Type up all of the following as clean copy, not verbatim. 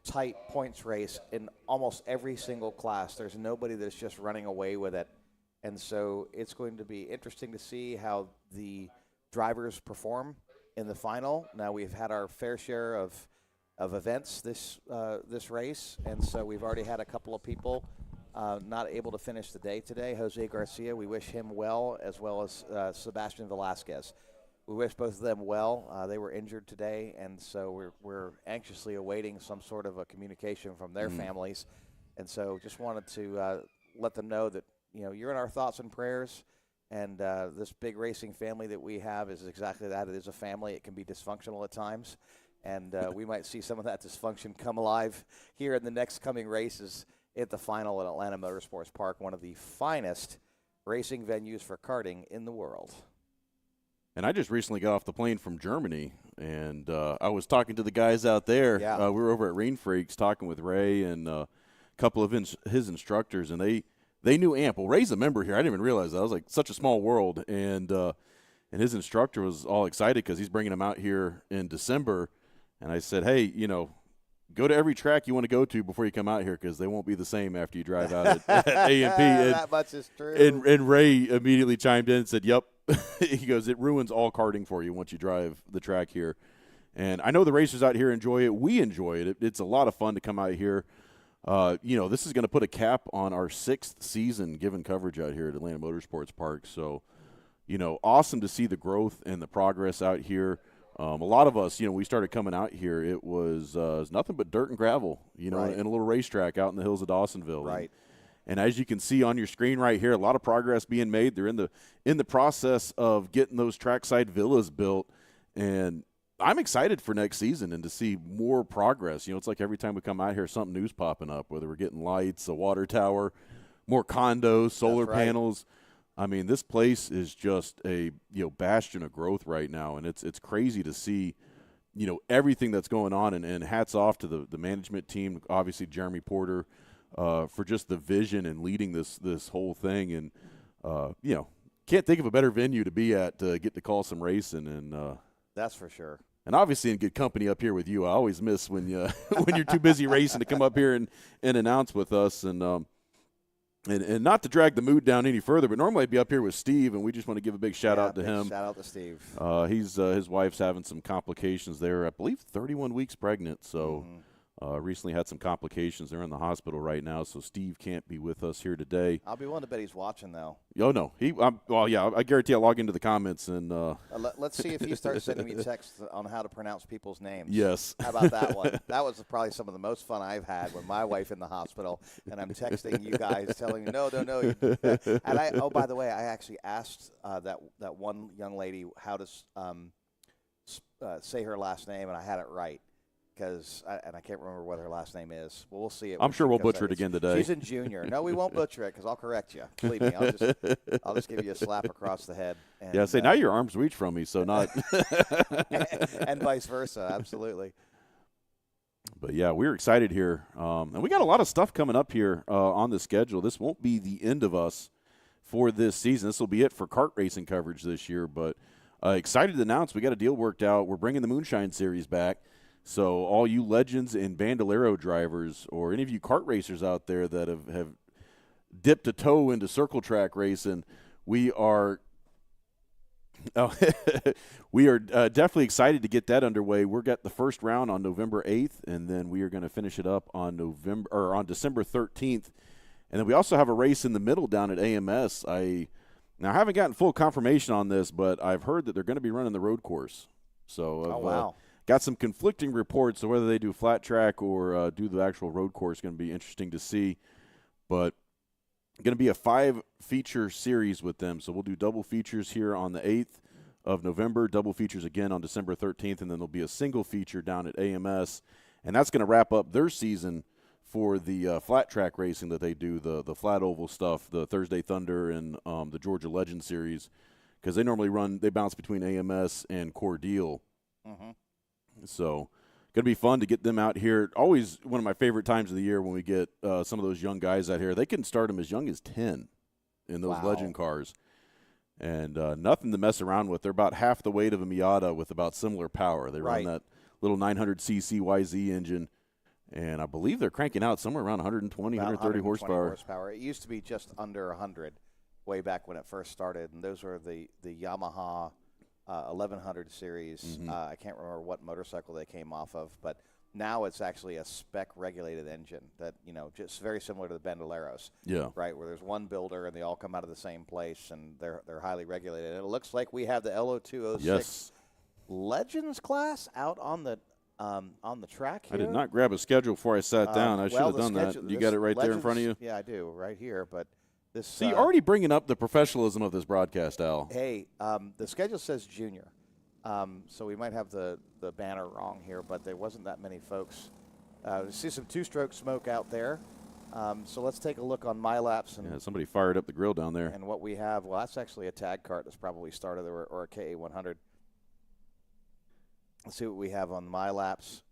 tight points race in almost every single class. There's nobody that's just running away with it. And so it's going to be interesting to see how the drivers perform in the final. Now, we've had our fair share of events this race, and so we've already had a couple of people not able to finish the day today. Jose Garcia, we wish him well as Sebastian Velasquez. We wish both of them well. They were injured today, and so we're anxiously awaiting some sort of a communication from their families. And so just wanted to let them know that, you're in our thoughts and prayers, and this big racing family that we have is exactly that. It is a family. It can be dysfunctional at times, and we might see some of that dysfunction come alive here in the next coming races at the final at Atlanta Motorsports Park, one of the finest racing venues for karting in the world. And I just recently got off the plane from Germany, and I was talking to the guys out there. Yeah. We were over at Rain Freaks talking with Ray and a couple of his instructors, and they knew AMP. Well, Ray's a member here. I didn't even realize that. I was like, such a small world. And his instructor was all excited because he's bringing him out here in December. And I said, hey, go to every track you want to go to before you come out here because they won't be the same after you drive out at AMP. That much is true. And Ray immediately chimed in and said, yep. He goes, it ruins all karting for you once you drive the track here. And I know the racers out here enjoy it. We enjoy it. It's a lot of fun to come out here. This is going to put a cap on our 6th season given coverage out here at Atlanta Motorsports Park. So, awesome to see the growth and the progress out here. A lot of us, we started coming out here. It was nothing but dirt and gravel, Right. and a little racetrack out in the hills of Dawsonville. Right. And as you can see on your screen right here, a lot of progress being made. They're in the process of getting those trackside villas built, and I'm excited for next season and to see more progress. It's like every time we come out here, something new's popping up, whether we're getting lights, a water tower, more condos, solar That's right. panels. I mean, this place is just a bastion of growth right now, and it's crazy to see everything that's going on. And hats off to the management team, obviously Jeremy Porter, for just the vision and leading this whole thing. And can't think of a better venue to be at to get to call some racing. And That's for sure. And obviously in good company up here with you. I always miss when when you're too busy racing to come up here and announce with us. And not to drag the mood down any further, but normally I'd be up here with Steve, and we just want to give a big shout out to him. Shout out to Steve. His wife's having some complications there. I believe 31 weeks pregnant, so recently had some complications. They're in the hospital right now, so Steve can't be with us here today. I'll be willing to bet he's watching, though. Oh, no. I guarantee I'll log into the comments. And let's see if he starts sending me texts on how to pronounce people's names. Yes. How about that one? That was probably some of the most fun I've had when my wife in the hospital, and I'm texting you guys telling you, no. And by the way, I actually asked that one young lady how to say her last name, and I had it right. I can't remember what her last name is. Well, we'll see it. I'm sure we'll butcher it again today. She's in junior. No, we won't butcher it because I'll correct you. Believe me, I'll just give you a slap across the head. And, now your arm's reach from me, so not. And vice versa, absolutely. But, yeah, we're excited here. And we got a lot of stuff coming up here on the schedule. This won't be the end of us for this season. This will be it for kart racing coverage this year. But excited to announce we got a deal worked out. We're bringing the Moonshine Series back. So all you Legends and Bandolero drivers or any of you kart racers out there that have dipped a toe into circle track racing, we are definitely excited to get that underway. We're got the first round on November 8th, and then we are going to finish it up on December 13th. And then we also have a race in the middle down at AMS. I haven't gotten full confirmation on this, but I've heard that they're going to be running the road course. So wow. Got some conflicting reports, so whether they do flat track or do the actual road course is going to be interesting to see. But going to be a 5-feature series with them. So we'll do double features here on the 8th of November, double features again on December 13th, and then there'll be a single feature down at AMS. And that's going to wrap up their season for the flat track racing that they do, the flat oval stuff, the Thursday Thunder and the Georgia Legend Series, because they normally they bounce between AMS and Cordele. Mm-hmm. So going to be fun to get them out here. Always one of my favorite times of the year when we get some of those young guys out here. They can start them as young as 10 in those Legend cars. And nothing to mess around with. They're about half the weight of a Miata with about similar power. They run that little 900cc YZ engine. And I believe they're cranking out somewhere around 120, 130 horsepower. It used to be just under 100 way back when it first started, and those were the Yamaha 1100 series. I can't remember what motorcycle they came off of, but now it's actually a spec-regulated engine that, just very similar to the Bandoleros. Yeah. Right, where there's one builder and they all come out of the same place, and they're highly regulated. And it looks like we have the LO206 Legends class out on the track here. I did not grab a schedule before I sat down. I should have done that. You got it right there in front of you? Yeah, I do, right here. But this. See, already bringing up the professionalism of this broadcast, Al. Hey, the schedule says junior, so we might have the banner wrong here, but there wasn't that many folks. We see some two-stroke smoke out there. So let's take a look on my laps. And somebody fired up the grill down there. And what we have, well, that's actually a tag cart that's probably started or a KA100. Let's see what we have on my laps.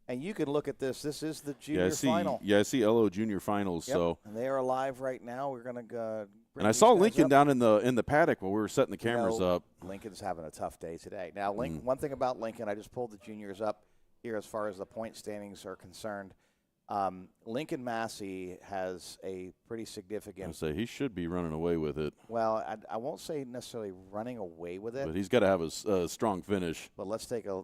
And you can look at this. This is the junior final. Yeah, I see LO junior finals. Yep. So and they are alive right now. We're going to and I saw Lincoln down in the paddock while we were setting the cameras up. Lincoln's having a tough day today. Now, one thing about Lincoln, I just pulled the juniors up here as far as the point standings are concerned. Lincoln Massey has a pretty significant. I say he should be running away with it. Well, I won't say necessarily running away with it, but he's got to have a strong finish. But let's take a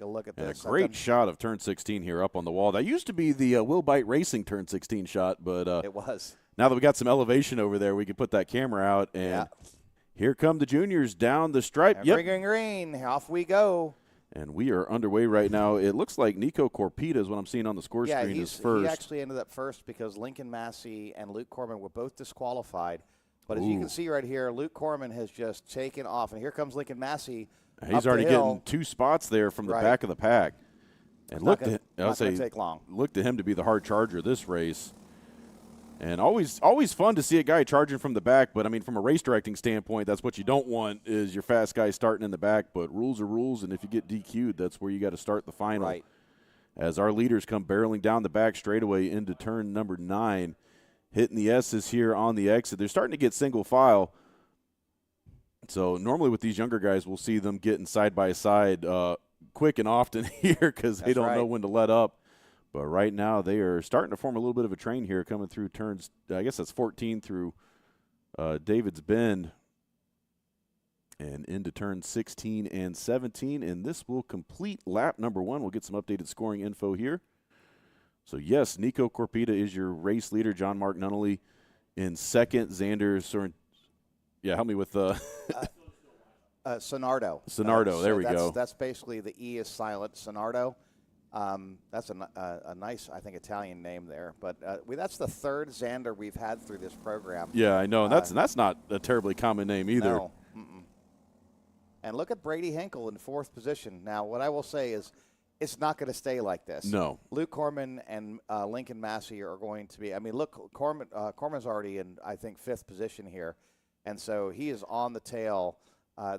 look at this. A great shot of turn 16 here up on the wall. That used to be the Will Bite Racing turn 16 shot, but it was. Now that we got some elevation over there, we can put that camera out and. Here come the juniors down the stripe. Yep. Green. Off we go. And we are underway right now. It looks like Nico Corpita is what I'm seeing on the score screen is first. He actually ended up first because Lincoln Massey and Luke Corman were both disqualified. But as you can see right here, Luke Corman has just taken off. And here comes Lincoln Massey. He's already getting 2 spots there from the back of the pack. And not going to take long. Look to him to be the hard charger this race. And always fun to see a guy charging from the back. But, I mean, from a race directing standpoint, that's what you don't want is your fast guy starting in the back. But rules are rules, and if you get DQ'd, that's where you got to start the final. Right. As our leaders come barreling down the back straightaway into turn number 9, hitting the S's here on the exit. They're starting to get single file. So normally with these younger guys, we'll see them getting side by side quick and often here because they don't know when to let up. But right now they are starting to form a little bit of a train here coming through turns, I guess that's 14 through David's Bend and into turn 16 and 17. And this will complete lap number 1. We'll get some updated scoring info here. So, yes, Nico Corpita is your race leader. John Mark Nunnally in second. Xander Soren. Yeah, help me with Sonardo. Sonardo, there we go. That's basically the E is silent. Sonardo. That's a nice, I think, Italian name there. But that's the third Xander we've had through this program. Yeah, I know. And that's not a terribly common name either. No. And look at Brady Henkel in 4th position. Now, what I will say is it's not going to stay like this. No. Luke Corman and Lincoln Massey are going to be – I mean, look, Corman's already in, I think, 5th position here. And so he is on the tail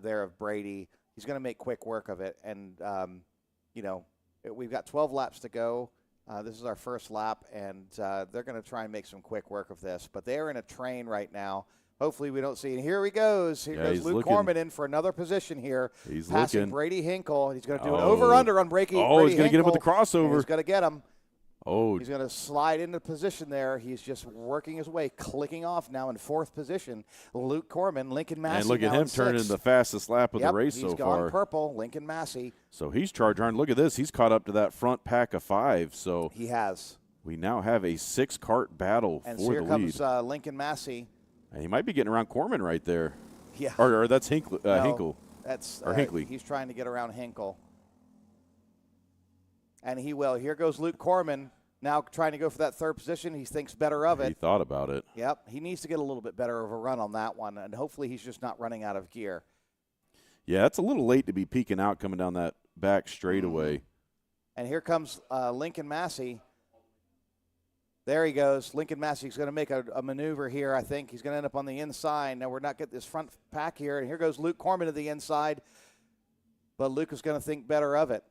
there of Brady. He's going to make quick work of it. And, we've got 12 laps to go. This is our first lap, and they're going to try and make some quick work of this. But they're in a train right now. Hopefully we don't see. And here he goes. Here goes Luke Corman in for another position here. He's passing Brady Hinkle. He's going to do an over-under on Brady Hinkle. He's going to get him with the crossover. He's going to get him. Oh. He's going to slide into position there. He's just working his way, clicking off now in 4th position. Luke Corman, Lincoln Massey. And look at him turning the fastest lap of the race so far. He's gone purple, Lincoln Massey. So he's charged hard. Look at this. He's caught up to that front pack of 5. So he has. We now have a 6-cart battle for the lead. And here comes Lincoln Massey. He might be getting around Corman right there. Yeah. Or that's Hinkle. That's Hinckley. He's trying to get around Hinkle. And he will. Here goes Luke Corman now trying to go for that 3rd position. He thinks better of it. He thought about it. Yep. He needs to get a little bit better of a run on that one, and hopefully he's just not running out of gear. Yeah, it's a little late to be peeking out coming down that back straightaway. And here comes Lincoln Massey. There he goes. Lincoln Massey's going to make a maneuver here, I think. He's going to end up on the inside. Now we're not getting this front pack here. And here goes Luke Corman to the inside. But Luke is going to think better of it.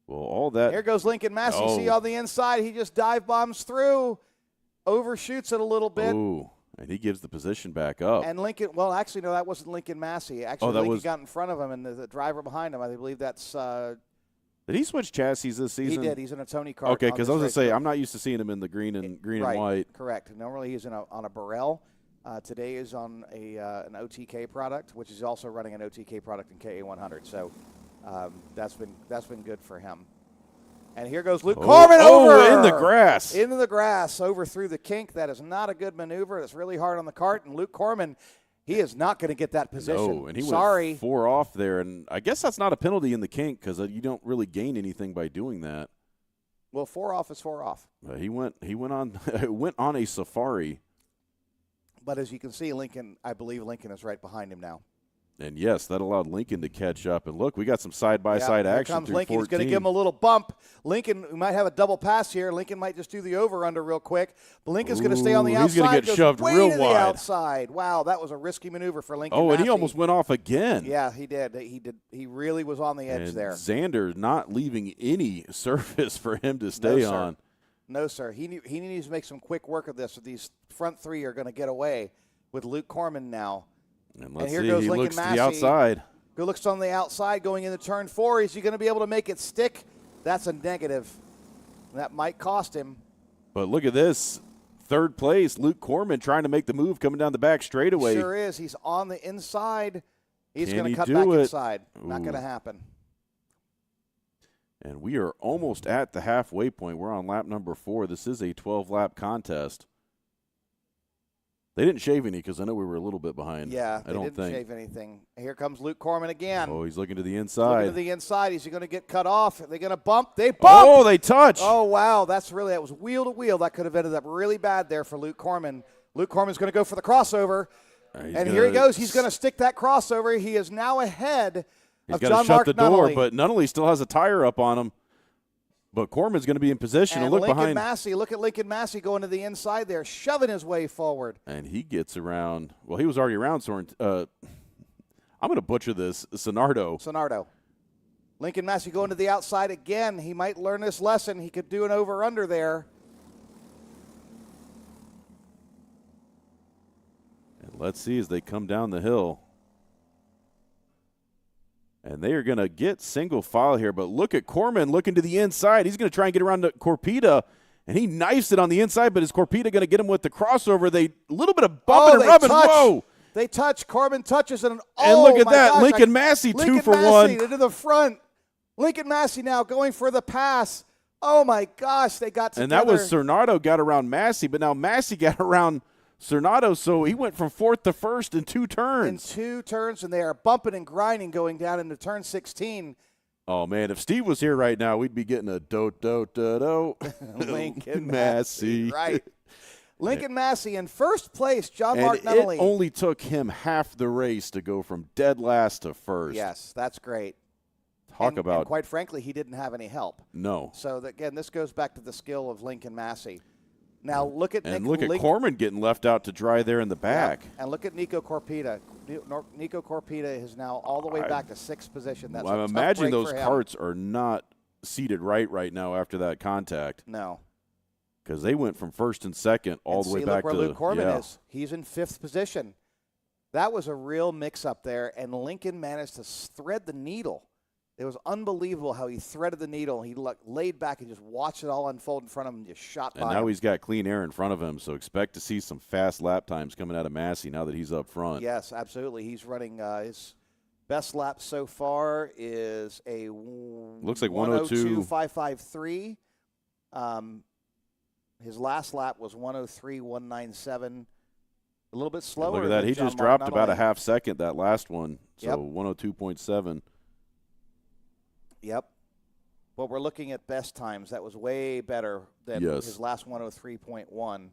Well, all that. Here goes Lincoln Massey. See on the inside. He just dive bombs through. Overshoots it a little bit. Ooh. And he gives the position back up. And Lincoln, well, actually, no, that wasn't Lincoln Massey. Actually, that Lincoln was- got in front of him, and the driver behind him, I believe that's Did he switch chassis this he season? did. He's in a Tony Kart. Okay, because because I was going to say, I'm not used to seeing him in the green and right, white. Correct. Normally he's on a Burrell. Today is on an OTK product, which is also running an OTK product in KA100. So that's been good for him. And here goes Luke Corman over. In the grass. Into the grass, over through the kink. That is not a good maneuver. That's really hard on the kart. And Luke Corman, he is not going to get that position. No, and he Sorry. went 4 off there. And I guess that's not a penalty in the kink because you don't really gain anything by doing that. Well, 4 off is 4 off. He went on went on a safari. But as you can see, I believe Lincoln is right behind him now. And, yes, that allowed Lincoln to catch up. And, look, we got some side-by-side here action comes through Lincoln. 14. He's going to give him a little bump. Lincoln might have a double pass here. Lincoln might just do the over-under real quick. But Lincoln's going to stay on the outside. He's going to get goes shoved way real to the wide. outside. Wow, that was a risky maneuver for Lincoln Oh, and he Massey. almost went off again. Yeah, he did. He did. He really was on the edge And there. Xander not leaving any surface for him to stay on. No, sir. He needs to make some quick work of this. These front 3 are going to get away with Luke Corman now. And let's here see, goes he Lincoln looks Massey. to the outside. Who looks on the outside going into turn 4. Is he going to be able to make it stick? That's a negative. That might cost him. But look at this. 3rd place, Luke Corman trying to make the move coming down the back straightaway. Sure is. He's on the inside. He's going to he cut do back it? inside. Not Ooh. going to happen. And we are almost at the halfway point. We're on lap number 4. This is a 12-lap contest. They didn't shave any because I know we were a little bit behind. Yeah, I don't didn't think. shave anything. Here comes Luke Corman again. Oh, he's looking to the Looking inside. to the inside. Is he going to get cut off? Are they going to bump? They bump. Oh, they touch. Oh, wow. That was wheel to wheel. That could have ended up really bad there for Luke Corman. Luke Corman's going to go for the crossover. Here he goes. He's going to stick that crossover. He is now ahead He's of got John to shut Mark the door, Nunnally. but Nunnally still has a tire up on him. But Corman's going to be in position. And Look Lincoln behind. Massey, look at Lincoln Massey going to the inside there, shoving his way forward. And he gets around. Well, he was already around Soren. I'm going to butcher this. Sonardo. Lincoln Massey going to the outside again. He might learn this lesson. He could do an over-under there. And let's see as they come down the hill. And they are going to get single file here. But look at Corman looking to the inside. He's going to try and get around to Corpita. And he knifes it on the inside, but is Corpita going to get him with the crossover? A little bit of bumping and rubbing. Touch. Whoa. They touch. Corman touches it. And look at my that. gosh, Lincoln Massey, Lincoln 2 for Massey 1. into the front. Lincoln Massey now going for the pass. Oh, my gosh. They got together. And that was Cernado got around Massey, but now Massey got around Cernado, so he went from 4th to 1st in 2 turns. And they are bumping and grinding going down into turn 16. Oh, man, if Steve was here right now, we'd be getting a do. Lincoln Massey. Right. Lincoln Massey in first place, John And Mark Nunnally. it only took him half the race to go from dead last to first. Yes, that's great. And And quite frankly, he didn't have any help. No. So, again, this goes back to the skill of Lincoln Massey. Now, look at Corman getting left out to dry there in the back. Yeah. And look at Nico Corpita. Nico Corpita is now all the way back to 6th position. That's I'm a tough imagining break those for him. carts are not seated right now after that contact. No. Because they went from 1st and 2nd all the way back look to where Luke Corman yeah. is. He's in 5th position. That was a real mix-up there, and Lincoln managed to thread the needle. It was unbelievable how he threaded the needle. He laid back and just watched it all unfold in front of him and just shot by And now him. he's got clean air in front of him, so expect to see some fast lap times coming out of Massey now that he's up front. Yes, absolutely. He's running his best lap so far is a looks like 102.553. His last lap was 103.197. A little bit slower. Look at that. than He John just Mark dropped about a Nunnally. half second that last one, so Yep. 102.7. Yep. But we're looking at best times. That was way better than Yes. his last 103.1.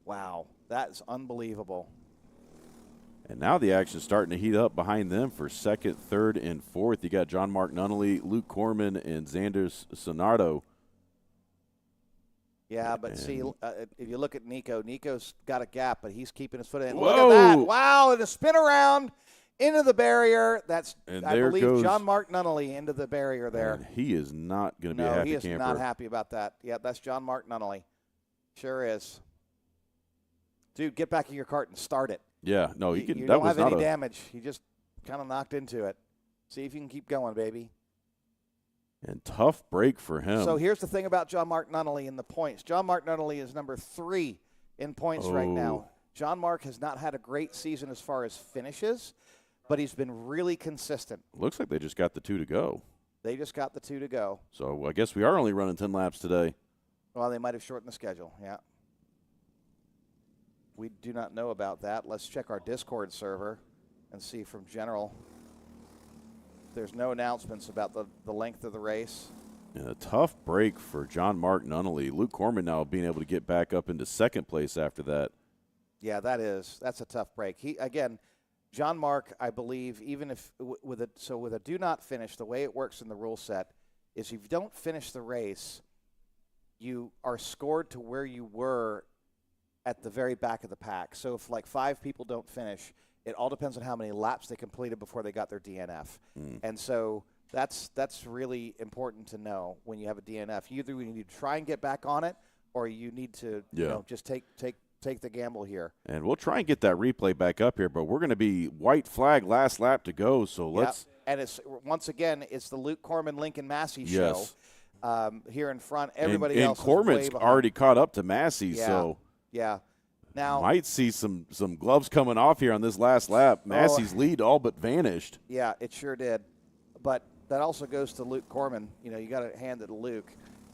Wow. That's unbelievable. And now the action's starting to heat up behind them for 2nd, 3rd, and 4th. You got John Mark Nunnally, Luke Corman, and Xander Sonardo. Yeah, but see, if you look at Nico, Nico's got a gap, but he's keeping his foot in. Whoa. Look at that. Wow, and a spin around into the barrier. That's, And I there believe, goes John Mark Nunnally into the barrier there. And he is not going to be a No, happy he is camper. not happy about that. Yeah, that's John Mark Nunnally. Sure is. Dude, get back in your cart and start it. Yeah, no, he can. You That don't was have not any a damage. He just kind of knocked into it. See if you can keep going, baby. and tough break for him. So here's the thing about John Mark Nunnally in the points. John Mark Nunnally is number 3 in points right now. John Mark has not had a great season as far as finishes, but he's been really consistent. Looks like they just got the 2 to go. They just got the 2 to go. So I guess we are only running 10 laps today. Well, they might have shortened the schedule, yeah. We do not know about that. Let's check our Discord server and see from general. There's no announcements about the length of the race. And a tough break for John Mark Nunnally. Luke Corman now being able to get back up into second place after that. Yeah, that's a tough break. John Mark, I believe, even if with a do not finish, the way it works in the rule set is if you don't finish the race, you are scored to where you were at the very back of the pack. So if like 5 people don't finish, it all depends on how many laps they completed before they got their DNF. And so that's really important to know when you have a DNF. Either you need to try and get back on it, or you need to just take the gamble here. And we'll try and get that replay back up here, but we're going to be white flag last lap to go, so let's – And it's the Luke Corman, Lincoln Massey show here in front. Everybody else and Corman's is way behind. already caught up to Massey, so – yeah. Now might see some gloves coming off here on this last lap. Massey's lead all but vanished. Yeah, it sure did. But that also goes to Luke Corman. You got to hand it to Luke.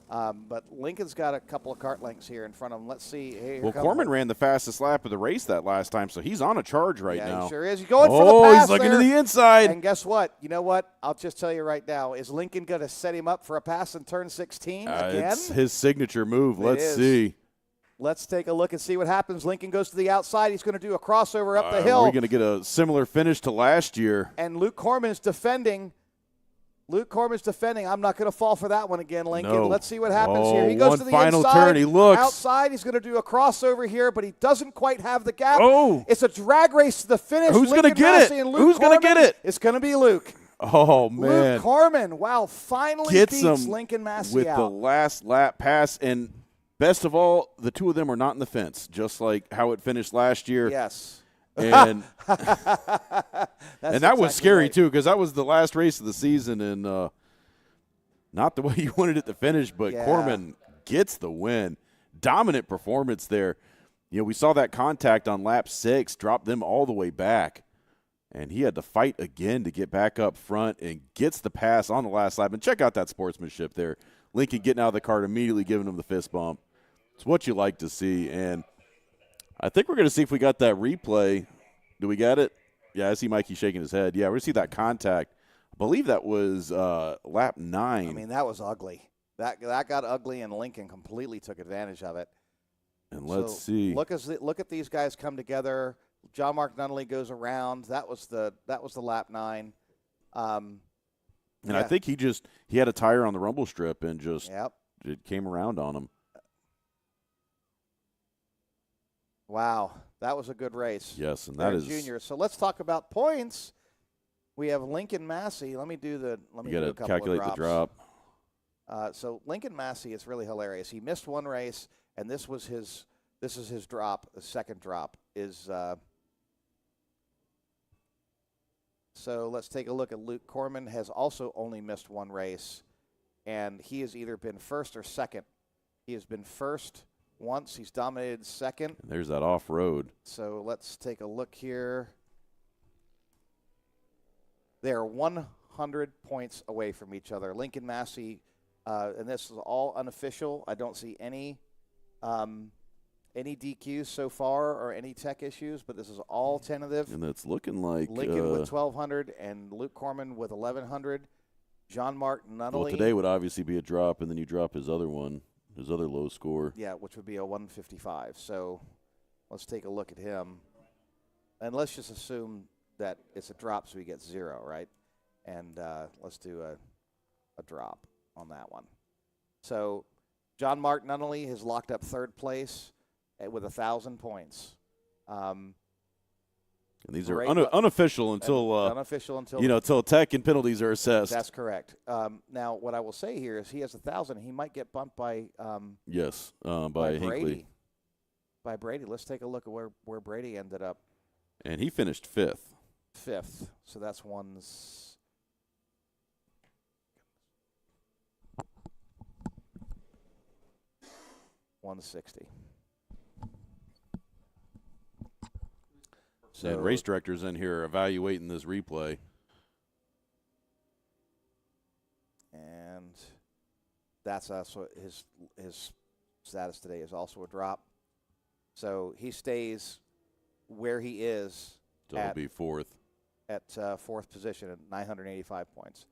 But Lincoln's got a couple of cart lengths here in front of him. Let's see. Well, Corman ran the fastest lap of the race that last time, so he's on a charge right now. Yeah, he sure is. He's going for the pass. He's looking there. to the inside. And guess what? You know what? I'll just tell you right now. Is Lincoln going to set him up for a pass in turn 16 again? It's his signature move. Let's see. Let's take a look and see what happens. Lincoln goes to the outside. He's going to do a crossover up the hill. We're going to get a similar finish to last year. And Luke Corman is defending. I'm not going to fall for that one again, Lincoln. No. Let's see what happens here. He goes to the final inside. Turn. He looks. Outside. He's going to do a crossover here, but he doesn't quite have the gap. Oh. It's a drag race to the finish. Who's going to get it? Who's going to get it? It's going to be Luke. Oh, man. Luke Corman, wow, finally Gets beats him Lincoln Massey with out. the last lap pass. And best of all, the 2 of them are not in the fence, just like how it finished last year. Yes. And that was scary, right. too, because that was the last race of the season, and not the way you wanted it to finish, but Corman gets the win. Dominant performance there. We saw that contact on lap 6, drop them all the way back, and he had to fight again to get back up front and gets the pass on the last lap. And check out that sportsmanship there. Lincoln getting out of the cart, immediately giving him the fist bump. It's what you like to see, and I think we're going to see if we got that replay. Do we got it? Yeah, I see Mikey shaking his head. Yeah, we're going to see that contact. I believe that was lap 9. I mean, that was ugly. That got ugly, and Lincoln completely took advantage of it. And let's see. Look at these guys come together. John Mark Nunnally goes around. That was the lap 9. And I think he had a tire on the rumble strip and just it came around on him. Wow, that was a good race. Yes, and that is junior. So let's talk about points. We have Lincoln Massey. Let me do a couple calculate of the drop. So Lincoln Massey is really hilarious. He missed one race, and this is his drop. The second drop is. So let's take a look at Luke Corman. Has also only missed one race, and he has either been first or second. He has been first once. He's dominated second. And there's that off-road. So let's take a look here. They are 100 points away from each other. Lincoln Massey, and this is all unofficial. I don't see any DQs so far or any tech issues, but this is all tentative. And it's looking like Lincoln with 1,200 and Luke Corman with 1,100. John Mark Nunnally. Well, today would obviously be a drop, and then you drop his other one, his other low score. Yeah, which would be a 155. So let's take a look at him. And let's just assume that it's a drop so he gets 0, right? And let's do a drop on that one. So John Mark Nunnally has locked up third place with 1,000 points. And these are unofficial until until tech and penalties are assessed. That's correct. Now, what I will say here is he has 1,000. He might get bumped by by Hinckley. Brady. by Brady. Let's take a look at where Brady ended up. And he finished 5th. 5th. So that's 160. So And race directors in here evaluating this replay. And that's also his status today is also a drop. So he stays where he is. So it'll be 4th. At 4th position at 985 points.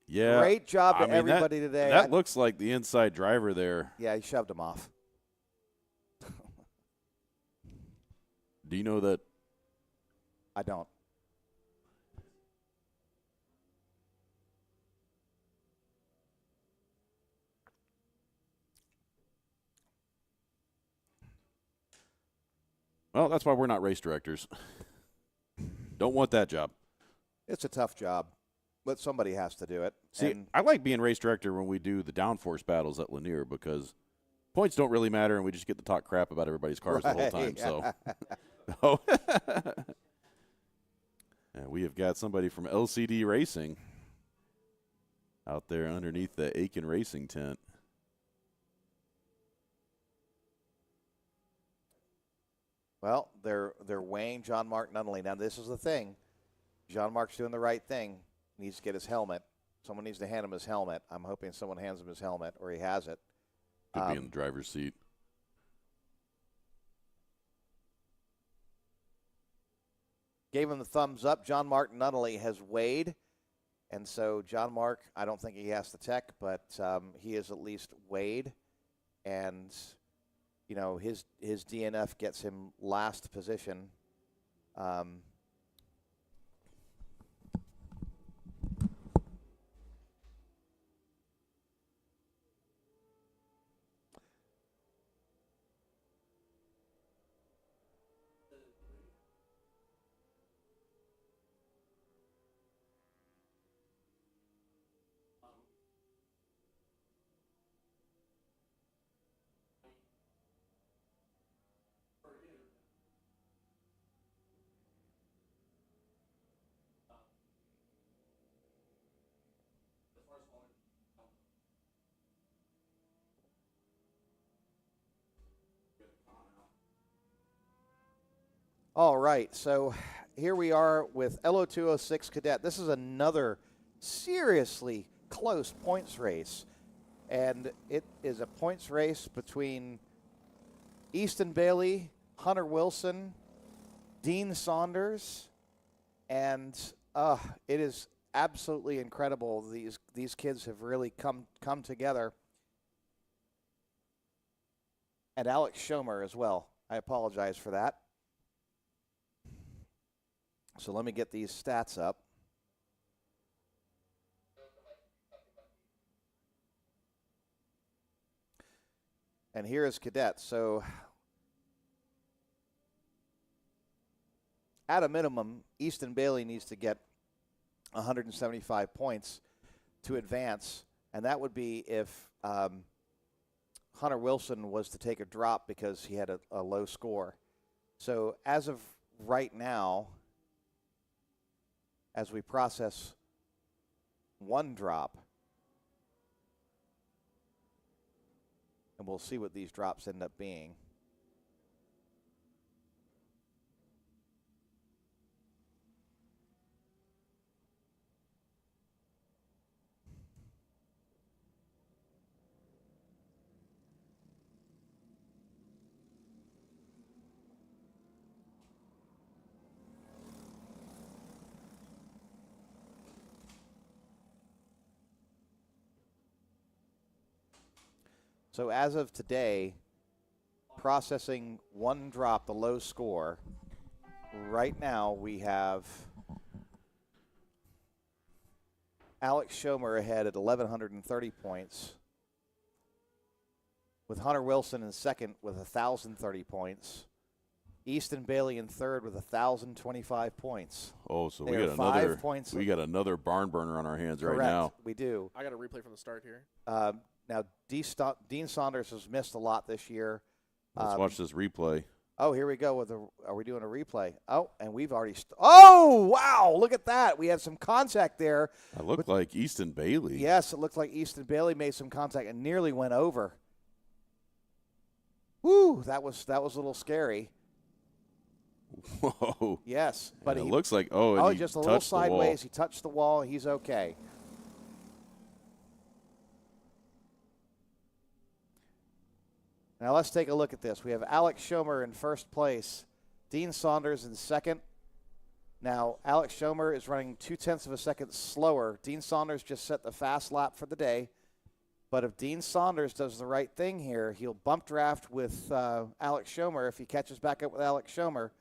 Yeah. Great job to everybody today. That looks like the inside driver there. Yeah, he shoved him off. Do you know that? I don't. Well, that's why we're not race directors. Don't want that job. It's a tough job, but somebody has to do it. See, I like being race director when we do the downforce battles at Lanier because points don't really matter, and we just get to talk crap about everybody's cars the whole time. So, and we have got somebody from LCD Racing out there underneath the Aiken Racing tent. Well, they're weighing John Mark Nunnally. Now, this is the thing. John Mark's doing the right thing. He needs to get his helmet. Someone needs to hand him his helmet. I'm hoping someone hands him his helmet, or he has it. Could be in the driver's seat. Gave him the thumbs up. John Mark Nunnally has weighed. And so John Mark, I don't think he has the tech, but he is at least weighed. And you know, his DNF gets him last position. All right, so here we are with LO206 Cadet. This is another seriously close points race, and it is a points race between Easton Bailey, Hunter Wilson, Dean Saunders, and it is absolutely incredible. These kids have really come together, and Alex Schomer as well. I apologize for that. So let me get these stats up. And here is Cadet. So at a minimum, Easton Bailey needs to get 175 points to advance. And that would be if Hunter Wilson was to take a drop because he had a low score. So as of right now, as we process one drop, and we'll see what these drops end up being. So as of today, processing one drop, the low score, right now we have Alex Schomer ahead at 1,130 points, with Hunter Wilson in second with 1,030 points, Easton Bailey in third with 1,025 points. Oh, so They we are got 5 points. we got another barn burner on our hands Correct, right now. we do. I got a replay from the start here. Now, Dean Saunders has missed a lot this year. Let's watch this replay. Oh, here we go with are we doing a replay? Oh, and we've already oh, wow, look at that. We had some contact there. It looked like Easton Bailey. Yes, it looked like Easton Bailey made some contact and nearly went over. Woo, that was a little scary. Whoa. Yes, but and he it looks like he just a little touched the wall. sideways. He touched the wall. He's okay. Now let's take a look at this. We have Alex Schomer in first place, Dean Saunders in second. Now Alex Schomer is running 0.2 of a second slower. Dean Saunders just set the fast lap for the day. But if Dean Saunders does the right thing here, he'll bump draft with Alex Schomer. If he catches back up with Alex Schomer,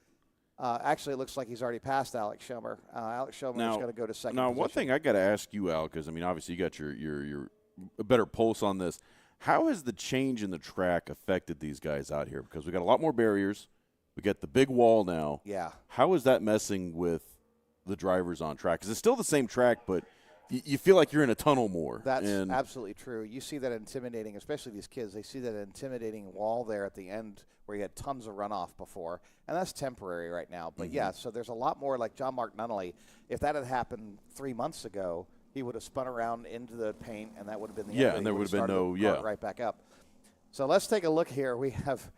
actually it looks like he's already passed Alex Schomer. Alex Schomer is going to go to second Now, position. one thing I got to ask you, Al, because, I mean, obviously you got your a better pulse on this. How has the change in the track affected these guys out here? Because we got a lot more barriers. We got the big wall now. Yeah. How is that messing with the drivers on track? Because it's still the same track, but you feel like you're in a tunnel more. That's absolutely true. You see that intimidating, especially these kids. They see that intimidating wall there at the end where you had tons of runoff before, and that's temporary right now. But, yeah, so there's a lot more like John Mark Nunnally. If that had happened 3 months ago, he would have spun around into the paint, and that would have been the end of it. And there would have been right back up. So let's take a look here. We have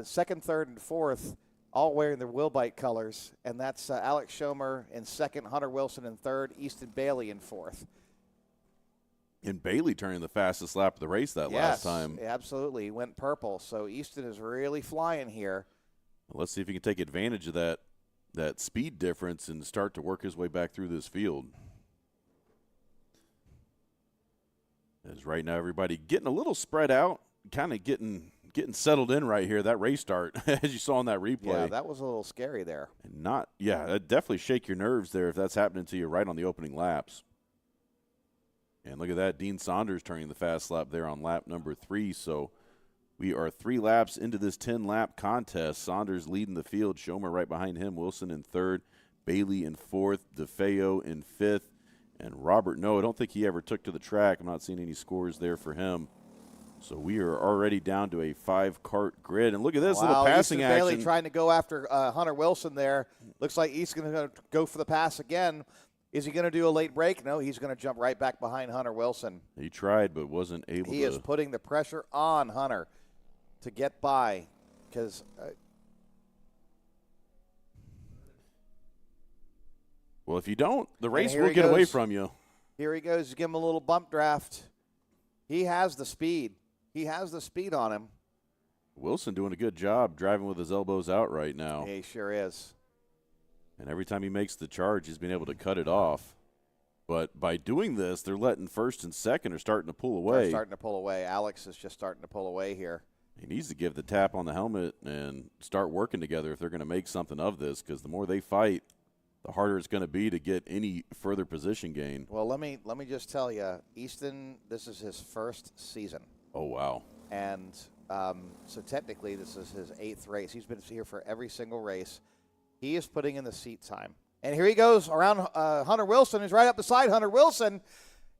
second, third, and fourth all wearing their Wilbite colors, and that's Alex Schomer in second, Hunter Wilson in third, Easton Bailey in fourth. And Bailey turning the fastest lap of the race last time. Yes, absolutely. He went purple. So Easton is really flying here. Let's see if he can take advantage of that speed difference and start to work his way back through this field. As right now everybody getting a little spread out, kind of getting settled in right here, that race start, as you saw in that replay. Yeah, that was a little scary there. And that'd definitely shake your nerves there if that's happening to you right on the opening laps. And look at that, Dean Saunders turning the fast lap there on lap number 3. So we are 3 laps into this 10-lap contest. Saunders leading the field, Schomer right behind him, Wilson in third, Bailey in fourth, DeFeo in fifth, and Robert, I don't think he ever took to the track. I'm not seeing any scores there for him. So we are already down to a 5-cart grid. And look at this little passing Easton action. Bailey trying to go after Hunter Wilson there. Looks like he's going to go for the pass again. Is he going to do a late break? No, he's going to jump right back behind Hunter Wilson. He tried but wasn't able to. He is putting the pressure on Hunter to get by because well, if you don't, the race will get away from you. Here he goes. Give him a little bump draft. He has the speed. He has the speed on him. Wilson doing a good job driving with his elbows out right now. He sure is. And every time he makes the charge, he's been able to cut it off. But by doing this, they're letting first and second are starting to pull away. They're starting to pull away. Alex is just starting to pull away here. He needs to give the tap on the helmet and start working together if they're going to make something of this, because the more they fight, the harder it's going to be to get any further position gain. Well, let me just tell you, Easton, this is his first season. Oh, wow. And so technically this is his 8th race. He's been here for every single race. He is putting in the seat time. And here he goes around Hunter Wilson. He's right up beside Hunter Wilson.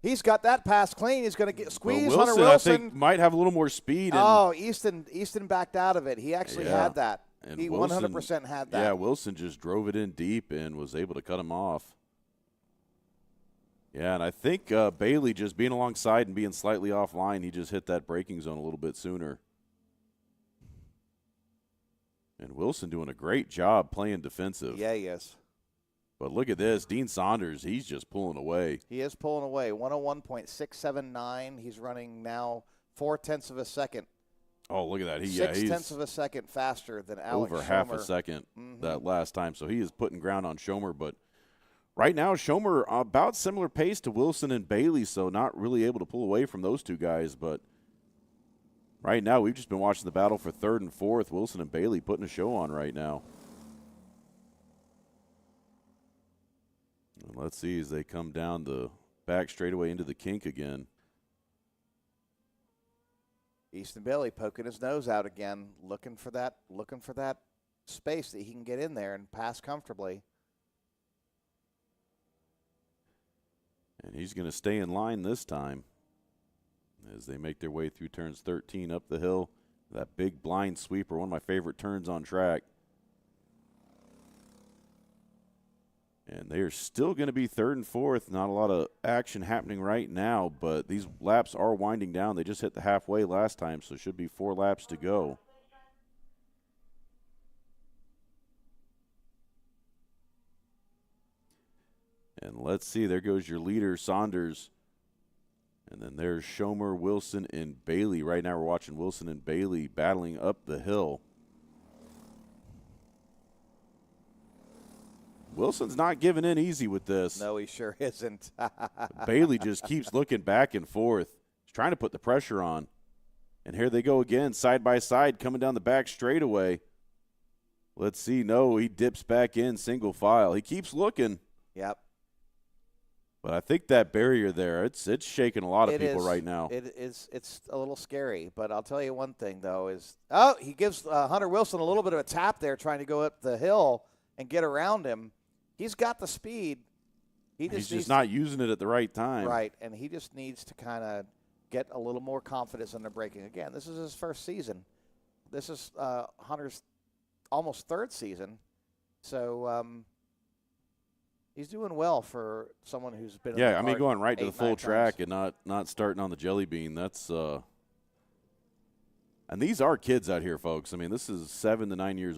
He's got that pass clean. He's going to squeeze Wilson, Hunter Wilson. I think, might have a little more speed. Easton backed out of it. He actually had that. And he Wilson, 100% had that. Yeah, Wilson just drove it in deep and was able to cut him off. Yeah, and I think Bailey just being alongside and being slightly offline, he just hit that braking zone a little bit sooner. And Wilson doing a great job playing defensive. Yeah, he is. But look at this. Dean Saunders, he's just pulling away. He is pulling away. 101.679. He's running now 0.4 of a second. Oh, look at that. He's 0.6 of a second faster than Alex over Schomer. half a second that last time. So he is putting ground on Schomer. But right now, Schomer about similar pace to Wilson and Bailey, so not really able to pull away from those two guys. But right now, we've just been watching the battle for third and fourth. Wilson and Bailey putting a show on right now. And let's see as they come down the back straightaway into the kink again. Easton Bailey poking his nose out again, looking for that space that he can get in there and pass comfortably. And he's going to stay in line this time as they make their way through turns 13 up the hill That big blind sweeper, one of my favorite turns on track. And they are still going to be third and fourth. Not a lot of action happening right now, but these laps are winding down. They just hit the halfway last time, so it should be 4 laps to go. And let's see, there goes your leader, Saunders. And then there's Schomer, Wilson, and Bailey. Right now we're watching Wilson and Bailey battling up the hill. Wilson's not giving in easy with this. No, he sure isn't. Bailey just keeps looking back and forth. He's trying to put the pressure on. And here they go again, side by side, coming down the back straightaway. Let's see. No, he dips back in single file. He keeps looking. Yep. But I think that barrier there, it's shaking a lot of people is. right now. It's a little scary. But I'll tell you one thing, though, is he gives Hunter Wilson a little bit of a tap there trying to go up the hill and get around him. He's got the speed. He's just not using it at the right time. Right, and he just needs to kind of get a little more confidence in the braking. Again, this is his first season. This is Hunter's almost third season. So he's doing well for someone who's been in the I mean, going right to the full track times. and not starting on the jelly bean. That's and these are kids out here, folks. I mean, this is 7 to 9 years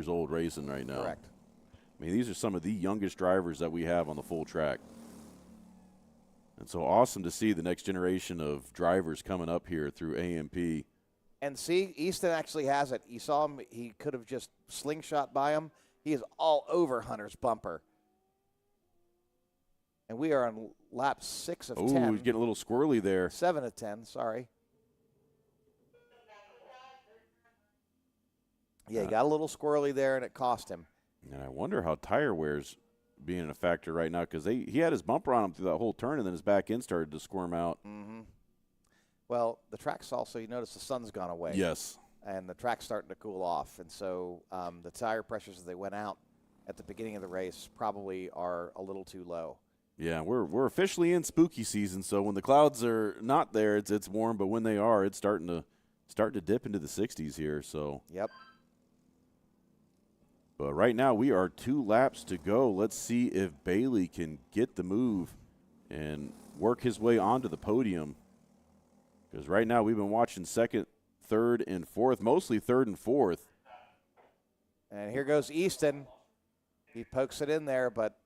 old racing right now. Correct. I mean, these are some of the youngest drivers that we have on the full track. And so awesome to see the next generation of drivers coming up here through AMP. And see, Easton actually has it. You saw him. He could have just slingshot by him. He is all over Hunter's bumper. And we are on lap 6 of 10. Oh, he's getting a little squirrely there. 7 of 10, sorry. Yeah, he got a little squirrely there, and it cost him. And I wonder how tire wear's being a factor right now, because he had his bumper on him through that whole turn, and then his back end started to squirm out. Mm-hmm. Well, the track's also, you notice the sun's gone away. Yes. And the track's starting to cool off. And so the tire pressures as they went out at the beginning of the race probably are a little too low. Yeah, we're officially in spooky season, so when the clouds are not there, it's warm, but when they are, it's starting to dip into the 60s here. So. Yep. But right now we are 2 laps to go. Let's see if Bailey can get the move and work his way onto the podium. Because right now we've been watching second, third, and fourth, mostly third and fourth. And here goes Easton. He pokes it in there, but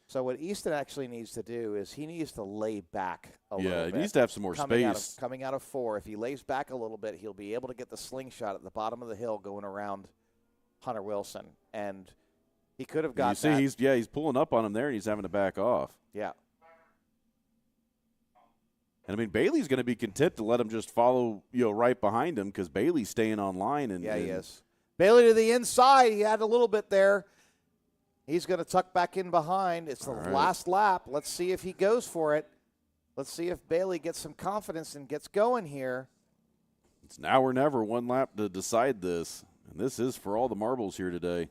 so what Easton actually needs to do is he needs to lay back a little bit. Yeah, he needs to have some more space. Coming out of 4, if he lays back a little bit, he'll be able to get the slingshot at the bottom of the hill going around Hunter Wilson. And he could have got that. You see, he's pulling up on him there, and he's having to back off. Yeah. And, I mean, Bailey's going to be content to let him just follow, right behind him because Bailey's staying on line. Yeah, he is. Bailey to the inside. He had a little bit there. He's going to tuck back in behind. It's the last lap. Let's see if he goes for it. Let's see if Bailey gets some confidence and gets going here. It's now or never, 1 lap to decide this. And this is for all the marbles here today.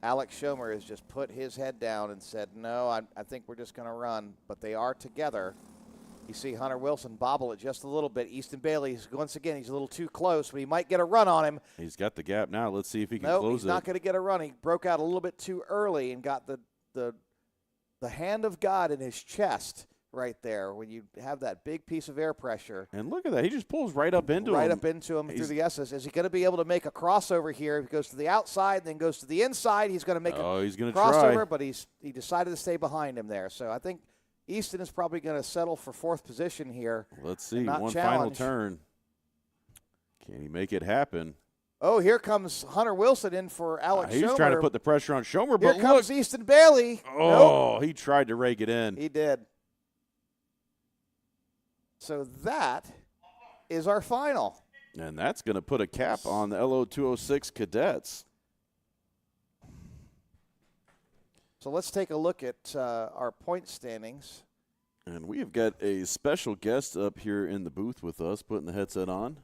Alex Schomer has just put his head down and said, no, I think we're just going to run. But they are together. You see Hunter Wilson bobble it just a little bit. Easton Bailey, once again, he's a little too close, but he might get a run on him. He's got the gap now. Let's see if he can close it. No, he's not going to get a run. He broke out a little bit too early and got the hand of God in his chest right there when you have that big piece of air pressure. And look at that. He just pulls right up into him. Right up into him through the S's. Is he going to be able to make a crossover here? If he goes to the outside, then goes to the inside, he's going to make he's going a to crossover, try. But he decided to stay behind him there. So I think Easton is probably going to settle for 4th position here. Let's see. One challenge. Final turn. Can he make it happen? Oh, here comes Hunter Wilson in for Alex Schomer. He's trying to put the pressure on Schomer, but here comes look. Easton Bailey. Oh, nope. He tried to rake it in. He did. So that is our final. And that's going to put a cap on the LO206 cadets. So let's take a look at our point standings. And we have got a special guest up here in the booth with us, putting the headset on.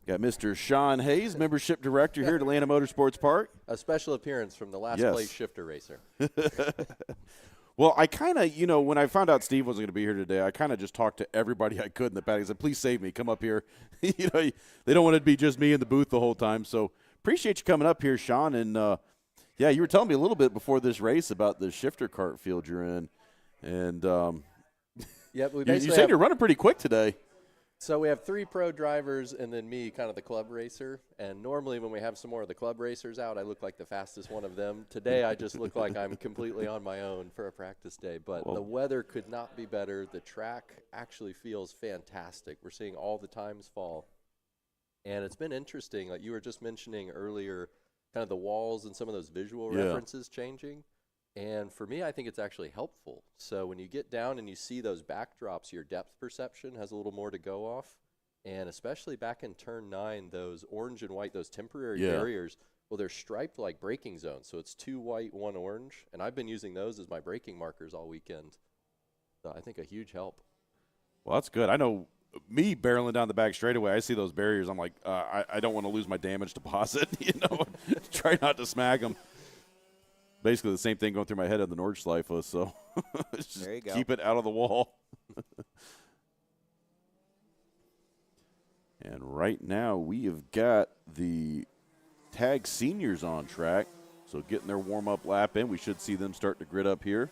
Got Mr. Sean Hayes, membership director here at Atlanta Motorsports Park. A special appearance from the last place shifter racer. Well, I kind of, when I found out Steve wasn't going to be here today, I kind of just talked to everybody I could in the paddock. I said, please save me. Come up here. They don't want it to be just me in the booth the whole time. So appreciate you coming up here, Sean. And, yeah, you were telling me a little bit before this race about the shifter cart field you're in. And yeah, you said you're running pretty quick today. So we have 3 pro drivers and then me, kind of the club racer. And normally when we have some more of the club racers out, I look like the fastest one of them. Today I just look like I'm completely on my own for a practice day. But the weather could not be better. The track actually feels fantastic. We're seeing all the times fall. And it's been interesting. Like you were just mentioning earlier, kind of the walls and some of those visual references changing. And for me, I think it's actually helpful. So when you get down and you see those backdrops, your depth perception has a little more to go off. And especially back in turn 9, those orange and white, those temporary barriers, well, they're striped like braking zones. So it's 2 white, 1 orange. And I've been using those as my braking markers all weekend. So I think a huge help. Well, that's good. I know me barreling down the back straightaway, I see those barriers. I'm like, I don't want to lose my damage deposit. Try not to smack them. Basically the same thing going through my head on the Nordschleife, so just there you go. Keep it out of the wall. And right now we have got the tag seniors on track, so getting their warm-up lap in. We should see them start to grid up here.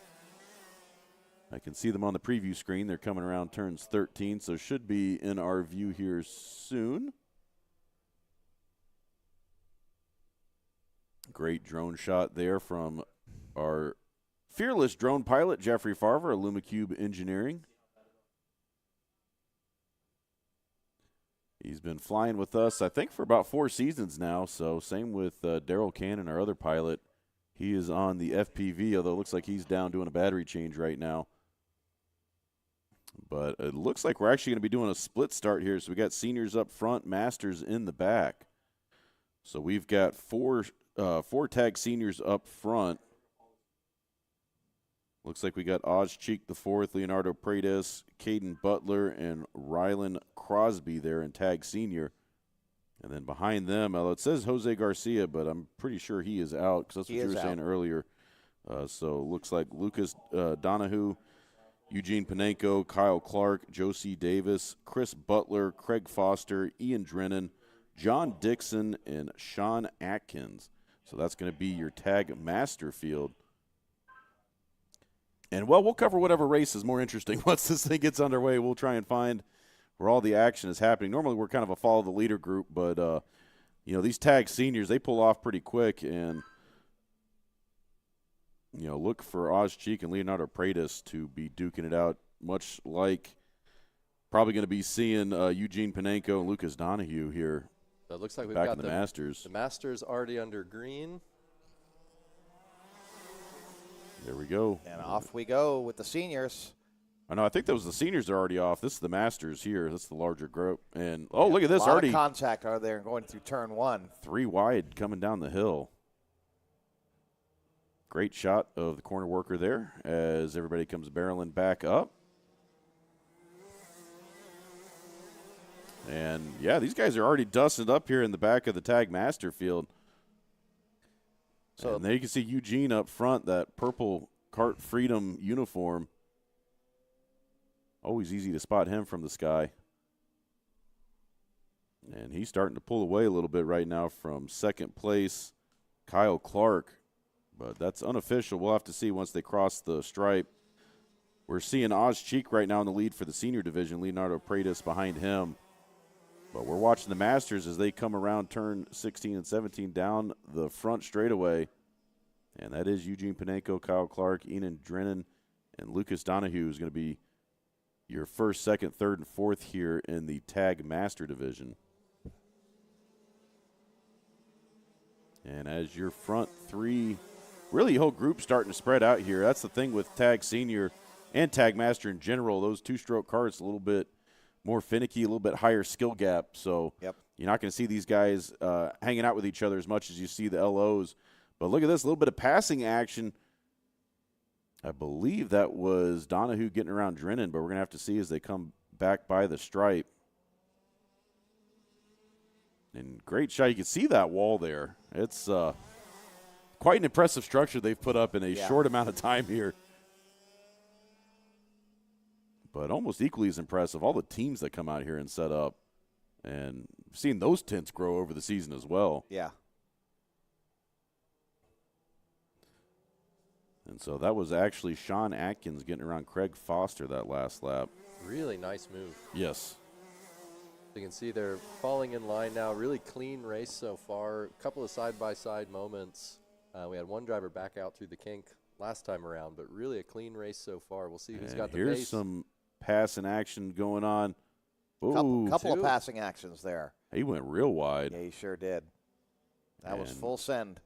I can see them on the preview screen. They're coming around turns 13, so should be in our view here soon. Great drone shot there from our fearless drone pilot, Jeffrey Farver, Lumicube Engineering. He's been flying with us, I think, for about 4 seasons now. So same with Daryl Cannon, our other pilot. He is on the FPV, although it looks like he's down doing a battery change right now. But it looks like we're actually going to be doing a split start here. So we got seniors up front, masters in the back. So we've got four tag seniors up front. Looks like we got Oz Cheek the fourth, Leonardo Paredes, Caden Butler, and Rylan Crosby there in tag senior. And then behind them, it says Jose Garcia, but I'm pretty sure he is out because that's what you were saying earlier. So it looks like Lucas Donahue, Eugene Panenko, Kyle Clark, Josie Davis, Chris Butler, Craig Foster, Ian Drennan, John Dixon, and Sean Atkins. So that's going to be your tag master field. And, well, we'll cover whatever race is more interesting. Once this thing gets underway, we'll try and find where all the action is happening. Normally we're kind of a follow the leader group, but, these tag seniors, they pull off pretty quick. And, look for Oz Cheek and Leonardo Paredes to be duking it out, much like probably going to be seeing Eugene Panenko and Lucas Donahue here. So it looks like we've back got in the Masters. The Masters already under green. There we go. And off we go with the seniors. I think that was the seniors are already off. This is the Masters here. That's the larger group. And, look at this. Already of contact are there going through turn 1. 3 wide coming down the hill. Great shot of the corner worker there as everybody comes barreling back up. And, yeah, these guys are already dusted up here in the back of the tag master field. So, and there you can see Eugene up front, that purple Kart Freedom uniform. Always easy to spot him from the sky. And he's starting to pull away a little bit right now from second place, Kyle Clark. But that's unofficial. We'll have to see once they cross the stripe. We're seeing Oz Cheek right now in the lead for the senior division, Leonardo Paredes behind him. But we're watching the Masters as they come around turn 16 and 17 down the front straightaway. And that is Eugene Panenko, Kyle Clark, Ian Drennan, and Lucas Donahue is going to be your first, second, third, and fourth here in the tag master division. And as your front 3, really the whole group starting to spread out here. That's the thing with tag senior and tag master in general. Those 2-stroke carts a little bit more finicky, a little bit higher skill gap. So you're not going to see these guys hanging out with each other as much as you see the LOs. But look at this, a little bit of passing action. I believe that was Donahue getting around Drennan, but we're going to have to see as they come back by the stripe. And great shot. You can see that wall there. It's quite an impressive structure they've put up in a short amount of time here. But almost equally as impressive, all the teams that come out here and set up. And seeing those tents grow over the season as well. Yeah. And so that was actually Sean Atkins getting around Craig Foster that last lap. Really nice move. Yes. You can see they're falling in line now. Really clean race so far. A couple of side-by-side moments. We had one driver back out through the kink last time around, but really a clean race so far. We'll see who's got the here's pace. some passing action going on. Couple of passing actions there. He went real wide. Yeah, he sure did. That was full send.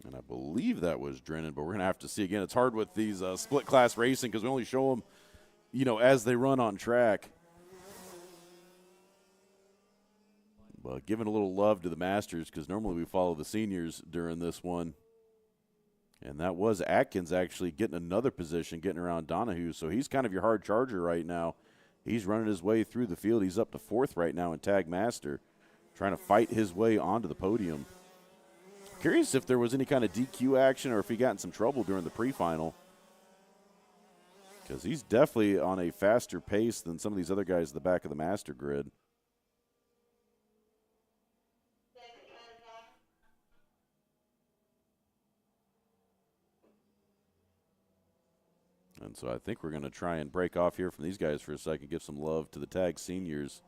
And I believe that was Drennan, but we're going to have to see again. It's hard with these split class racing because we only show them, as they run on track. But giving a little love to the Masters because normally we follow the seniors during this one. And that was Atkins actually getting another position, getting around Donahue. So he's kind of your hard charger right now. He's running his way through the field. He's up to 4th right now in Tag Master, trying to fight his way onto the podium. Curious if there was any kind of DQ action or if he got in some trouble during the pre-final. Because he's definitely on a faster pace than some of these other guys at the back of the Master grid. And so I think we're going to try and break off here from these guys for a second, give some love to the Tag seniors.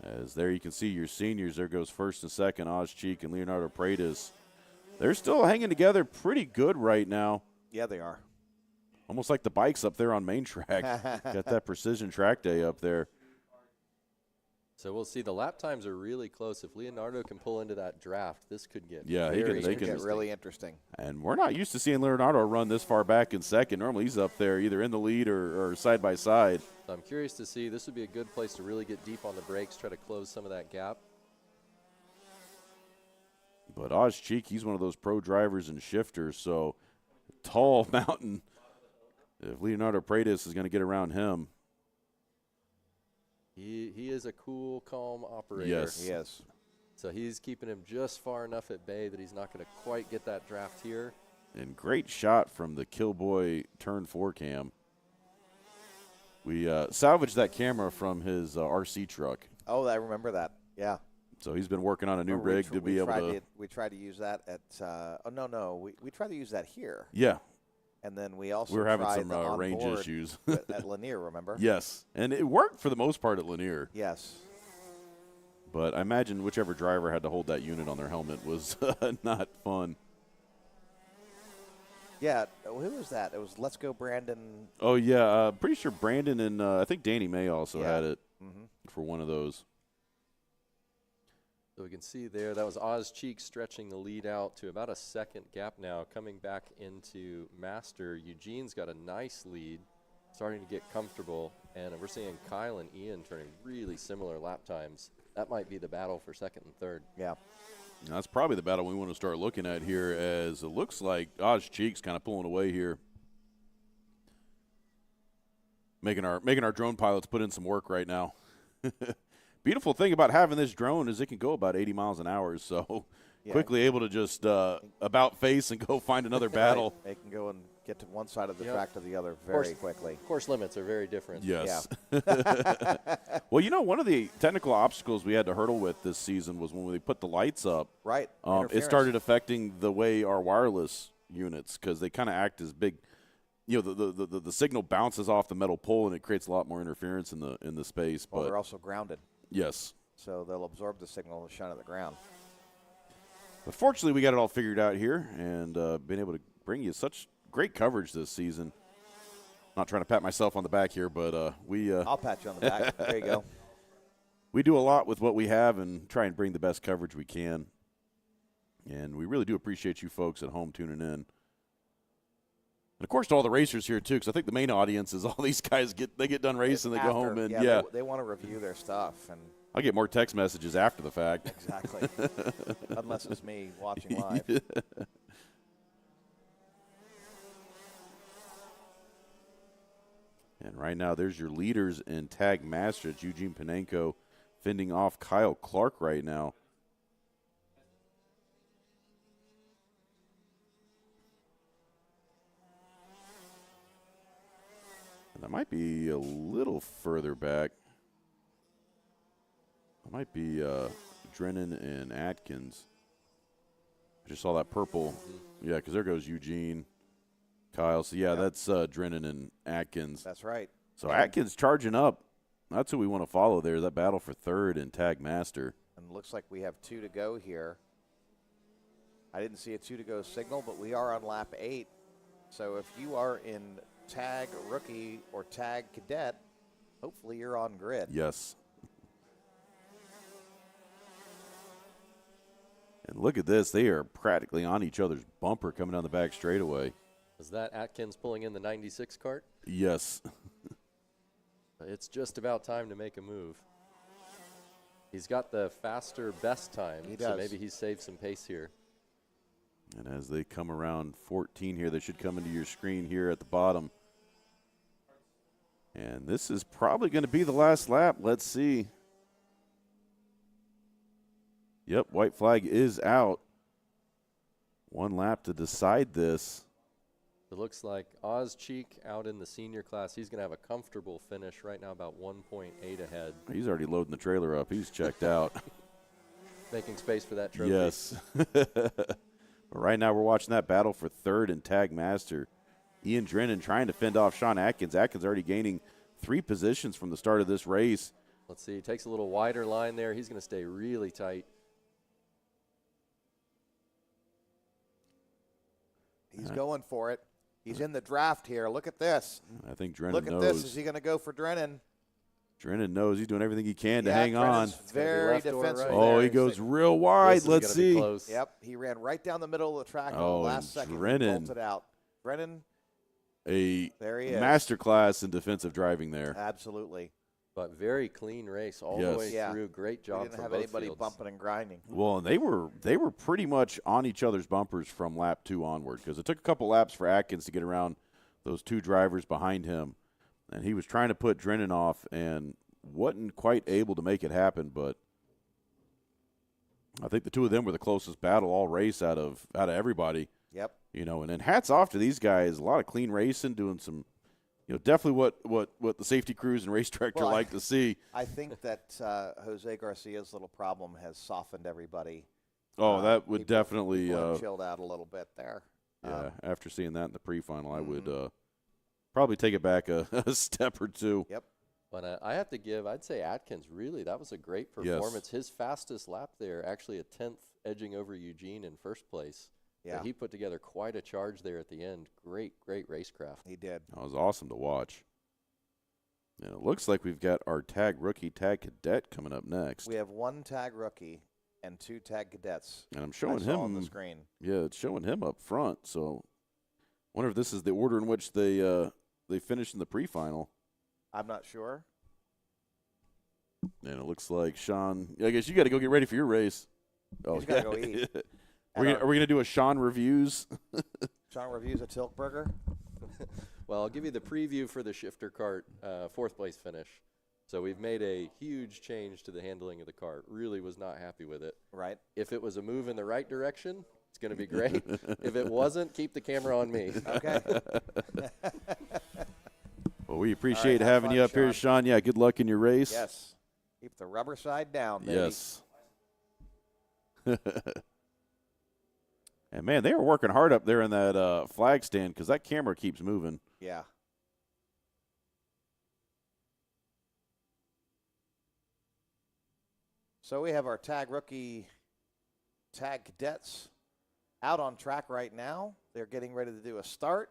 As there you can see your seniors. There goes first and second, Oz Cheek and Leonardo Paredes. They're still hanging together pretty good right now. Yeah, they are. Almost like the bikes up there on Main Track. Got that precision track day up there. So we'll see. The lap times are really close. If Leonardo can pull into that draft, this could get they can get really interesting. And we're not used to seeing Leonardo run this far back in second. Normally he's up there either in the lead or side by side. So I'm curious to see. This would be a good place to really get deep on the brakes, try to close some of that gap. But Oz Cheek, he's one of those pro drivers and shifters, so tall mountain. If Leonardo Paredes is going to get around him. He is a cool, calm operator. Yes. He is. So he's keeping him just far enough at bay that he's not going to quite get that draft here. And great shot from the Killboy turn 4 cam. We salvaged that camera from his RC truck. Oh, I remember that. Yeah. So he's been working on a new rig to be able to. We tried to use that at. We tried to use that here. Yeah. And then we also were having tried some the range onboard issues at Lanier. Remember? Yes, and it worked for the most part at Lanier. Yes. But I imagine whichever driver had to hold that unit on their helmet was not fun. Yeah, who was that? It was Let's Go Brandon. Oh, yeah, pretty sure Brandon and I think Danny May also had it Mm-hmm. for one of those. So we can see there, that was Oz Cheek stretching the lead out to about a second gap now. Coming back into Master, Eugene's got a nice lead, starting to get comfortable. And we're seeing Kyle and Ian turning really similar lap times. That might be the battle for second and third. Yeah. And that's probably the battle we want to start looking at here, as it looks like Oz Cheek's kind of pulling away here. Making our drone pilots put in some work right now. Beautiful thing about having this drone is it can go about 80 miles an hour, so quickly able to just about face and go find another battle. Right. They can go and get to one side of the track to the other very quickly. Course limits are very different. Yes. Yeah. Well, one of the technical obstacles we had to hurdle with this season was when we put the lights up. Right. It started affecting the way our wireless units, because they kind of act as big. The signal bounces off the metal pole and it creates a lot more interference in the space. Well, but they're also grounded. Yes. So they'll absorb the signal and shine at the ground. But fortunately, we got it all figured out here and been able to bring you such great coverage this season. Not trying to pat myself on the back here, but we. I'll pat you on the back. There you go. We do a lot with what we have and try and bring the best coverage we can. And we really do appreciate you folks at home tuning in. And, of course, to all the racers here, too, because I think the main audience is all these guys get done racing, they go home, and they want to review their stuff. And I get more text messages after the fact. Exactly. Unless it's me watching live. And right now, there's your leaders in Tag Master. It's Eugene Panenko fending off Kyle Clark right now. That might be a little further back. That might be Drennan and Atkins. I just saw that purple. Yeah, because there goes Eugene, Kyle. So, yeah, that's Drennan and Atkins. That's right. So, Atkins charging up. That's who we want to follow there, that battle for third and tag master. And looks like we have 2 to go here. I didn't see a 2 to go signal, but we are on lap 8. So if you are in tag rookie or tag cadet, hopefully you're on grid. Yes. And look at this. They are practically on each other's bumper coming down the back straightaway. Is that Atkins pulling in the 96 cart? Yes. It's just about time to make a move. He's got the faster best time, so maybe he's saved some pace here. And as they come around 14 here, they should come into your screen here at the bottom. And this is probably going to be the last lap. Let's see. Yep, white flag is out. 1 lap to decide this. It looks like Oz Cheek out in the senior class. He's going to have a comfortable finish right now, about 1.8 ahead. He's already loading the trailer up. He's checked out. Making space for that trophy. Yes. But right now we're watching that battle for third and tag master. Ian Drennan trying to fend off Sean Atkins. Atkins already gaining 3 positions from the start of this race. Let's see. He takes a little wider line there. He's going to stay really tight. He's going for it. He's in the draft here. Look at this. I think Drennan Look at knows. this. Is he going to go for Drennan? Drennan knows he's doing everything he can to hang on. Very defensive. Right. Oh, he goes real wide. Let's see. Yep, he ran right down the middle of the track. Oh, in the last second, Drennan. he bolted out. Drennan, A there he is. masterclass in defensive driving there. Absolutely. But very clean race all Yes. the way through. Great job We didn't from have both anybody fields. bumping and grinding. Well, and they were pretty much on each other's bumpers from lap 2 onward, because it took a couple laps for Atkins to get around those 2 drivers behind him, and he was trying to put Drennan off and wasn't quite able to make it happen. But I think the 2 of them were the closest battle all race out of everybody. Yep. You know, and then hats off to these guys. A lot of clean racing, doing some, definitely what the safety crews and race director like to see. I think that Jose Garcia's little problem has softened everybody. Oh, that would People definitely have chilled out a little bit there. yeah, after seeing that in the pre-final, I would probably take it back a step or 2. Yep. But I have to give, I'd say Atkins, really, that was a great performance. His fastest lap there, actually a 10th edging over Eugene in first place. Yeah. He put together quite a charge there at the end. Great racecraft. He did. That was awesome to watch. And it looks like we've got our tag rookie, tag cadet coming up next. We have 1 tag rookie and 2 tag cadets. And I'm showing I saw him on the screen. Yeah, it's showing him up front. So, wonder if this is the order in which they finished in the pre-final. I'm not sure. And it looks like Sean. I guess you got to go get ready for your race. Oh, He's got to go eat. Are we gonna do a Sean reviews? Sean reviews a Tiltburger. Well, I'll give you the preview for the shifter cart, 4th place finish. So we've made a huge change to the handling of the cart. Really was not happy with it. Right. If it was a move in the right direction, it's going to be great. If it wasn't, keep the camera on me. Okay. Well, we appreciate have having fun, you up here, Sean. Sean. Yeah, good luck in your race. Yes. Keep the rubber side down, baby. Yes. And, man, they were working hard up there in that flag stand because that camera keeps moving. Yeah. So we have our tag rookie, tag cadets out on track right now. They're getting ready to do a start.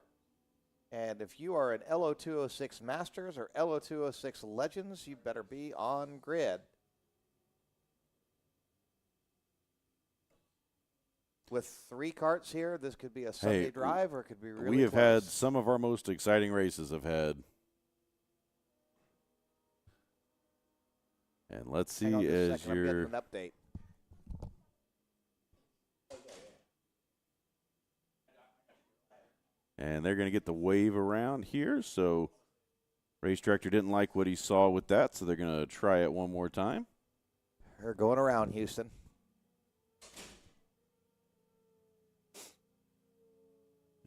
And if you are an LO206 Masters or LO206 Legends, you better be on grid. With 3 carts here, this could be a Sunday drive or it could be really We have close. had some of our most exciting races have had. And let's see Hang on just a as second, I'm you're getting an update. and they're going to get the wave around here. So race director didn't like what he saw with that, so they're going to try it one more time. They're going around, Houston.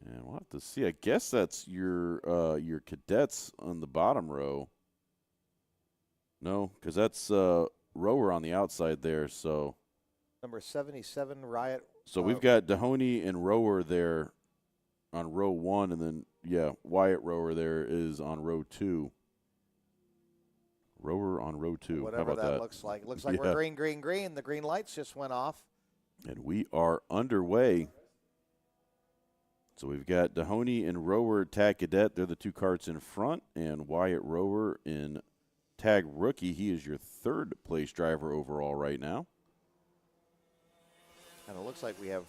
And we'll have have to see. I guess that's your cadets on the bottom row. No, because that's rower on the outside there. So Number 77, Riot. So we've got Dahoney and rower there on row 1, and then, Wyatt rower there is on row 2. Rower on row 2. Whatever How about that that? looks like. It looks like we're green, green, green. The green lights just went off. And we are underway. So we've got Dahoney and rower tag cadet. They're the two karts in front, and Wyatt rower in tag rookie. He is your third place driver overall right now. And it looks like we have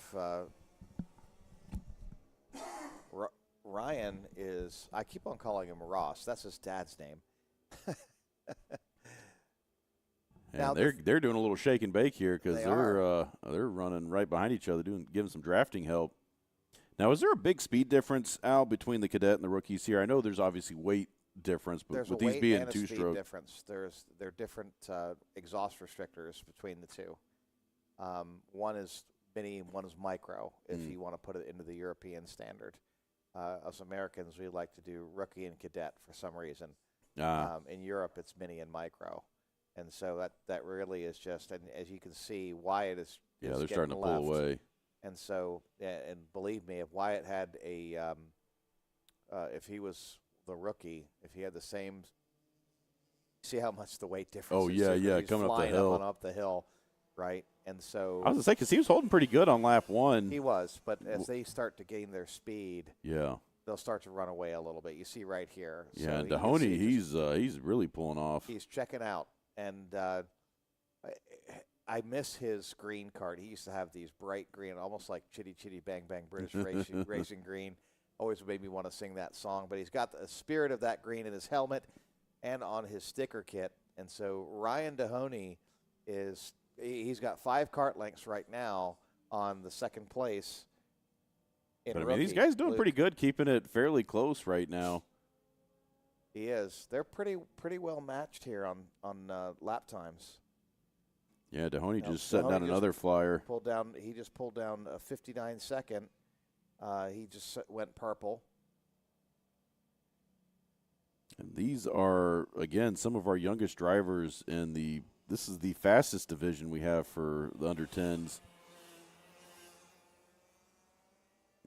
Ryan is, I keep on calling him Ross. That's his dad's name. And Now they're doing a little shake and bake here because They they're running right behind each other, giving some drafting help. Now, is there a big speed difference, Al, between the cadet and the rookies here? I know there's obviously weight difference, but There's with a these weight being and a speed two-stroke, difference. They're different exhaust restrictors between the two. One is mini, one is micro. If you want to put it into the European standard, us Americans we like to do rookie and cadet for some reason. In Europe, it's mini and micro, and so that really is just. And as you can see, Wyatt is they're getting starting to left. pull away. And so, and believe me, if Wyatt had if he was the rookie, if he had the same, see how much the weight difference. Oh, is yeah, too, yeah, he's coming up the flying hill. up the hill, right? And so I was going to say, because he was holding pretty good on lap 1. he was, but as they start to gain their speed, Yeah. they'll start to run away a little bit. You see right here. Yeah, So and you can Dahoney, see he's really pulling off. he's checking out, and I miss his green card. He used to have these bright green, almost like Chitty Chitty Bang Bang British racing green. Always made me want to sing that song. But he's got the spirit of that green in his helmet and on his sticker kit. And so Ryan Dahoney he's got 5 kart lengths right now on the second place. But, I mean, these guys doing Luke. pretty good, keeping it fairly close right now. He is. They're pretty well matched here on lap times. Yeah, Dahoney Now, just setting down Dahoney another flyer. He just pulled down a 59 second. He just went purple. And these are, again, some of our youngest drivers in this is the fastest division we have for the under 10s.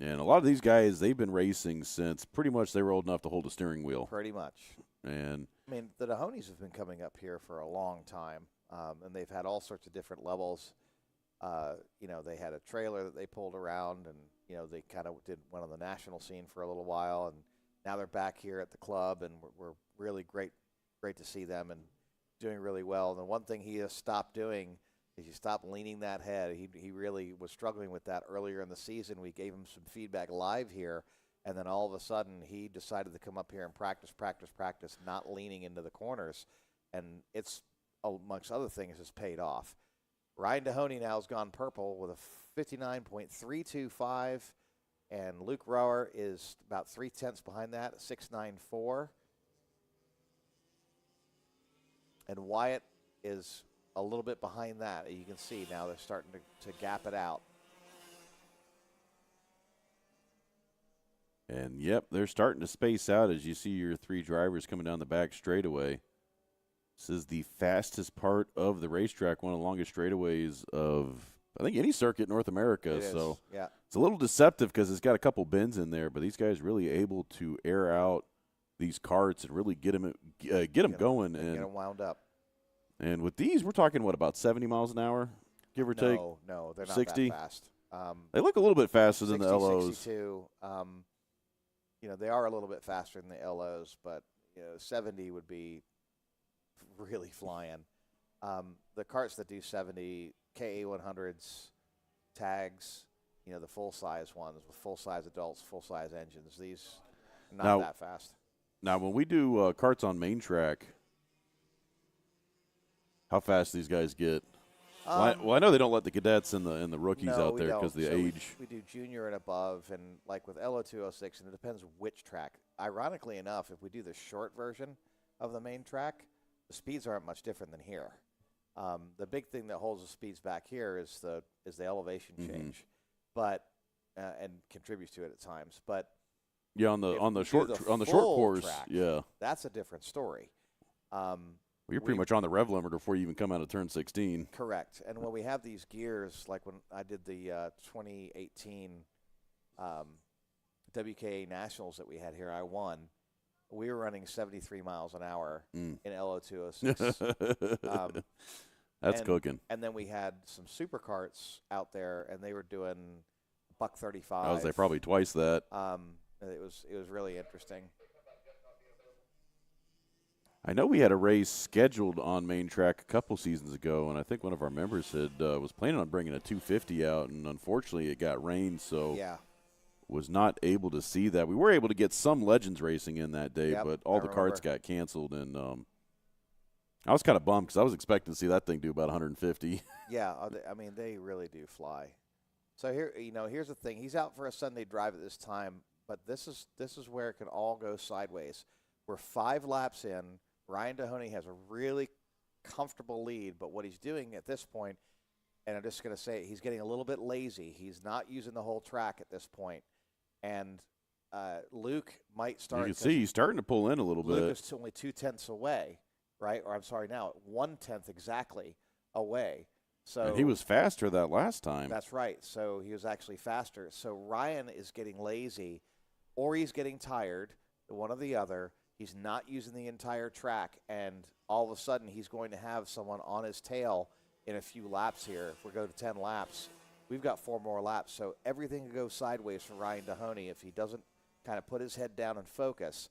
And a lot of these guys, they've been racing since pretty much they were old enough to hold a steering wheel. Pretty much. And I mean, the Dahoneys have been coming up here for a long time, and they've had all sorts of different levels. They had a trailer that they pulled around, and they kind of went on the national scene for a little while, and now they're back here at the club, and we're really great to see them and doing really well. And the one thing he has stopped doing is he stopped leaning that head. He really was struggling with that earlier in the season. We gave him some feedback live here, and then all of a sudden he decided to come up here and practice, not leaning into the corners, and it's, amongst other things, has paid off. Ryan Dahoney now has gone purple with a 59.325, and Luke Rower is about 0.3 behind that, 6.94. And Wyatt is a little bit behind that. You can see now they're starting to gap it out. And, yep, they're starting to space out as you see your 3 drivers coming down the back straightaway. This is the fastest part of the racetrack, one of the longest straightaways of, I think, any circuit in North America. So yeah. It's a little deceptive because it's got a couple bends in there, but these guys really able to air out these karts and really get them going. And get them wound up. And with these, we're talking, about 70 miles an hour, give or take? No, they're not 60? that fast. They look a little bit faster than the 60, LOs. 62. They are a little bit faster than the LOs, but 70 would be really flying. The karts that do 70, KA100s, tags, the full-size ones with full-size adults, full-size engines, these not that fast. Now, when we do karts on main track, how fast these guys get? Well, I know they don't let the cadets and the rookies out there because of the age. We do junior and above, and like with LO206, and it depends which track. Ironically enough, if we do the short version of the main track, the speeds aren't much different than here. The big thing that holds the speeds back here is the elevation change, but and contributes to it at times. But Yeah, on If the you short do on the short full course. track, Yeah. that's a different story. Well, you're pretty much on the rev limiter before you even come out of turn 16. Correct. And when we have these gears, like when I did the 2018 WKA Nationals that we had here, I won. We were running 73 miles an hour in LO206. That's cooking. And then we had some super carts out there, and they were doing $135. I was probably twice that. It was really interesting. I know we had a race scheduled on main track a couple seasons ago, and I think one of our members was planning on bringing a 250 out, and unfortunately it got rain, so was not able to see that. We were able to get some Legends racing in that day, but all the carts got canceled, and I was kind of bummed because I was expecting to see that thing do about 150. Yeah, I mean, they really do fly. So here's the thing. He's out for a Sunday drive at this time, but this is where it can all go sideways. We're 5 laps in. Ryan Dahoney has a really comfortable lead, but what he's doing at this point, and I'm just going to say, he's getting a little bit lazy. He's not using the whole track at this point. And Luke might start. You can see he's starting to pull in a little bit. Luke is only 2/10 away, right? Or I'm sorry, now 1/10 exactly away. So and he was faster that last time. That's right. So he was actually faster. So Ryan is getting lazy, or he's getting tired, one or the other. He's not using the entire track, and all of a sudden he's going to have someone on his tail in a few laps here. If we go to 10 laps, we've got 4 more laps. So everything can go sideways for Ryan Dahoney if he doesn't kind of put his head down and focus.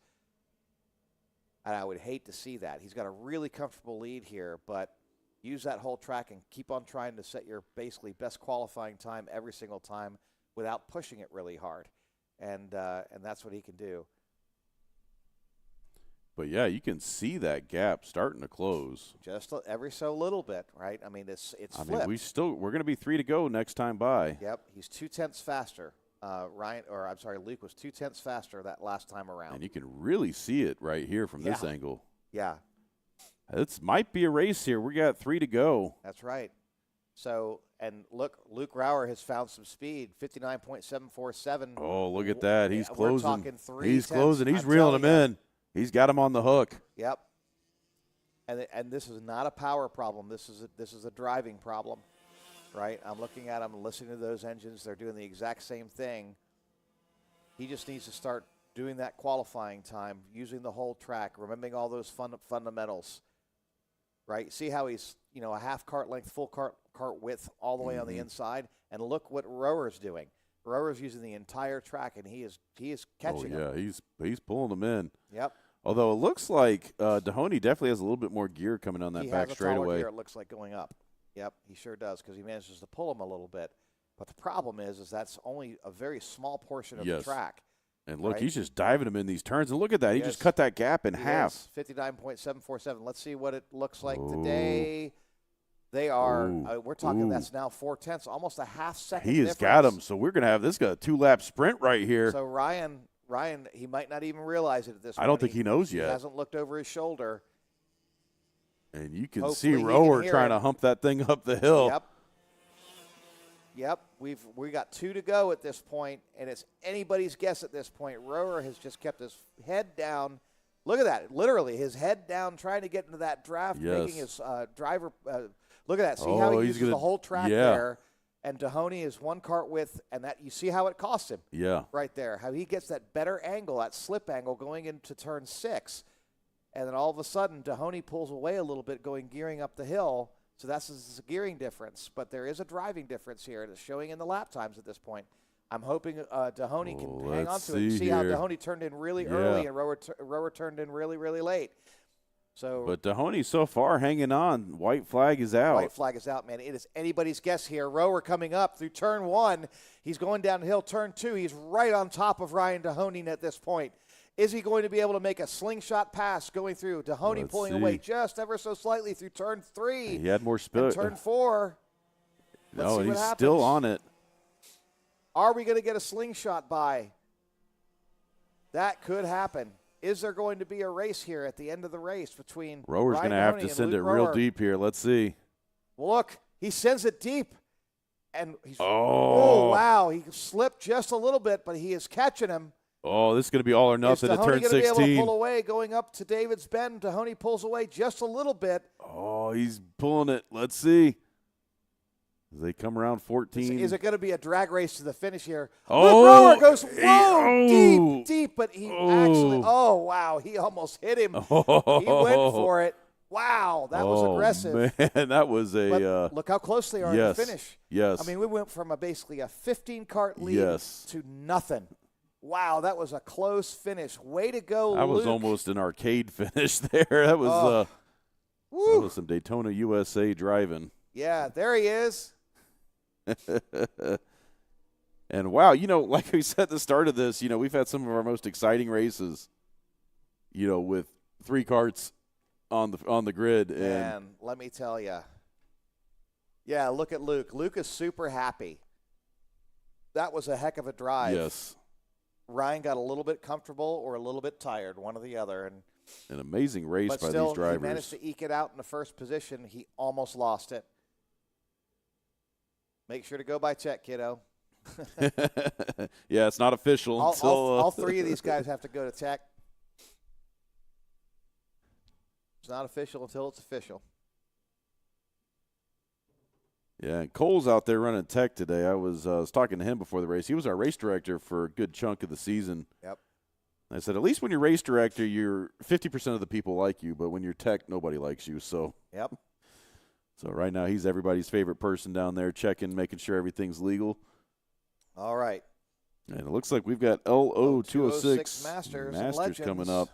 And I would hate to see that. He's got a really comfortable lead here, but use that whole track and keep on trying to set your basically best qualifying time every single time without pushing it really hard. And that's what he can do. But, yeah, you can see that gap starting to close. Just every so little bit, right? I mean, it's I flipped. mean, we're going to be 3 to go next time by. Yep, he's 2/10 faster. Luke was 2/10 faster that last time around. And you can really see it right here from this angle. Yeah. This might be a race here. We got 3 to go. That's right. So, and look, Luke Rauer has found some speed, 59.747. Oh, look at that. He's closing. We're talking 3 He's tenths. closing. He's I'm reeling him telling you. in. He's got him on the hook. Yep. And this is not a power problem. This is a driving problem, right? I'm looking at him, listening to those engines. They're doing the exact same thing. He just needs to start doing that qualifying time, using the whole track, remembering all those fundamentals, right? See how he's, a half cart length, full cart width all the way on the inside, and look what Rower's doing. Rower's using the entire track, and he is catching him. Yeah, he's pulling them in. Yep. Although it looks like Dahoney definitely has a little bit more gear coming on that back straightaway. Gear, it looks like going up. Yep, he sure does because he manages to pull him a little bit. But the problem is that's only a very small portion of the track. And look, right? he's just diving him in these turns. And look at that. He just cut that gap in half. 59.747. Let's see what it looks like today. They are, we're talking that's now 4/10, almost a half second He has difference. got him. So we're going to have this guy a 2-lap sprint right here. So Ryan, he might not even realize it at this point. I don't think he knows yet. He hasn't looked over his shoulder. And you can Hopefully see Rower trying to hump that thing up the hill. Yep. We got 2 to go at this point, and it's anybody's guess at this point. Rower has just kept his head down. Look at that. Literally, his head down, trying to get into that draft, making his driver look at that. See how he uses the whole track there. And Dahoney is 1 cart width, and that you see how it costs him. Yeah. Right there. How he gets that better angle, that slip angle going into turn 6. And then all of a sudden, Dahoney pulls away a little bit gearing up the hill. So that's a gearing difference. But there is a driving difference here, and it's showing in the lap times at this point. I'm hoping Dahoney can hang on to it and see how Dahoney turned in really early and Rower turned in really, really late. But Dahoney so far hanging on. White flag is out. White flag is out, man. It is anybody's guess here. Rower coming up through turn 1. He's going downhill turn 2. He's right on top of Ryan Dahoney at this point. Is he going to be able to make a slingshot pass going through? Dahoney pulling away just ever so slightly through turn 3. He had more speed. Turn 4. No, he's still on it. Are we going to get a slingshot by? That could happen. Is there going to be a race here at the end of the race between Rower's going to have to send it real deep here. Let's see. Well, look, he sends it deep. And he's wow, he slipped just a little bit, but he is catching him. Oh, this is going to be all or nothing to Is Tahoney turn going to be able to 16. pull away going up to David's Bend? Tahoney pulls away just a little bit. Oh, he's pulling it. Let's see. As they come around 14. Is it going to be a drag race to the finish here? Oh, Luke Rower goes, whoa, deep, but he actually, wow, he almost hit him. He went for it. Wow, that was aggressive. Man, that was But look how close they are yes, to the finish. Yes. I mean, we went from basically a 15-cart lead Yes. to nothing. Wow, that was a close finish. Way to go, That Luke. was almost an arcade finish there. That was some Daytona USA driving. Yeah, there he is. And wow, like we said at the start of this, we've had some of our most exciting races, with 3 karts on the grid. And let me tell you. Yeah, look at Luke. Luke is super happy. That was a heck of a drive. Yes. Ryan got a little bit comfortable or a little bit tired, one or the other. And an amazing race but by still, these drivers. he managed to eke it out in the first position. He almost lost it. Make sure to go by check, kiddo. Yeah, it's not official until all 3 of these guys have to go to tech. It's not official until it's official. Yeah, Cole's out there running tech today. I was talking to him before the race. He was our race director for a good chunk of the season. Yep. I said, at least when you're race director, you're 50% of the people like you, but when you're tech, nobody likes you. So. Yep. So right now he's everybody's favorite person down there, checking, making sure everything's legal. All right. And it looks like we've got LO206 Masters coming up.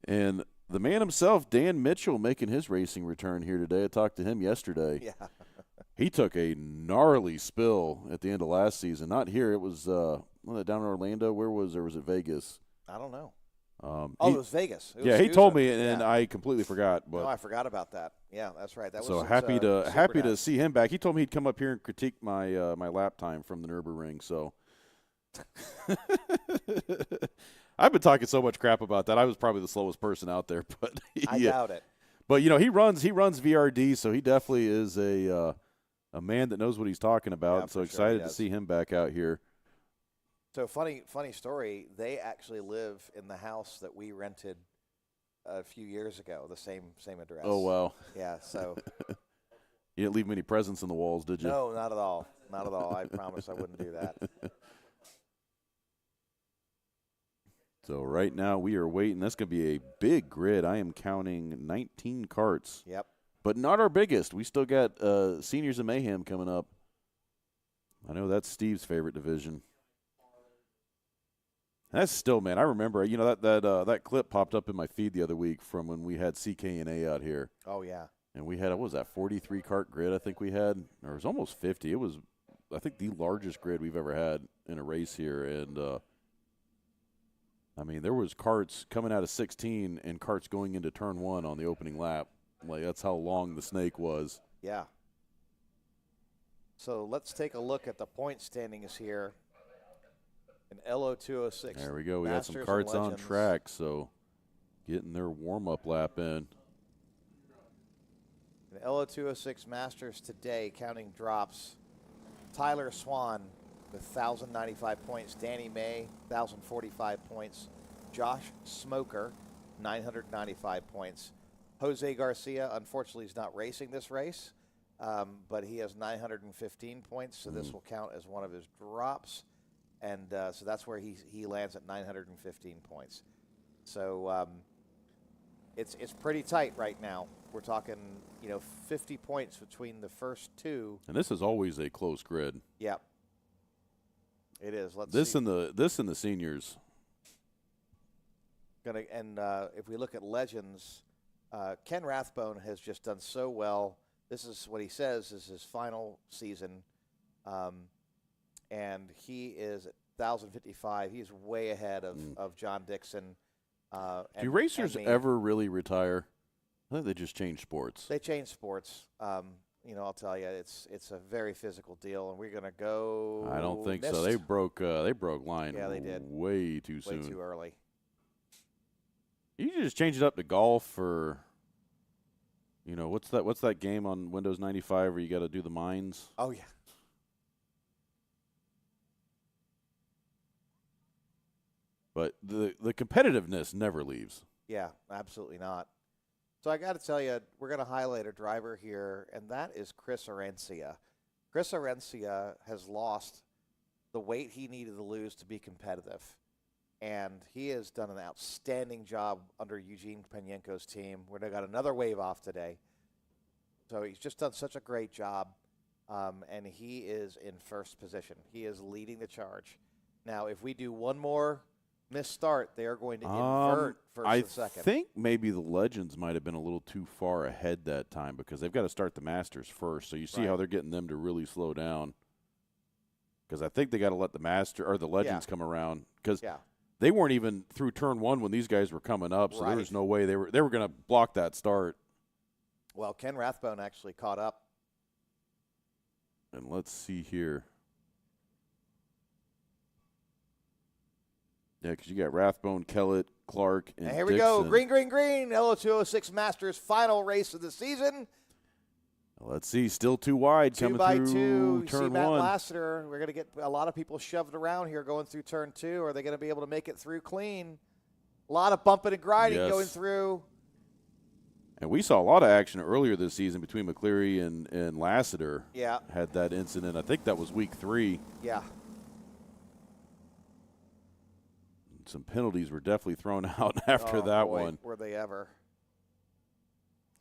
And the man himself, Dan Mitchell, making his racing return here today. I talked to him yesterday. Yeah. He took a gnarly spill at the end of last season. Not here. It was down in Orlando. Where was it I don't know. It was Vegas. He told me, and I completely forgot. But no, I forgot about that. Yeah, that's right. That so was happy to see him back. He told me he'd come up here and critique my my lap time from the Nürburgring. So I've been talking so much crap about that. I was probably the slowest person out there, but I doubt it. But he runs VRD, so he definitely is a man that knows what he's talking about. Yeah, so excited to see him back out here. So funny story. They actually live in the house that we rented a few years ago. The same address. Oh wow. Yeah. So you didn't leave many presents in the walls, did you? no, not at all. Not at all. I promise I wouldn't do that. So right now we are waiting. That's going to be a big grid. I am counting 19 karts. Yep. But not our biggest. We still got Seniors of Mayhem coming up. I know that's Steve's favorite division. That's still, man, I remember, that clip popped up in my feed the other week from when we had CK&A out here. Oh, yeah. And we had, what was that, 43 kart grid I think we had? Or it was almost 50. It was, I think, the largest grid we've ever had in a race here. And, I mean, there was karts coming out of 16 and karts going into turn 1 on the opening lap. Like, that's how long the snake was. Yeah. So let's take a look at the point standings here. In LO206. There we go. We got some Masters karts and on Legends. track, so getting their warm-up lap in. In LO206 Masters today, counting drops, Tyler Swan with 1,095 points. Danny May, 1,045 points. Josh Smoker, 995 points. Jose Garcia, unfortunately, is not racing this race, but he has 915 points, so this will count as one of his drops. And so that's where he lands at 915 points. So it's pretty tight right now. We're talking 50 points between the first 2. And this is always a close grid. Yep. It is. Let's This see. and the seniors. If we look at Legends, Ken Rathbone has just done so well. This is what he says is his final season. And he is at 1,055. He's way ahead of John Dixon. Do racers and me. ever really retire? I think they just change sports. They change sports. I'll tell you, it's a very physical deal, and we're going to go. I don't think missed. so. They broke line Yeah, they did. way too Way soon. too early. You just change it up to golf or what's that game on Windows 95 where you got to do the mines? Oh, yeah. But the competitiveness never leaves. Yeah, absolutely not. So I got to tell you, we're going to highlight a driver here, and that is Chris Arencia. Chris Arencia has lost the weight he needed to lose to be competitive, and he has done an outstanding job under Eugene Penyenko's team. We're going to got another wave off today. So he's just done such a great job, and he is in first position. He is leading the charge. Now, if we do one more missed start, they are going to invert first and second. I think maybe the Legends might have been a little too far ahead that time because they've got to start the Masters first. So you see how they're getting them to really slow down. Because I think they got to let the Legends come around because they weren't even through turn one when these guys were coming up. So there was no way they were going to block that start. Well, Ken Rathbone actually caught up. And let's see here. Yeah, because you got Rathbone, Kellett, Clark, and here we go. Green, green, green. LO206 Masters final race of the season. Let's see. Still too wide coming through turn Matt one. Lassiter. We're going to get a lot of people shoved around here going through turn two. Are they going to be able to make it through clean? A lot of bumping and grinding going through. And we saw a lot of action earlier this season between McCleary and Lassiter. Yeah. Had that incident. I think that was week 3. Yeah. Some penalties were definitely thrown out after that one. Were they ever?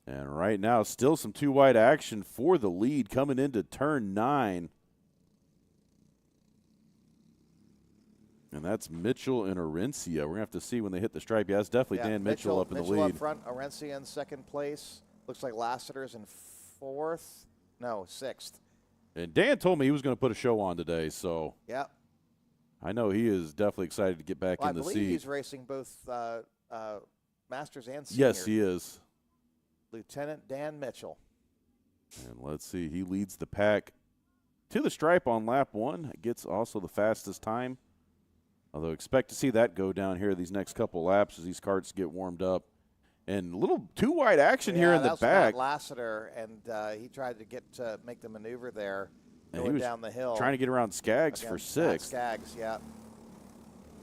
And right now, still some too wide action for the lead coming into turn 9. And that's Mitchell and Arencia. We're going to have to see when they hit the stripe. Yeah, it's definitely Dan Mitchell up in the lead. Mitchell up front, Arencia in second place. Looks like Lassiter's in 6th. And Dan told me he was going to put a show on today, so yeah, I know he is definitely excited to get back in the seat. I believe he's racing both Masters and Senior. Yes, he is. Lieutenant Dan Mitchell. And let's see, he leads the pack to the stripe on lap 1. Gets also the fastest time. Although expect to see that go down here these next couple laps as these karts get warmed up. And a little too wide action here in the back. Matt Lassiter, and he tried to make the maneuver there going down the hill. Trying to get around Skaggs for 6th. Matt Skaggs, yeah.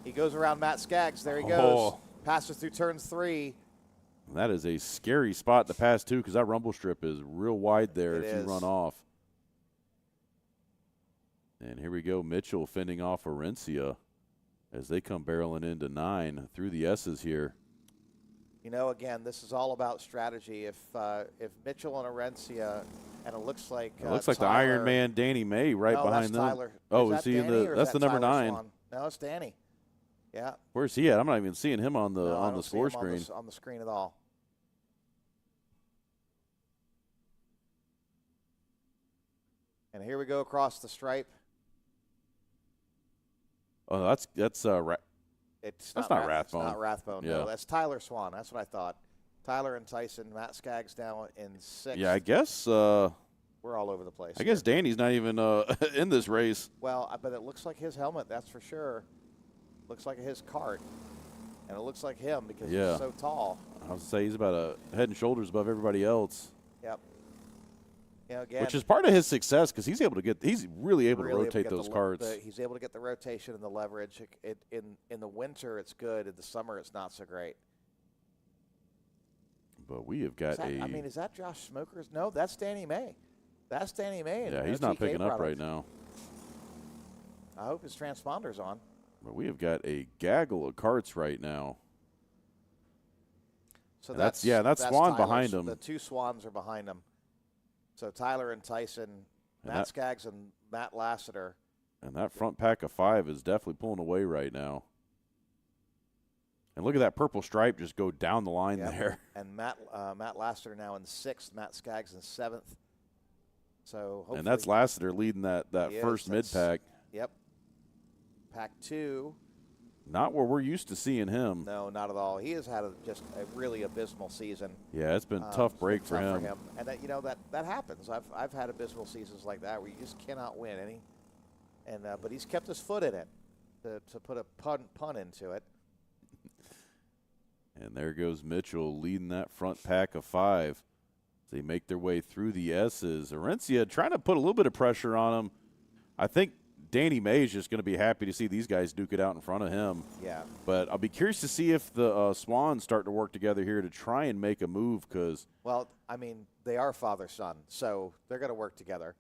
He goes around Matt Skaggs. There he goes. Oh. Passes through turn 3. That is a scary spot to pass, too, because that rumble strip is real wide there if you run off. And here we go, Mitchell fending off Arencia as they come barreling into 9 through the S's here. You know, again, this is all about strategy. If Mitchell and Arencia, and it looks like the Iron Man Danny May behind them. Tyler. Oh, is he in the? That's the number Tyler 9. Swan? No, it's Danny. Yeah. Where's he at? I'm not even seeing him on the score screen. On the screen at all. And here we go across the stripe. Oh, that's It's not Rathbone. It's not Rathbone. Yeah. No, that's Tyler Swan. That's what I thought. Tyler and Tyson, Matt Skaggs down in 6th. Yeah, I guess we're all over the place. I guess Danny's not even in this race. Well, but it looks like his helmet. That's for sure. Looks like his cart, and it looks like him because he's so tall. I was say he's about a head and shoulders above everybody else. Yep. You know, again, which is part of his success because he's really able to rotate those carts. He's able to get the rotation and the leverage. In the winter, it's good. In the summer, it's not so great. But we have got is that Josh Smokers? No, that's Danny May. That's Danny May. Yeah, he's not picking up right now. I hope his transponder's on. But we have got a gaggle of carts right now. So that's Swan behind him. The 2 Swans are behind him. So Tyler and Tyson, Matt Skaggs and Matt Lassiter. And that front pack of 5 is definitely pulling away right now. And look at that purple stripe just go down the line there. And Matt Lassiter now in 6th, Matt Skaggs in 7th. So and that's Lassiter leading that first mid-pack. Yep. Pack 2. Not where we're used to seeing him. No, not at all. He has had just a really abysmal season. Yeah, it's been a tough break for him. And that happens. I've had abysmal seasons like that where you just cannot win any. And but he's kept his foot in it to put a pun into it. And there goes Mitchell leading that front pack of 5 as they make their way through the S's. Arencia trying to put a little bit of pressure on him. I think Danny May is just going to be happy to see these guys duke it out in front of him. Yeah. But I'll be curious to see if the Swans start to work together here to try and make a move because – Well, I mean, they are father-son, so they're going to work together.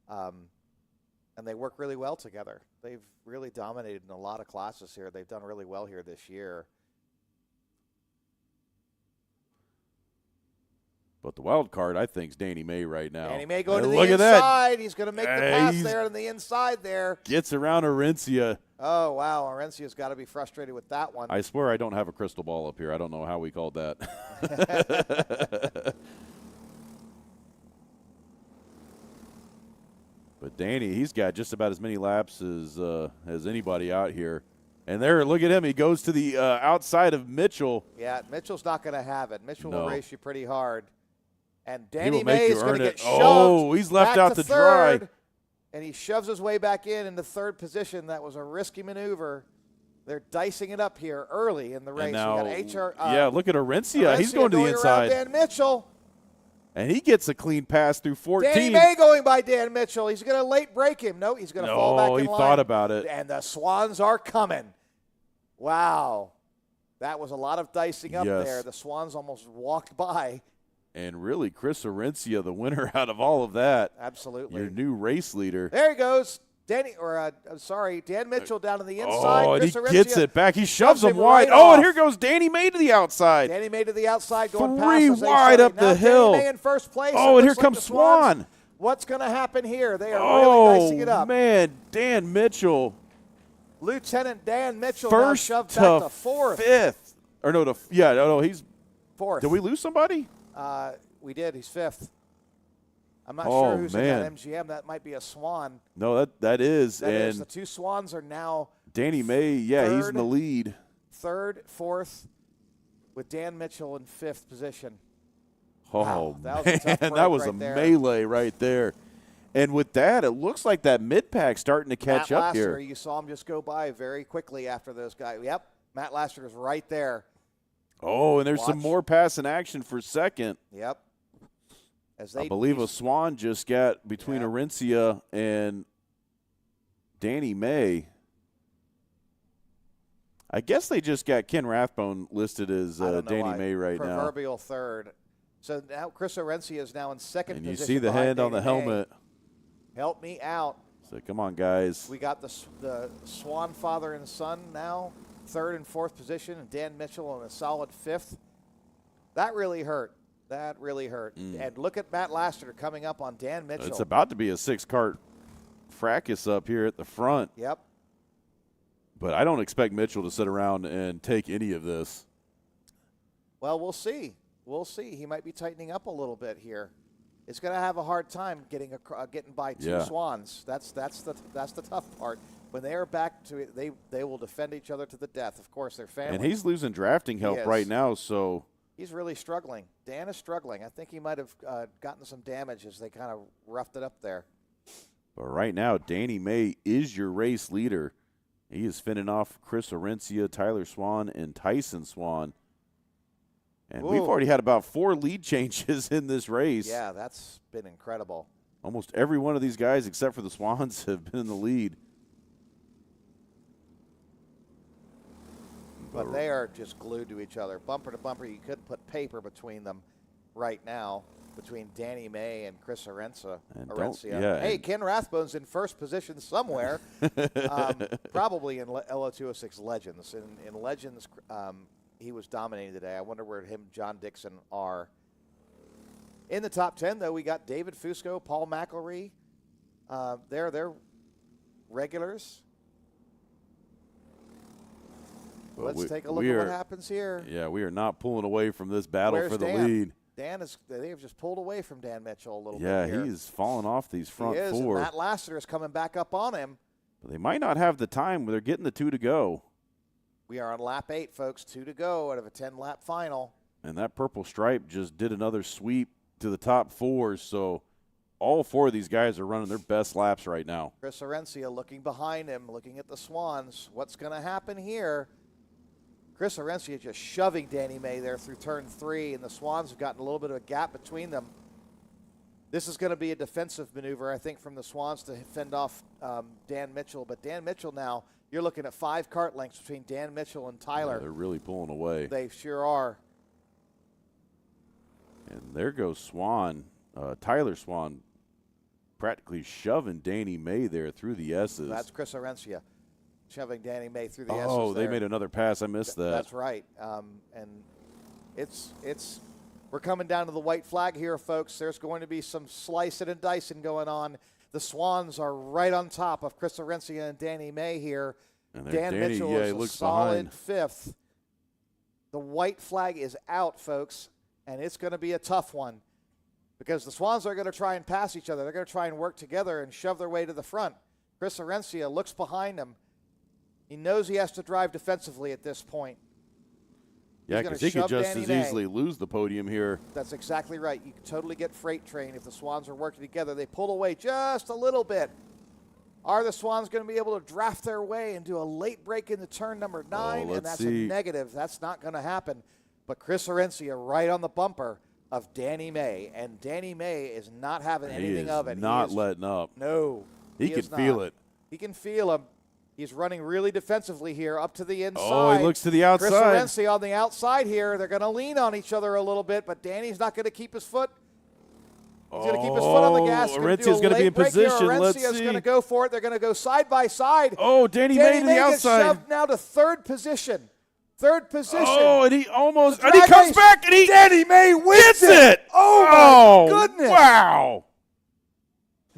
And they work really well together. They've really dominated in a lot of classes here. They've done really well here this year. But the wild card, I think, is Danny May right now. Danny May going to Look the at that. inside. He's going to make the pass He's- there on the inside there. Gets around Orencia. Oh, wow. Orencia's got to be frustrated with that one. I swear I don't have a crystal ball up here. I don't know how we called that. But Danny, he's got just about as many laps as anybody out here. And there, look at him. He goes to the outside of Mitchell. Yeah, Mitchell's not going to have it. Mitchell No. will race you pretty hard. And He Danny will make May you is going earn to it. get shoved. Oh, he's left back out to to dry. third, and he shoves his way back in the third position. That was a risky maneuver. They're dicing it up here early in the race. And now, we got yeah, look at Orencia. He's going to the around inside. Dan Mitchell. And he gets a clean pass through 14. Danny May going by Dan Mitchell. He's going to late break him. No, he's going to fall back in he line. thought about it. And the Swans are coming. Wow. That was a lot of dicing up Yes. there. The Swans almost walked by. And really, Chris Orencia, the winner out of all of that. Absolutely. Your new race leader. There he goes. Dan Mitchell down to the inside. Oh, and Chris he Orencia gets it back. He shoves him right wide. Oh, and off. here goes Danny May to the outside. Danny May to the outside, going Three past as they wide say. up the Now hill. Danny May in first place. Oh, It and here looks like comes the Swans. Swan. What's going to happen here? They are Oh, really dicing it up. man, Dan Mitchell. Lieutenant Dan Mitchell now First shoved back to to fourth. fifth. Or no, he's Fourth. – did we lose somebody? We did. He's fifth. I'm not Oh, sure who's man. in that MGM. That might be a Swan. No, that is. That is. And The two Swans are now Danny May, yeah, he's in the third. lead. third, fourth, with Dan Mitchell in fifth position. Oh, Wow, that was a man, tough break that was right a there. melee right there. And with that, it looks like that mid-pack starting to catch Matt up Laster, here. you saw him just go by very quickly after those guys. Yep, Matt Laster is right there. Oh, and there's some Watch. more passing action for second. Yep. As I believe a Swan just got between Yeah. Orencia and Danny May. I guess they just got Ken Rathbone listed as I don't know Danny why. May right now. Proverbial third. So now Chris Orencia is now in second And you position. see the behind hand on the Danny May. helmet. Help me out. So come on, guys. We got the Swan father and son now, third and fourth position, and Dan Mitchell on a solid fifth. That really hurt. That really hurt. And look at Matt Laster coming up on Dan Mitchell. It's about to be a six-cart fracas up here at the front. Yep. But I don't expect Mitchell to sit around and take any of this. Well, we'll see. We'll see. He might be tightening up a little bit here. It's going to have a hard time getting by two Yeah. Swans. That's the tough part. When they are back to it, they will defend each other to the death. Of course, their family. And he's losing drafting help is. right now, so He's really struggling. Dan is struggling. I think he might have gotten some damage as they kind of roughed it up there. but right now Danny May is your race leader. He is finning off Chris Orencia, Tyler Swan, and Tyson Swan. And we've Whoa. already had about 4 lead changes in this race. Yeah, that's been incredible. Almost every one of these guys, except for the Swans, have been in the lead. But they are just glued to each other, bumper to bumper. You could put paper between them right now, between Danny May and Chris Orencia. And Hey, and- Ken Rathbone's in first position somewhere, probably in LO206 Legends. In Legends, he was dominating today. I wonder where him, John Dixon, are. In the top 10, though, we got David Fusco, Paul McElree. They're regulars. But Let's take a look at what happens here. Yeah, we are not pulling away from this battle Where's for the Dan? lead. They have just pulled away from Dan Mitchell a little bit Yeah, here. he's falling off these front He is, and four. Matt Laster is coming back up on him. But they might not have the time. They're getting the 2 to go. We are on lap 8, folks. 2 to go out of a 10-lap final. And that purple stripe just did another sweep to the top 4. So all 4 of these guys are running their best laps right now. Chris Orencia looking behind him, looking at the Swans. What's going to happen here? Chris Orencia just shoving Danny May there through turn 3, and the Swans have gotten a little bit of a gap between them. This is going to be a defensive maneuver, I think, from the Swans to fend off Dan Mitchell. But Dan Mitchell now, you're looking at 5 cart lengths between Dan Mitchell and Tyler. Yeah, they're really pulling away. They sure are. And there goes Swan, Tyler Swan, practically shoving Danny May there through the S's. That's Chris Orencia shoving Danny May through the S's. Oh, they there. made another pass. I missed that. That's right. And it's we're coming down to the white flag here, folks. There's going to be some slicing and dicing going on. The Swans are right on top of Chris Orencia and Danny May here. And Dan Danny, Mitchell yeah, is he a looks solid behind. 5th. The white flag is out, folks, and it's going to be a tough one because the Swans are going to try and pass each other. They're going to try and work together and shove their way to the front. Chris Orencia looks behind him. He knows he has to drive defensively at this point. Yeah, He's because gonna he could shove just Danny as May. easily lose the podium here. That's exactly right. You can totally get freight train if the Swans are working together. They pull away just a little bit. Are the Swans going to be able to draft their way and do a late break into turn number 9? let's And that's see. a negative. That's not going to happen. But Chris Orencia right on the bumper of Danny May. And Danny May is not having He anything is of it. not He is, letting up. No. He can is not. feel it. He can feel him. He's running really defensively here up to the inside. Oh, he looks to the Chris outside. Orencia on the outside here. They're going to lean on each other a little bit, but Danny's not going to keep his foot. He's going to keep his foot on the gas. Orencia's going to be in position. Let's Orencia's see. going to go for it. They're going to go side by side. Oh, Danny May to the gets outside. shoved now to third position. Third position. Oh, and he almost, and Drag he comes race. back, and he Danny May wins gets it. Oh, my goodness. Wow.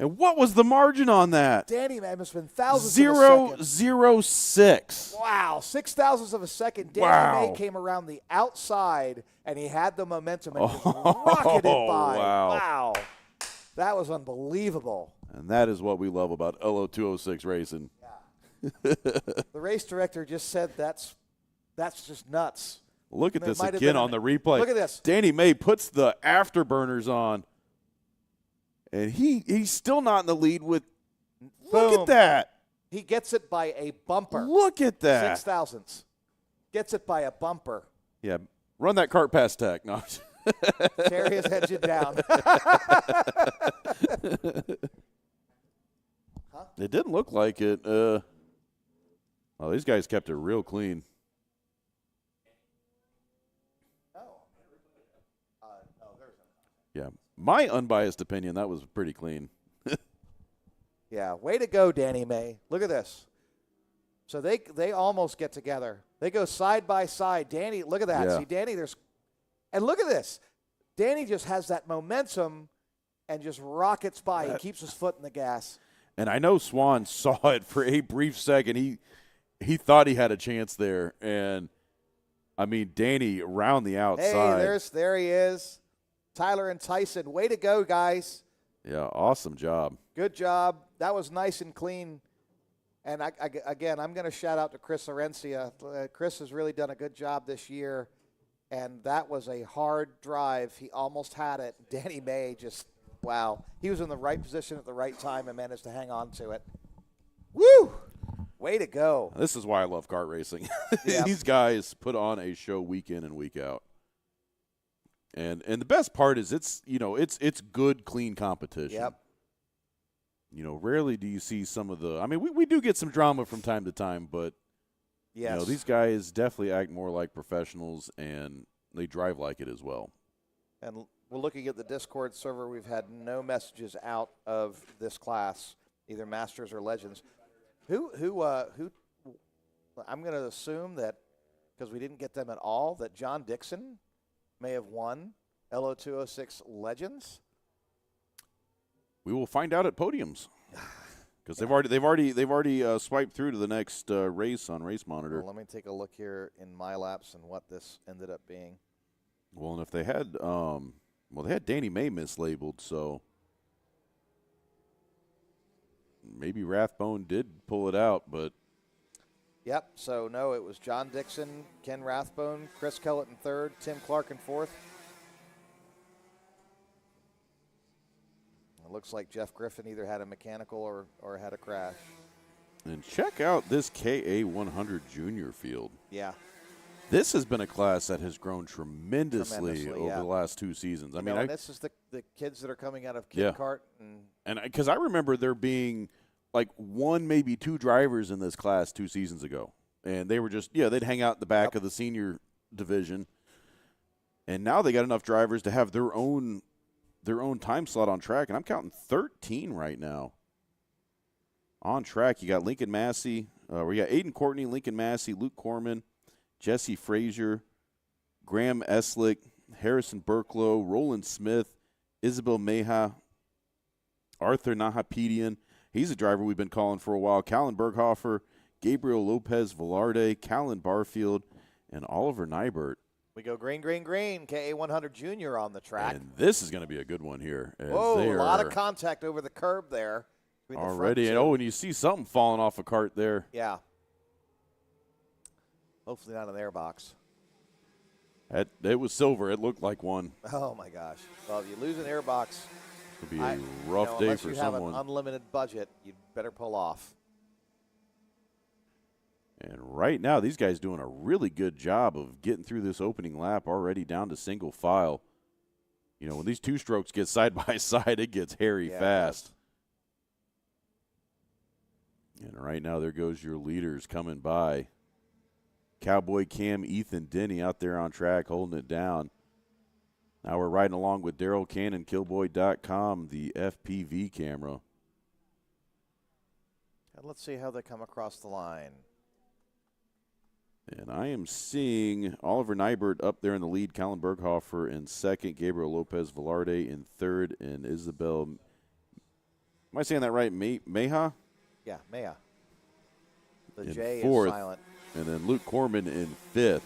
And what was the margin on that? Danny May must have been thousands of a second. 0.006. Wow, 6,000ths of a second. Danny Wow. May came around the outside, and he had the momentum and was rocketed by. Wow. That was unbelievable. And that is what we love about LO206 racing. The race director just said that's just nuts. Look at It this might have again been on the replay. Look at this. Danny May puts the afterburners on, and he's still not in the lead with – look Boom. at that. He gets it by a bumper. Look at that. 6,000ths. Gets it by a bumper. Yeah, run that cart past tech. No. Tear his engine down. It didn't look like it. Oh, these guys kept it real clean. Yeah, my unbiased opinion, that was pretty clean. Yeah, way to go, Danny May. Look at this. So they almost get together. They go side by side. Danny, look at that. Yeah. See, Danny, and look at this. Danny just has that momentum and just rockets by. He keeps his foot in the gas. And I know Swan saw it for a brief second. He thought he had a chance there. And, I mean, Danny around the outside. Hey, there he is. Tyler and Tyson, way to go, guys. Yeah, awesome job. Good job. That was nice and clean. And, again, I'm going to shout out to Chris Orencia. Chris has really done a good job this year, and that was a hard drive. He almost had it. Danny May just, wow. He was in the right position at the right time and managed to hang on to it. Woo! Way to go. This is why I love kart racing. Yep. These guys put on a show week in and week out. And the best part is it's good, clean competition. Yep. You know, rarely do you see some of the – I mean, we do get some drama from time to time, but, Yes. you know, these guys definitely act more like professionals, and they drive like it as well. And we're looking at the Discord server. We've had no messages out of this class, either Masters or Legends. Who I'm going to assume that, because we didn't get them at all, that John Dixon may have won LO206 Legends. We will find out at podiums because they've already swiped through to the next race on Race Monitor. Well, let me take a look here in my laps and what this ended up being. Well, and if they had they had Danny May mislabeled, so maybe Rathbone did pull it out, but Yep, so no, it was John Dixon, Ken Rathbone, Chris Kellett in third, Tim Clark in fourth. It looks like Jeff Griffin either had a mechanical or had a crash. and check out this KA 100 Junior field. Yeah. This has been a class that has grown tremendously over yeah. the last 2 seasons. I mean, and this is the kids that are coming out of Kid Kart. And because I remember there being like 1, maybe 2 drivers in this class 2 seasons ago. And they were just, they'd hang out in the back of the senior division. And now they got enough drivers to have their own time slot on track. And I'm counting 13 right now on track. You got Lincoln Massey. We got Aiden Courtney, Lincoln Massey, Luke Corman, Jesse Frazier, Graham Eslick, Harrison Burklow, Roland Smith, Isabel Meja, Arthur Nahapedian. He's a driver we've been calling for a while. Callan Berghofer, Gabriel Lopez Velarde, Callan Barfield, and Oliver Nybert. We go green, green, green. KA100 Jr. on the track. And this is going to be a good one here. Whoa, a lot of contact over the curb there. Already. And you see something falling off a cart there. Yeah. Hopefully not an airbox. It was silver. It looked like one. Oh, my gosh. Well, if you lose an airbox, it'll be a rough day for someone. Unless you have an unlimited budget, you'd better pull off. And right now, these guys doing a really good job of getting through this opening lap already down to single file. When these 2 strokes get side by side, it gets hairy fast. And right now, there goes your leaders coming by. Cowboy Cam, Ethan Denny out there on track holding it down. Now we're riding along with Daryl Cannon, Killboy.com, the FPV camera. And let's see how they come across the line. And I am seeing Oliver Nybert up there in the lead, Callan Berghofer in second, Gabriel Lopez Velarde in third, and Isabel. Am I saying that right? Meja? Yeah, Meja. The in J fourth, is silent. And then Luke Corman in fifth.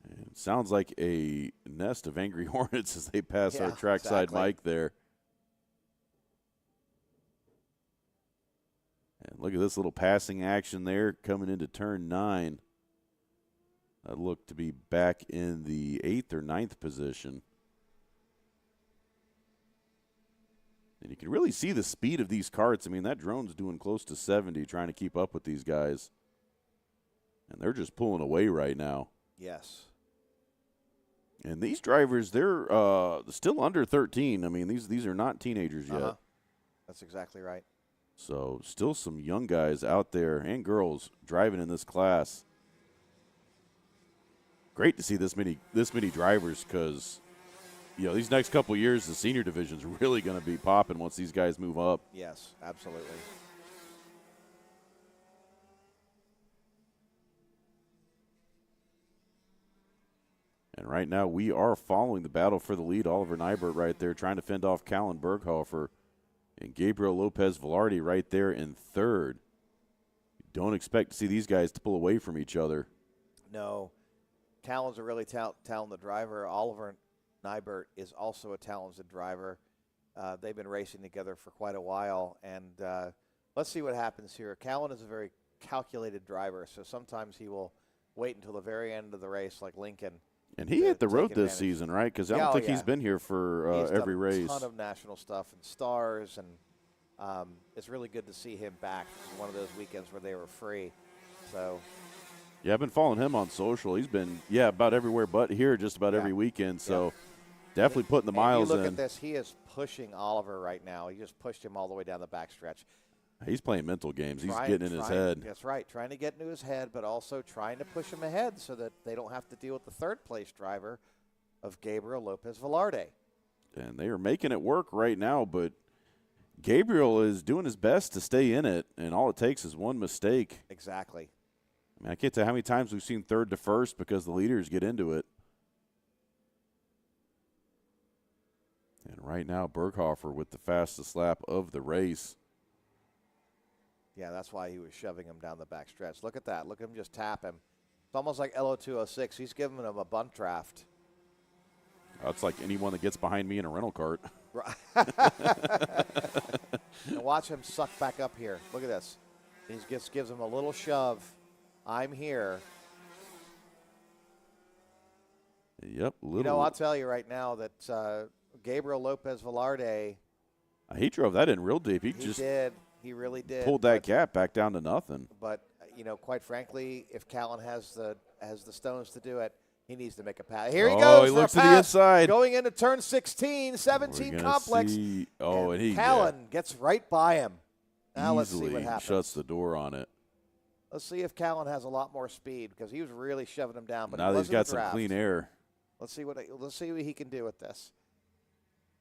And it sounds like a nest of angry hornets as they pass our trackside mic there. And look at this little passing action there coming into turn 9. That looked to be back in the 8th or 9th position. And you can really see the speed of these karts. I mean, that drone's doing close to 70 trying to keep up with these guys. And they're just pulling away right now. Yes. And these drivers, they're still under 13. I mean, these are not teenagers yet. That's exactly right. So still some young guys out there and girls driving in this class. Great to see this many drivers because, these next couple of years, the senior division's really going to be popping once these guys move up. Yes, absolutely. And right now we are following the battle for the lead. Oliver Nybert right there trying to fend off Callan Berghofer. And Gabriel Lopez Velarde right there in third. Don't expect to see these guys to pull away from each other. No. Callan's a really talented driver. Oliver Nybert is also a talented driver. They've been racing together for quite a while. And let's see what happens here. Callan is a very calculated driver, so sometimes he will wait until the very end of the race like Lincoln. And he hit the road this season, right? Because I don't think he's been here for every race. He's done a ton of national stuff and stars, and it's really good to see him back. One of those weekends where they were free. So, yeah, I've been following him on social. He's been, about everywhere but here just about every weekend. So, definitely putting the miles in. You look at this. He is pushing Oliver right now. He just pushed him all the way down the backstretch. He's playing mental games. He's getting in his head. That's right. Trying to get into his head, but also trying to push him ahead so that they don't have to deal with the third-place driver of Gabriel Lopez Velarde. And they are making it work right now, but Gabriel is doing his best to stay in it, and all it takes is one mistake. Exactly. I mean, I can't tell how many times we've seen third to first because the leaders get into it. And right now, Berghofer with the fastest lap of the race. Yeah, that's why he was shoving him down the back stretch. Look at that. Look at him just tap him. It's almost like LO206. He's giving him a bunt draft. It's like anyone that gets behind me in a rental cart. And watch him suck back up here. Look at this. He just gives him a little shove. I'm here. Yep. I'll tell you right now that Gabriel Lopez Velarde. He drove that in real deep. He He really did. Pulled that gap back down to nothing. But, quite frankly, if Callan has the stones to do it, he needs to make a pass. Here he goes. He for looks a to the pass, inside. Going into turn 16, 17 complex. And he Callan gets right by him. Now let's see easily what happens. shuts the door on it. Let's see if Callan has a lot more speed because he was really shoving him down. But Now he he's got some draft. clean air. Let's see what he can do with this.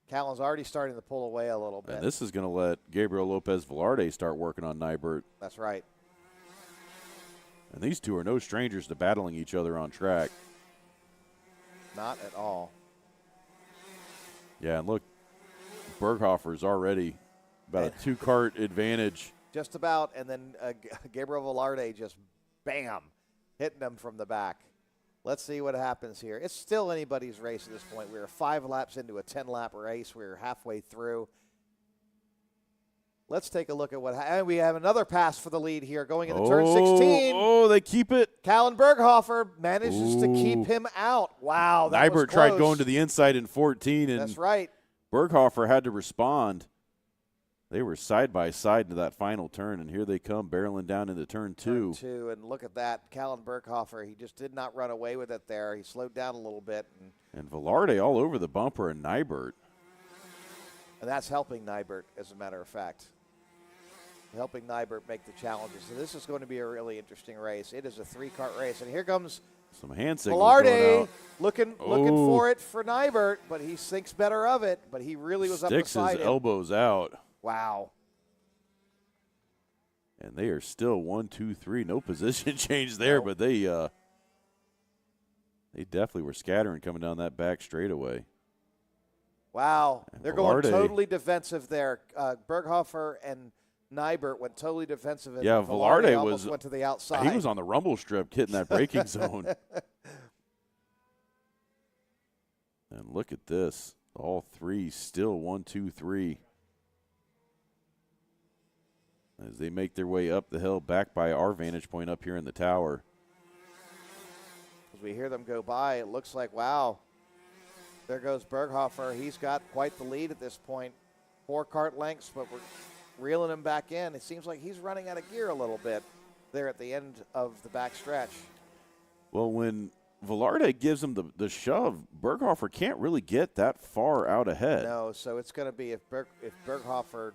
Callan's already starting to pull away a little bit. And this is going to let Gabriel Lopez Velarde start working on Nybert. That's right. And these two are no strangers to battling each other on track. Not at all. Yeah, and look, Berghofer's already about a 2-cart advantage. Just about, and then Gabriel Velarde just, bam, hitting him from the back. Let's see what happens here. It's still anybody's race at this point. We're 5 laps into a 10-lap race. We're halfway through. Let's take a look at what and we have another pass for the lead here going into turn 16. Oh, they keep it. Callan Berghofer manages to keep him out. Wow, that was Nybert tried close. going to the inside in 14, and That's right. Berghofer had to respond. They were side by side into that final turn, and here they come barreling down into turn 2. Turn 2, and look at that. Callan Berghofer, he just did not run away with it there. He slowed down a little bit. And Velarde all over the bumper, and Nybert. And that's helping Nybert, as a matter of fact. Helping Nybert make the challenges. So this is going to be a really interesting race. It is a 3-cart race. And here comes some hand signals going Velarde out. looking for it for Nybert, but he thinks better of it. But he really was up beside Sticks his him. elbows out. Wow. And they are still 1, 2, 3. No position change there, but they definitely were scattering coming down that back straightaway. Wow. And They're Velarde, going totally defensive there. Berghofer and Nybert went totally defensive. And yeah, Velarde almost went to the outside. He was on the rumble strip hitting that braking zone. And look at this. All 3 still 1, 2, 3. As they make their way up the hill back by our vantage point up here in the tower. As we hear them go by, it looks like, wow, there goes Berghofer. He's got quite the lead at this point. 4 cart lengths, but we're reeling him back in. It seems like he's running out of gear a little bit there at the end of the back stretch. Well, when Velarde gives him the shove, Berghofer can't really get that far out ahead. No, so it's going to be if Berghofer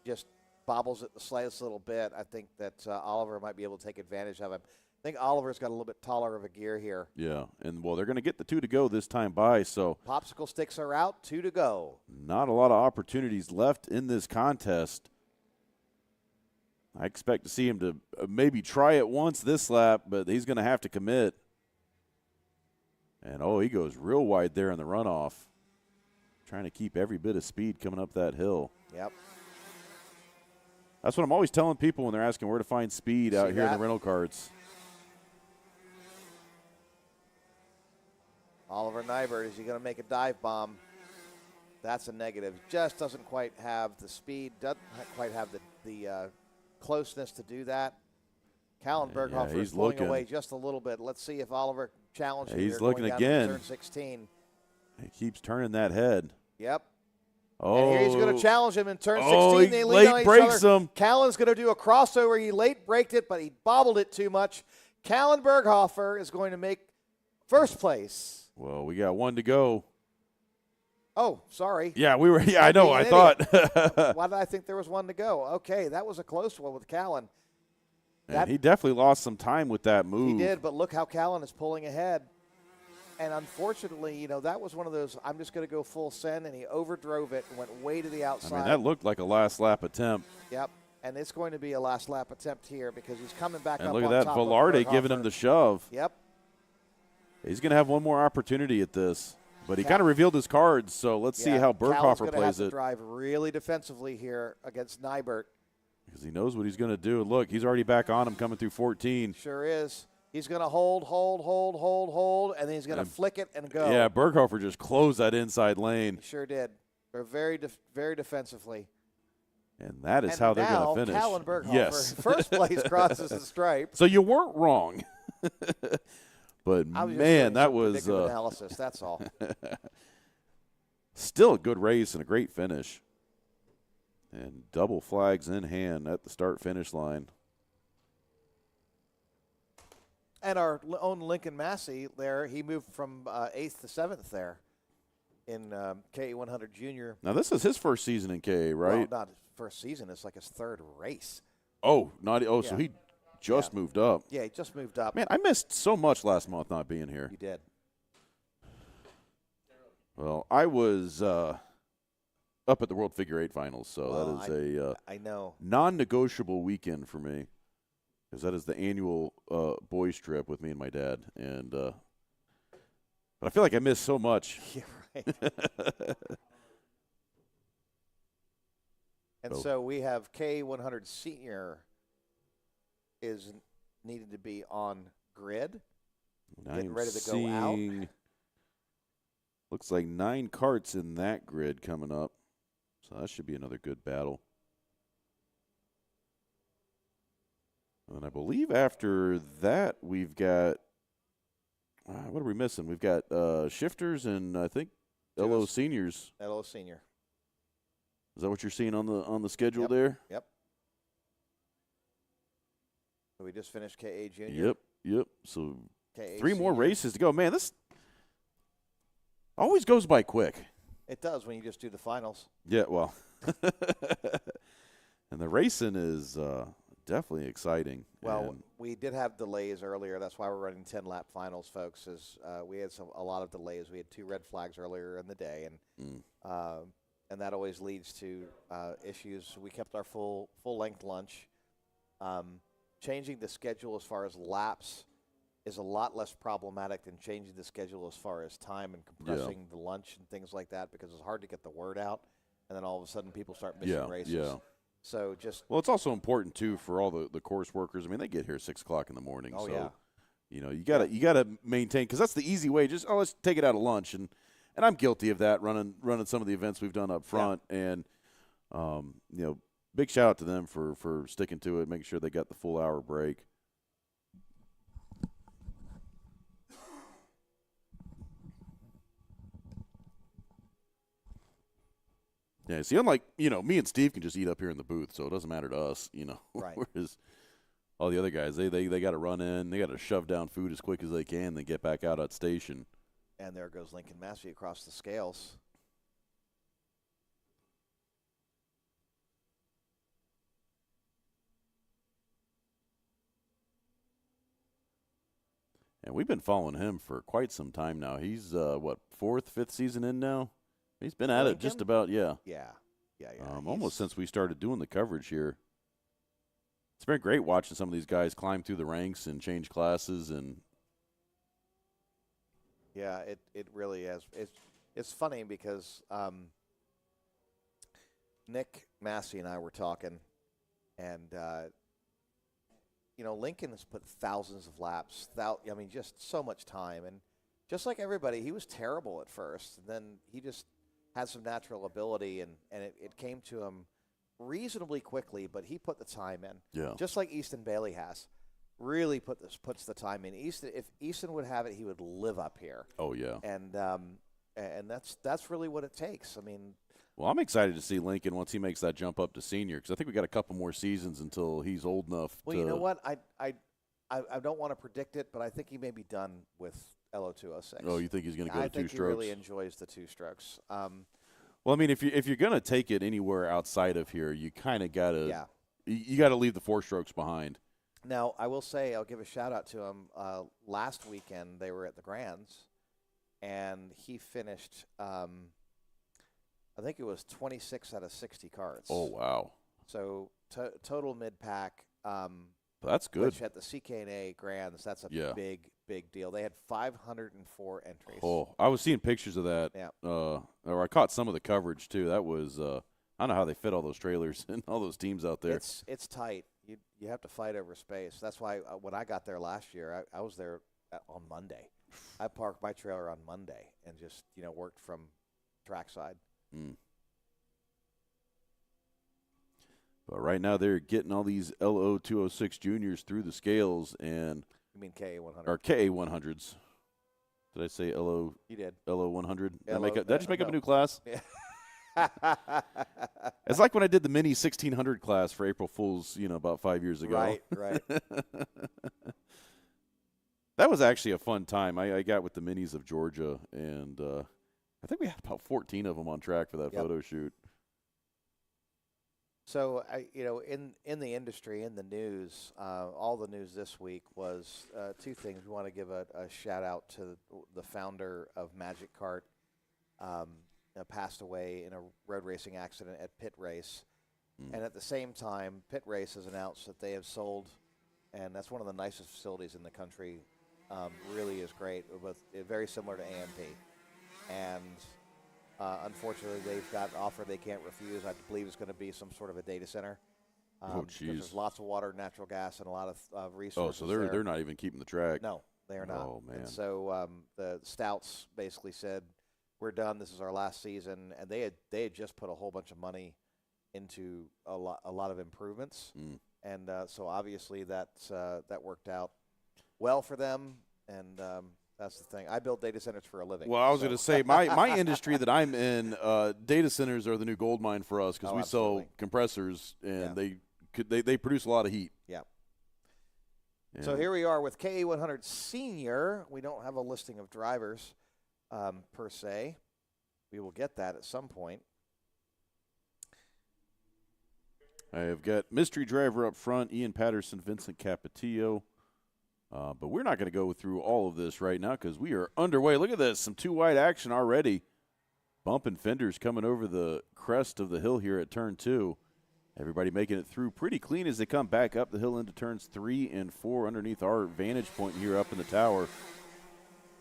just bobbles it the slightest little bit, I think that Oliver might be able to take advantage of him. I think Oliver's got a little bit taller of a gear here. Yeah, and, well, they're going to get the 2 to go this time by, so. Popsicle sticks are out, 2 to go. Not a lot of opportunities left in this contest. I expect to see him to maybe try it once this lap, but he's going to have to commit. And, he goes real wide there in the runoff. Trying to keep every bit of speed coming up that hill. Yep. That's what I'm always telling people when they're asking where to find speed out here in the rental carts. Oliver Nybert, is he going to make a dive bomb? That's a negative. Just doesn't quite have the speed, doesn't quite have the closeness to do that. Callan Berghofer is pulling away just a little bit. Let's see if Oliver challenges him. He's looking again. Turn 16. He keeps turning that head. Yep. Oh, and here he's going to challenge him in turn 16. They lean on late each breaks other. him. Callan's going to do a crossover. He late braked it, but he bobbled it too much. Callan Berghofer is going to make first place. Well, we got 1 to go. Oh, sorry. Yeah, we were. Yeah, I know. I thought. Why did I think there was 1 to go? Okay, that was a close one with Callan. He definitely lost some time with that move. He did, but look how Callan is pulling ahead. And unfortunately, that was one of those, I'm just going to go full send, and he overdrove it and went way to the outside. I mean, that looked like a last lap attempt. Yep, and it's going to be a last lap attempt here because he's coming back and up look on at that, top of Velarde giving him the shove. Yep. He's going to have one more opportunity at this. But he kind of revealed his cards, so let's see how Berghofer plays have to drive really defensively here against Nybert. Because he knows what he's going to do. Look, he's already back on him coming through 14. Sure is. He's going to hold, and then he's going to flick it and go. Yeah, Berghofer just closed that inside lane. He sure did. They're very defensively. And that is how they're going to finish. Callan Berghofer, first place, crosses the stripe. So you weren't wrong. But, man, that was analysis, that's all. Still a good race and a great finish. And double flags in hand at the start-finish line. And our own Lincoln Massey there, he moved from 8th to 7th there in KA100 Junior. Now, this is his first season in KA, right? Well, not his first season. It's like his third race. Oh, so Yeah. he just moved up. Yeah, he just moved up. Man, I missed so much last month not being here. You did. Well, I was up at the World Figure 8 Finals, so that is I know. non-negotiable weekend for me, because that is the annual boys trip with me and my dad. And but I feel like I missed so much. You're right. And so we have K100 Senior is needed to be on grid, getting ready to go out. Looks like 9 carts in that grid coming up, so that should be another good battle. And I believe after that we've got what are we missing? We've got shifters and I think LO seniors. LO Senior. Is that what you're seeing on the schedule Yep. there? Yep. So we just finished KA Junior. Yep. So KA 3 more Senior. races to go. Man, this always goes by quick. It does when you just do the finals. Yeah, well. And the racing is definitely exciting. Well, and we did have delays earlier. That's why we're running 10-lap finals, folks. We had a lot of delays. We had 2 red flags earlier in the day, and that always leads to issues. We kept our full-length lunch. Changing the schedule as far as laps is a lot less problematic than changing the schedule as far as time and compressing the lunch and things like that, because it's hard to get the word out, and then all of a sudden people start missing races. Yeah. So Well, it's also important too for all the course workers. I mean, they get here at 6 o'clock in the morning. Oh, so, yeah. You gotta maintain, because that's the easy way. Just let's take it out of lunch, and I'm guilty of that running some of the events we've done up front, and big shout out to them for sticking to it, making sure they got the full hour break. Yeah, see, unlike, me and Steve can just eat up here in the booth, so it doesn't matter to us, Right. Whereas all the other guys, they got to run in, they got to shove down food as quick as they can, then get back out at station. And there goes Lincoln Massey across the scales. And we've been following him for quite some time now. He's, 4th, 5th season in now? He's been at it just about, yeah. Yeah. Almost since we started doing the coverage here. It's been great watching some of these guys climb through the ranks and change classes. And yeah, it really is. It's funny because Nick Massey and I were talking, and Lincoln has put thousands of laps. Just so much time, and just like everybody, he was terrible at first, and then he just had some natural ability, and it came to him reasonably quickly, but he put the time in. Yeah. Just like Easton Bailey has. Really puts the time in. If Easton would have it, he would live up here. Oh, yeah. And that's really what it takes. I mean, well, I'm excited to see Lincoln once he makes that jump up to senior, because I think we got a couple more seasons until he's old enough well, you know what? I don't want to predict it, but I think he may be done with LO206. Oh, you think he's going to go to 2 strokes? I think he really enjoys the 2 strokes. Well, I mean, if you're going to take it anywhere outside of here, you kind of got to you got to leave the 4 strokes behind. Now, I will say, I'll give a shout out to him. Last weekend they were at the Grands, and he finished. I think it was 26 out of 60 carts. Oh, wow! So total mid pack. That's good. Which at the CK&A Grands, that's a big deal. They had 504 entries. Oh, I was seeing pictures of that. Yeah. Or I caught some of the coverage too. That was I don't know how they fit all those trailers and all those teams out there. It's tight. You have to fight over space. That's why when I got there last year, I was there on Monday. I parked my trailer on Monday and just worked from trackside. But right now they're getting all these LO206 juniors through the scales, and you mean KA100 or KA100s? Did I say LO? You did. LO100. Did I just make up a no. new class? Yeah. It's like when I did the mini 1600 class for April Fools, about 5 years ago. Right. That was actually a fun time. I got with the minis of Georgia, and I think we had about 14 of them on track for that photo shoot. So, in the industry, in the news, all the news this week was two things. We want to give a shout out to the founder of Magic Kart, passed away in a road racing accident at Pit Race. And at the same time, Pit Race has announced that they have sold, and that's one of the nicest facilities in the country. Really is great, very similar to AMP. And unfortunately, they've got an offer they can't refuse. I believe it's going to be some sort of a data center. Oh, because jeez. There's lots of water, natural gas, and a lot of resources. Oh, so they're not even keeping the track. No, they are not. Oh, man. And so the Stouts basically said, "We're done. This is our last season." And they had just put a whole bunch of money into a lot of improvements. And so obviously that worked out well for them. And that's the thing. I build data centers for a living. Well, I was going to say, my industry that I'm in, data centers are the new gold mine for us because we absolutely. sell compressors, and they produce a lot of heat. Yeah. Yeah. So here we are with KE100 Senior. We don't have a listing of drivers per se. We will get that at some point. I have got mystery driver up front, Ian Patterson, Vincent Capetillo. But we're not going to go through all of this right now because we are underway. Look at this, some two-wide action already. Bumping fenders coming over the crest of the hill here at turn 2. Everybody making it through pretty clean as they come back up the hill into turns 3 and 4 underneath our vantage point here up in the tower.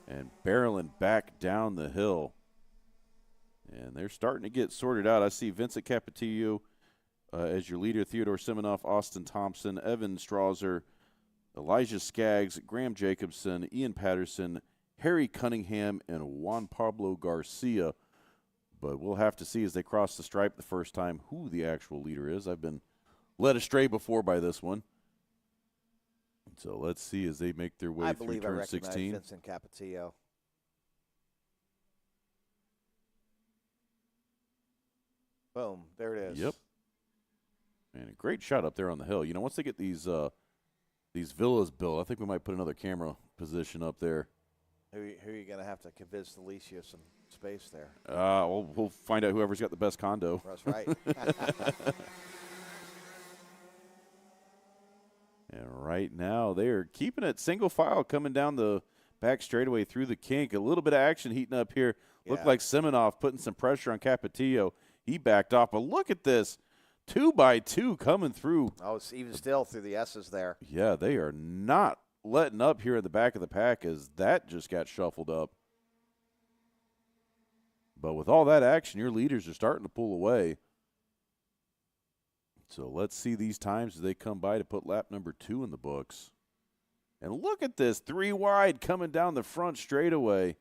And barreling back down the hill. And they're starting to get sorted out. I see Vincent Capetillo as your leader, Theodore Siminoff, Austin Thompson, Evan Strauser, Elijah Skaggs, Graham Jacobson, Ian Patterson, Harry Cunningham, and Juan Pablo Garcia. But we'll have to see as they cross the stripe the first time who the actual leader is. I've been led astray before by this one. So let's see as they make their way through turn 16. Vincent Capetillo. Boom, there it is. Yep. And a great shot up there on the hill. Once they get these villas built, I think we might put another camera position up there. Who are you going to have to convince to lease you some space there? We'll find out whoever's got the best condo. That's right. And right now they are keeping it single file coming down the back straightaway through the kink. A little bit of action heating up here. Looked like Siminoff putting some pressure on Capetillo. He backed off, but look at this. 2x2 coming through. Oh, it's even still through the S's there. Yeah, they are not letting up here at the back of the pack as that just got shuffled up. But with all that action, your leaders are starting to pull away. So let's see these times as they come by to put lap number 2 in the books. And look at this, 3 wide coming down the front straightaway.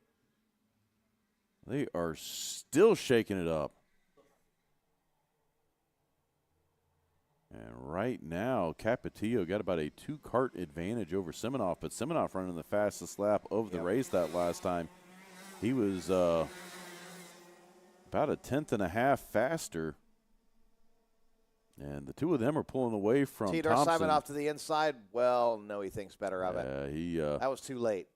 They are still shaking it up. And right now, Capetillo got about a 2-cart advantage over Siminoff, but Siminoff running the fastest lap of the race that last time. He was about a 10th and a half faster. And the two of them are pulling away from Theodore Thompson. Siminoff to the inside. Well, no, he thinks better of it. That was too late.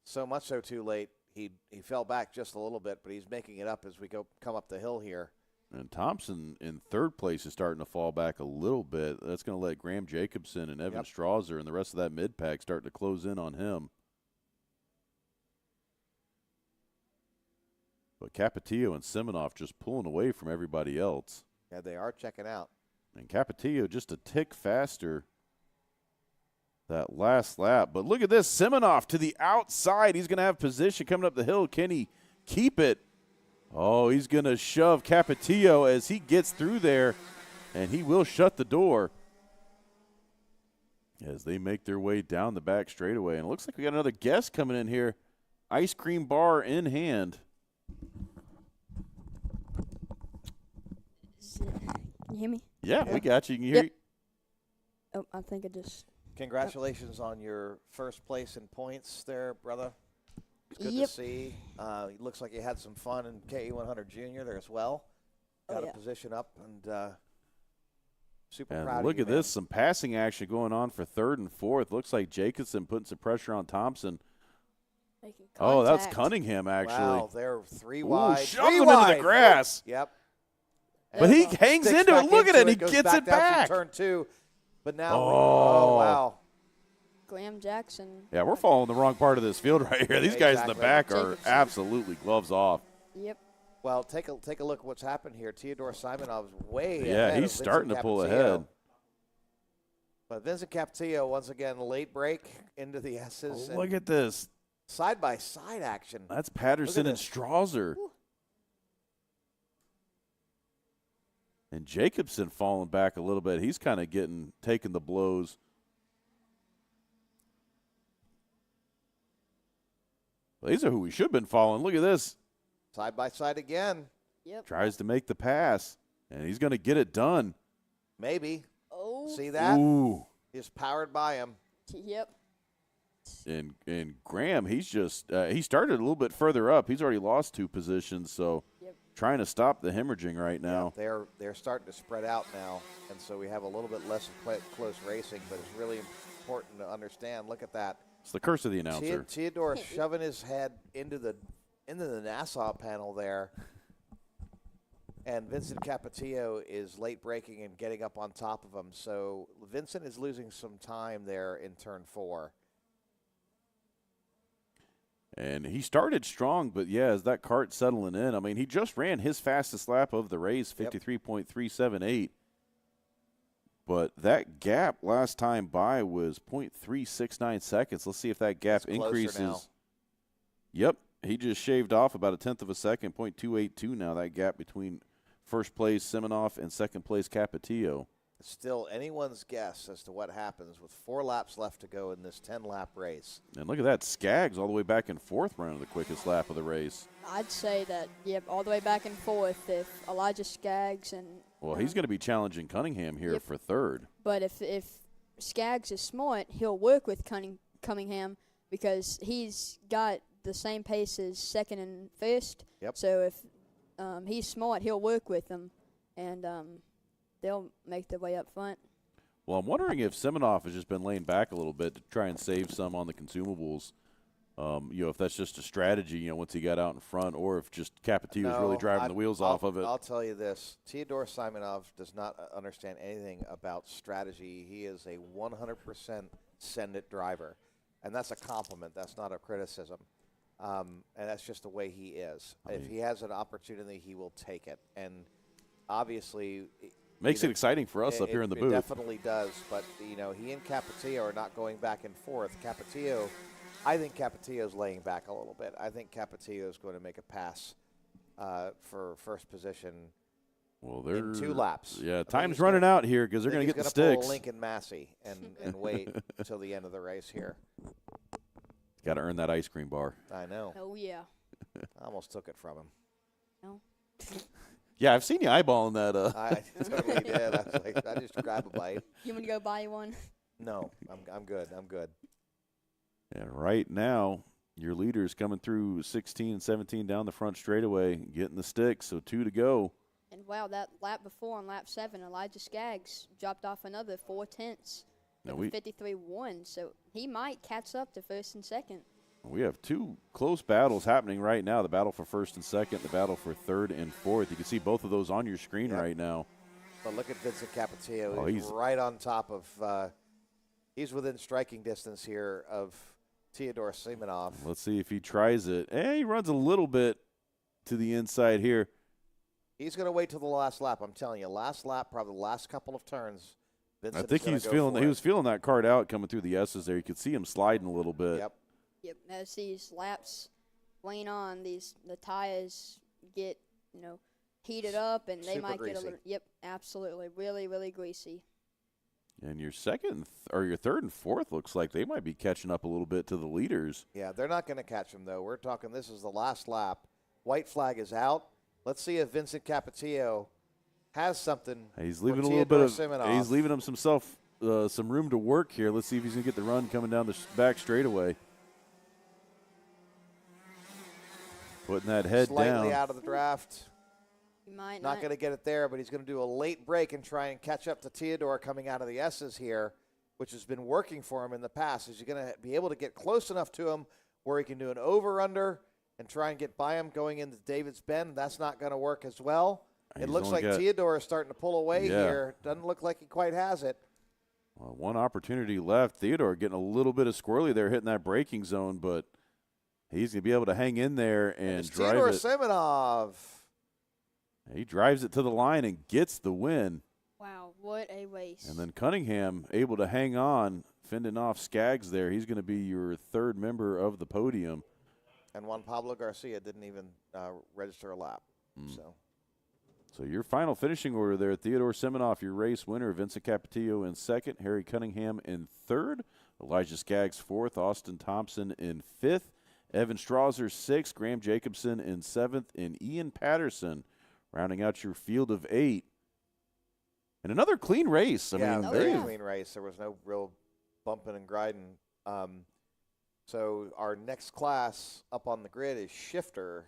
So much so too late. He fell back just a little bit, but he's making it up as we come up the hill here. And Thompson in third place is starting to fall back a little bit. That's going to let Graham Jacobson and Evan Strauser and the rest of that mid-pack start to close in on him. But Capetillo and Siminoff just pulling away from everybody else. Yeah, they are checking out. And Capetillo just a tick faster that last lap. But look at this, Siminoff to the outside. He's going to have position coming up the hill. Can he keep it? Oh, he's going to shove Capetillo as he gets through there, and he will shut the door as they make their way down the back straightaway. And it looks like we got another guest coming in here, ice cream bar in hand. Can you hear me? Yeah, we got you. Can you hear? Oh, I think I just. Congratulations on your first place in points there, brother. good Yep. to see. It looks like you had some fun in KE100 Junior there as well. Got Oh, yeah. a position up and super And proud look of you, at man. this, some passing action going on for third and fourth. Looks like Jacobson putting some pressure on Thompson. Making Oh, that's contact. Cunningham, actually. Wow, they're three Ooh, wide. shoves Three him into wide. the grass. Yep. But he Sticks hangs Sticks into it. back Look at it. He goes gets it down back. from turn 2. But now, Oh. wow. Graham Jackson. Yeah, we're following the wrong part of this field right here. These guys in the Exactly. back are Jacobson. absolutely gloves off. Yep. Well, take a look at what's happened here. Theodore Simonov's way Yeah, ahead he's of starting Vincent to pull Capetillo. ahead. But Vincent Capetillo, once again, late break into the S's. and Look at this. side-by-side action. That's Patterson and this. Strauser. And Jacobson falling back a little bit. He's kind of taking the blows. Well, these are who we should have been following. Look at this. Side-by-side again. Yep. Tries to make the pass, and he's going to get it done. Maybe. Oh. See that? Ooh. Just powered by him. Yep. And Graham, he's just he started a little bit further up. He's already lost 2 positions, so Yep. trying to stop the hemorrhaging right now. They're starting to spread out now, and so we have a little bit less close racing, but it's really important to understand. Look at that. It's the curse of the announcer. Theodore shoving his head into the Nassau panel there. And Vincent Capetillo is late braking and getting up on top of him. So Vincent is losing some time there in turn 4. And he started strong, but yeah, as that cart settling in, I mean, he just ran his fastest lap of the race, 53.378. But that gap last time by was 0.369 seconds. Let's see if that gap It's closer increases. now. Yep, he just shaved off about 1/10 of a second, 0.282 now, that gap between first place Simonoff and second place Capetillo. It's still anyone's guess as to what happens with 4 laps left to go in this 10-lap race. And look at that, Skaggs all the way back in fourth running the quickest lap of the race. I'd say that, yep, all the way back and forth. If Elijah Skaggs and Well, he's going to be challenging Cunningham here Yep. for third. But if Skaggs is smart, he'll work with Cunningham because he's got the same pace as second and first. Yep. So if he's smart, he'll work with them, and they'll make their way up front. Well, I'm wondering if Simonoff has just been laying back a little bit to try and save some on the consumables. If that's just a strategy, once he got out in front, or if just Capetillo's really driving the wheels off of it. I'll tell you this. Theodore Simonov does not understand anything about strategy. He is a 100% send-it driver, and that's a compliment. That's not a criticism. And that's just the way he is. If he has an opportunity, he will take it. And obviously Makes it exciting for us up here in the booth. It definitely does. But, he and Capetillo are not going back and forth. I think Capetillo's laying back a little bit. I think Capetillo is going to make a pass for first position Well, they're in 2 laps. Yeah, time's running out here because they're going to get the sticks. Pull Lincoln Massey and wait until the end of the race here. Got to earn that ice cream bar. I know. Oh, yeah. I almost took it from him. No. Yeah, I've seen you eyeballing that. I totally did. I was like, I just grab a bite. You want to go buy one? No, I'm good. I'm good. And right now, your leader's coming through 16 and 17 down the front straightaway, getting the sticks, so 2 to go. And, wow, that lap before on lap 7, Elijah Skaggs dropped off another 4/10. Now 53-1, so he might catch up to first and second. We have 2 close battles happening right now, the battle for first and second, the battle for third and fourth. You can see both of those on your screen right now. But look at Vincent Capetillo. Oh, he's right on top of he's within striking distance here of Theodore Simonov. Let's see if he tries it. He runs a little bit to the inside here. He's going to wait till the last lap. I'm telling you, last lap, probably the last couple of turns. Vincent I think is he gonna go for was feeling that card out coming through the S's there. You could see him sliding a little bit. Yep. Yep, as these laps wane on, the tires get, heated up, and they Super might greasy. get a little. Yep, absolutely, really, really greasy. And your your third and fourth looks like they might be catching up a little bit to the leaders. Yeah, they're not going to catch him, though. We're talking this is the last lap. White flag is out. Let's see if Vincent Capetillo has something. He's leaving for a little bit Theodore of. Simonov. He's leaving himself some room to work here. Let's see if he's gonna get the run coming down the back straightaway. Putting that head slightly down. out of the draft. He might Not going to get it there, but he's going to do a late break and try and catch up to Theodore coming out of the S's here, which has been working for him in the past. Is he going to be able to get close enough to him where he can do an over-under and try and get by him going into David's Bend? That's not going to work as well. It He's looks only like got- Theodore is starting to pull away here. Doesn't look like he quite has it. Well, one opportunity left. Theodore getting a little bit of squirrely there, hitting that braking zone, but he's going to be able to hang in there and It's drive Theodore it. Semenov. He drives it to the line and gets the win. Wow, what a waste. And then Cunningham able to hang on, fending off Skaggs there. He's going to be your third member of the podium. And Juan Pablo Garcia didn't even register a lap. So your final finishing order there, Theodore Semenoff, your race winner, Vincent Capetillo in second, Harry Cunningham in third, Elijah Skaggs fourth, Austin Thompson in fifth, Evan Strasser sixth, Graham Jacobson in seventh, and Ian Patterson rounding out your field of 8. And another clean race. I mean, very they've- clean race. There was no real bumping and grinding. So our next class up on the grid is shifter.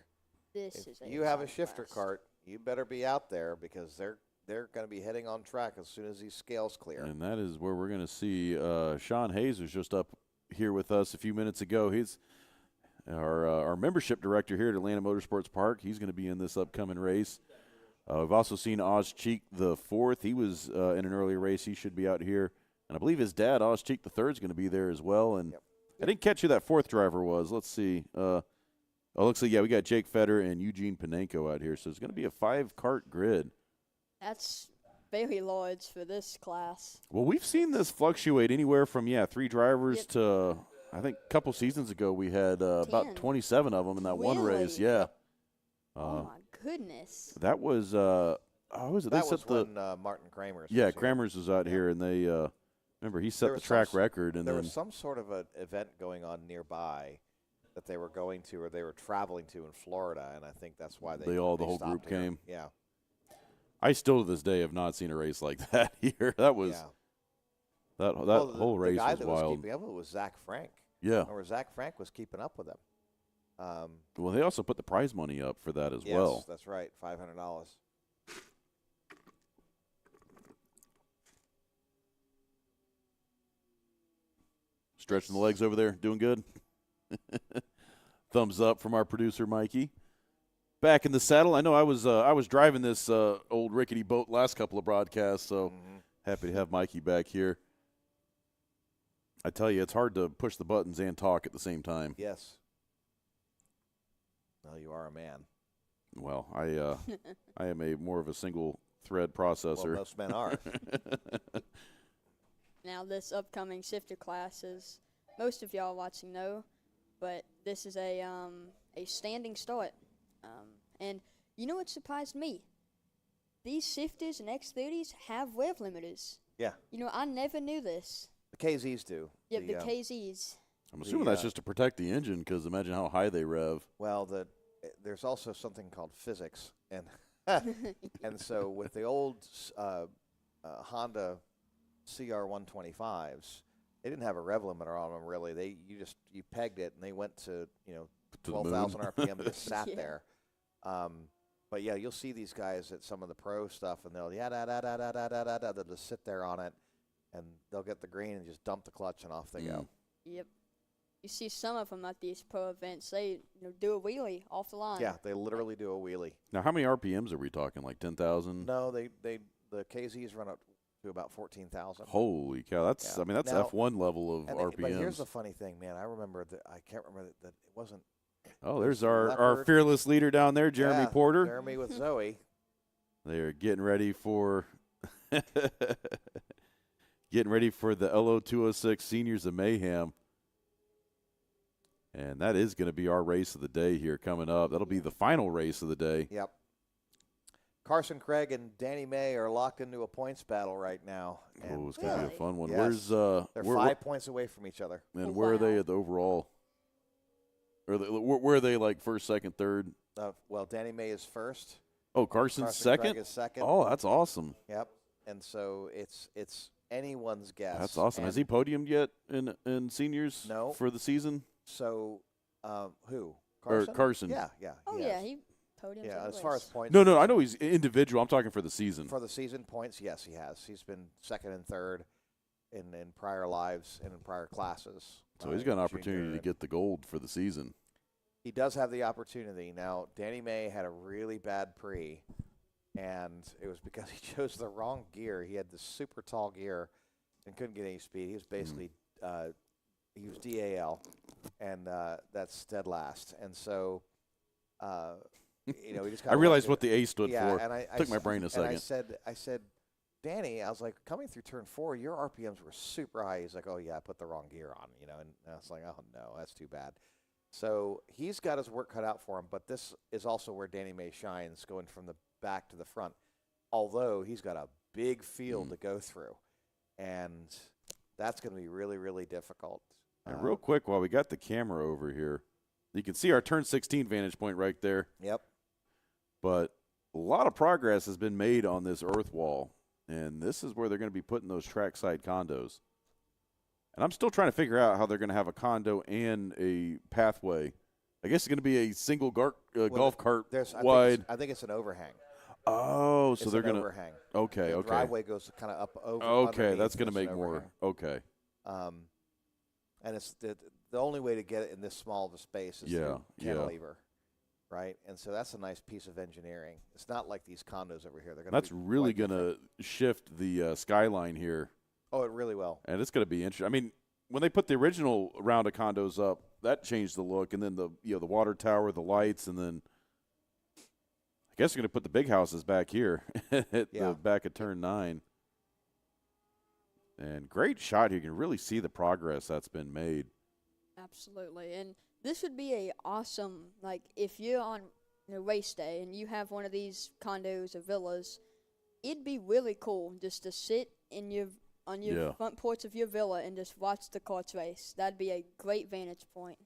This If is you have a tough shifter class. cart, you better be out there because they're going to be heading on track as soon as these scales clear. And that is where we're going to see Sean Hayes was just up here with us a few minutes ago. He's our membership director here at Atlanta Motorsports Park. He's going to be in this upcoming race. We've also seen Oz Cheek the fourth. He was in an earlier race. He should be out here. And I believe his dad, Oz Cheek the third, is going to be there as well. And I didn't catch who that fourth driver was. Let's see. Looks like, we got Jake Fetter and Eugene Panenko out here. So it's going to be a 5-cart grid. That's very large for this class. Well, we've seen this fluctuate anywhere from, 3 drivers Yep. to, I think a couple seasons ago we had about 10. 27 of them in that one race. Really? Yeah. Oh my goodness. That was, how was it? They That was set the, when Martin Kramers. yeah, was here. Kramers was out here, and they, remember, he set There the was track some- record. And There then was some sort of an event going on nearby that they were going to or they were traveling to in Florida, and I think that's why the whole stopped group here. came. Yeah. I still to this day have not seen a race like that here. That was, yeah. that Well, whole race the guy was that wild. was keeping up with it was Zach Frank. Yeah. Or Zach Frank was keeping up with him. Well, they also put the prize money up for that as Yes, well. that's right, $500. Stretching the legs over there, doing good. Thumbs up from our producer Mikey. Back in the saddle. I know I was driving this old rickety boat last couple of broadcasts, so happy to have Mikey back here. I tell you, it's hard to push the buttons and talk at the same time. Yes. Well, you are a man. Well, I am a more of a single thread processor. Well, most men are. Now this upcoming shifter class is, most of y'all watching know, but this is a standing start. And you know what surprised me? These shifters and X30s have rev limiters. Yeah. You know, I never knew this. The KZs do. Yep, the KZs. I'm assuming that's just to protect the engine, because imagine how high they rev. Well, there's also something called physics, and and so with the old Honda CR125s, they didn't have a rev limiter on them really. You pegged it and they went to To the 12,000 moon. RPM and just sat Yeah. there. But yeah, you'll see these guys at some of the pro stuff, and they'll they'll just sit there on it, and they'll get the green and just dump the clutch and off they go. Yep. You see some of them at these pro events. They do a wheelie off the line. Yeah, they literally do a wheelie. Now, how many RPMs are we talking? Like 10,000? No, the KZs run up to about 14,000. Holy cow! That's Yeah. I mean that's Now- F1 level of RPMs. But here's the funny thing, man. I remember that I can't remember that it wasn't. Oh, there's our Leopard. fearless leader down there, Jeremy Yeah, Porter. Jeremy with Zoe. They're getting ready for the LO206 Seniors of Mayhem. And that is going to be our race of the day here coming up. That'll be the final race of the day. Yep. Carson Craig and Danny May are locked into a points battle right now. And Oh, it's going to be Really? a fun one. Yes. Where's they're where- 5 points away from each other. and Oh, where are they wow. at the overall? Where are they, like first, second, third? Well, Danny May is first. Oh, Carson's Carson second? Craig is second. Oh, that's awesome. Yep. And so it's anyone's guess. That's awesome. Has And he podiumed yet in seniors No. for the season? So who? Carson. Yeah. Oh, he yeah, has. he podiums. Yeah, every as far as race. points. No, I know he's individual. I'm talking for the season. For the season points, yes, he has. He's been second and third in prior lives and in prior classes. So he's got an in opportunity junior, to get the gold for the season. He does have the opportunity. Now, Danny May had a really bad pre, and it was because he chose the wrong gear. He had this super tall gear and couldn't get any speed. He was basically he was DAL, and that's dead last. And so, we just I realized what the A stood for. And I Took my brain a second. And I said, Danny, I was like, coming through turn 4, your RPMs were super high. He's like, oh, yeah, I put the wrong gear on, and I was like, oh, no, that's too bad. So he's got his work cut out for him, but this is also where Danny May shines, going from the back to the front, although he's got a big field to go through, and that's going to be really, really difficult. And real quick, while we got the camera over here, you can see our turn 16 vantage point right there. Yep. But a lot of progress has been made on this earth wall, and this is where they're going to be putting those trackside condos. And I'm still trying to figure out how they're going to have a condo and a pathway. I guess it's going to be a single golf cart wide. I think it's an overhang. Oh, so It's they're an going to. overhang. Okay, The okay. driveway goes kind of up over. Okay, underneath. that's going to It's make an more. overhang. Okay. And it's the only way to get it in this small of a space is through cantilever, right? And so that's a nice piece of engineering. It's not like these condos over here. They're going. That's really going to shift the skyline here. Oh, it really will. And it's going to be interesting. I mean, when they put the original round of condos up, that changed the look, and then the water tower, the lights, and then I guess they're going to put the big houses back here at the back of turn 9. And great shot here. You can really see the progress that's been made. Absolutely. And this would be a awesome, like, if you're on race day and you have one of these condos or villas, it'd be really cool just to sit on your front porch of your villa and just watch the karts race. That'd be a great vantage point.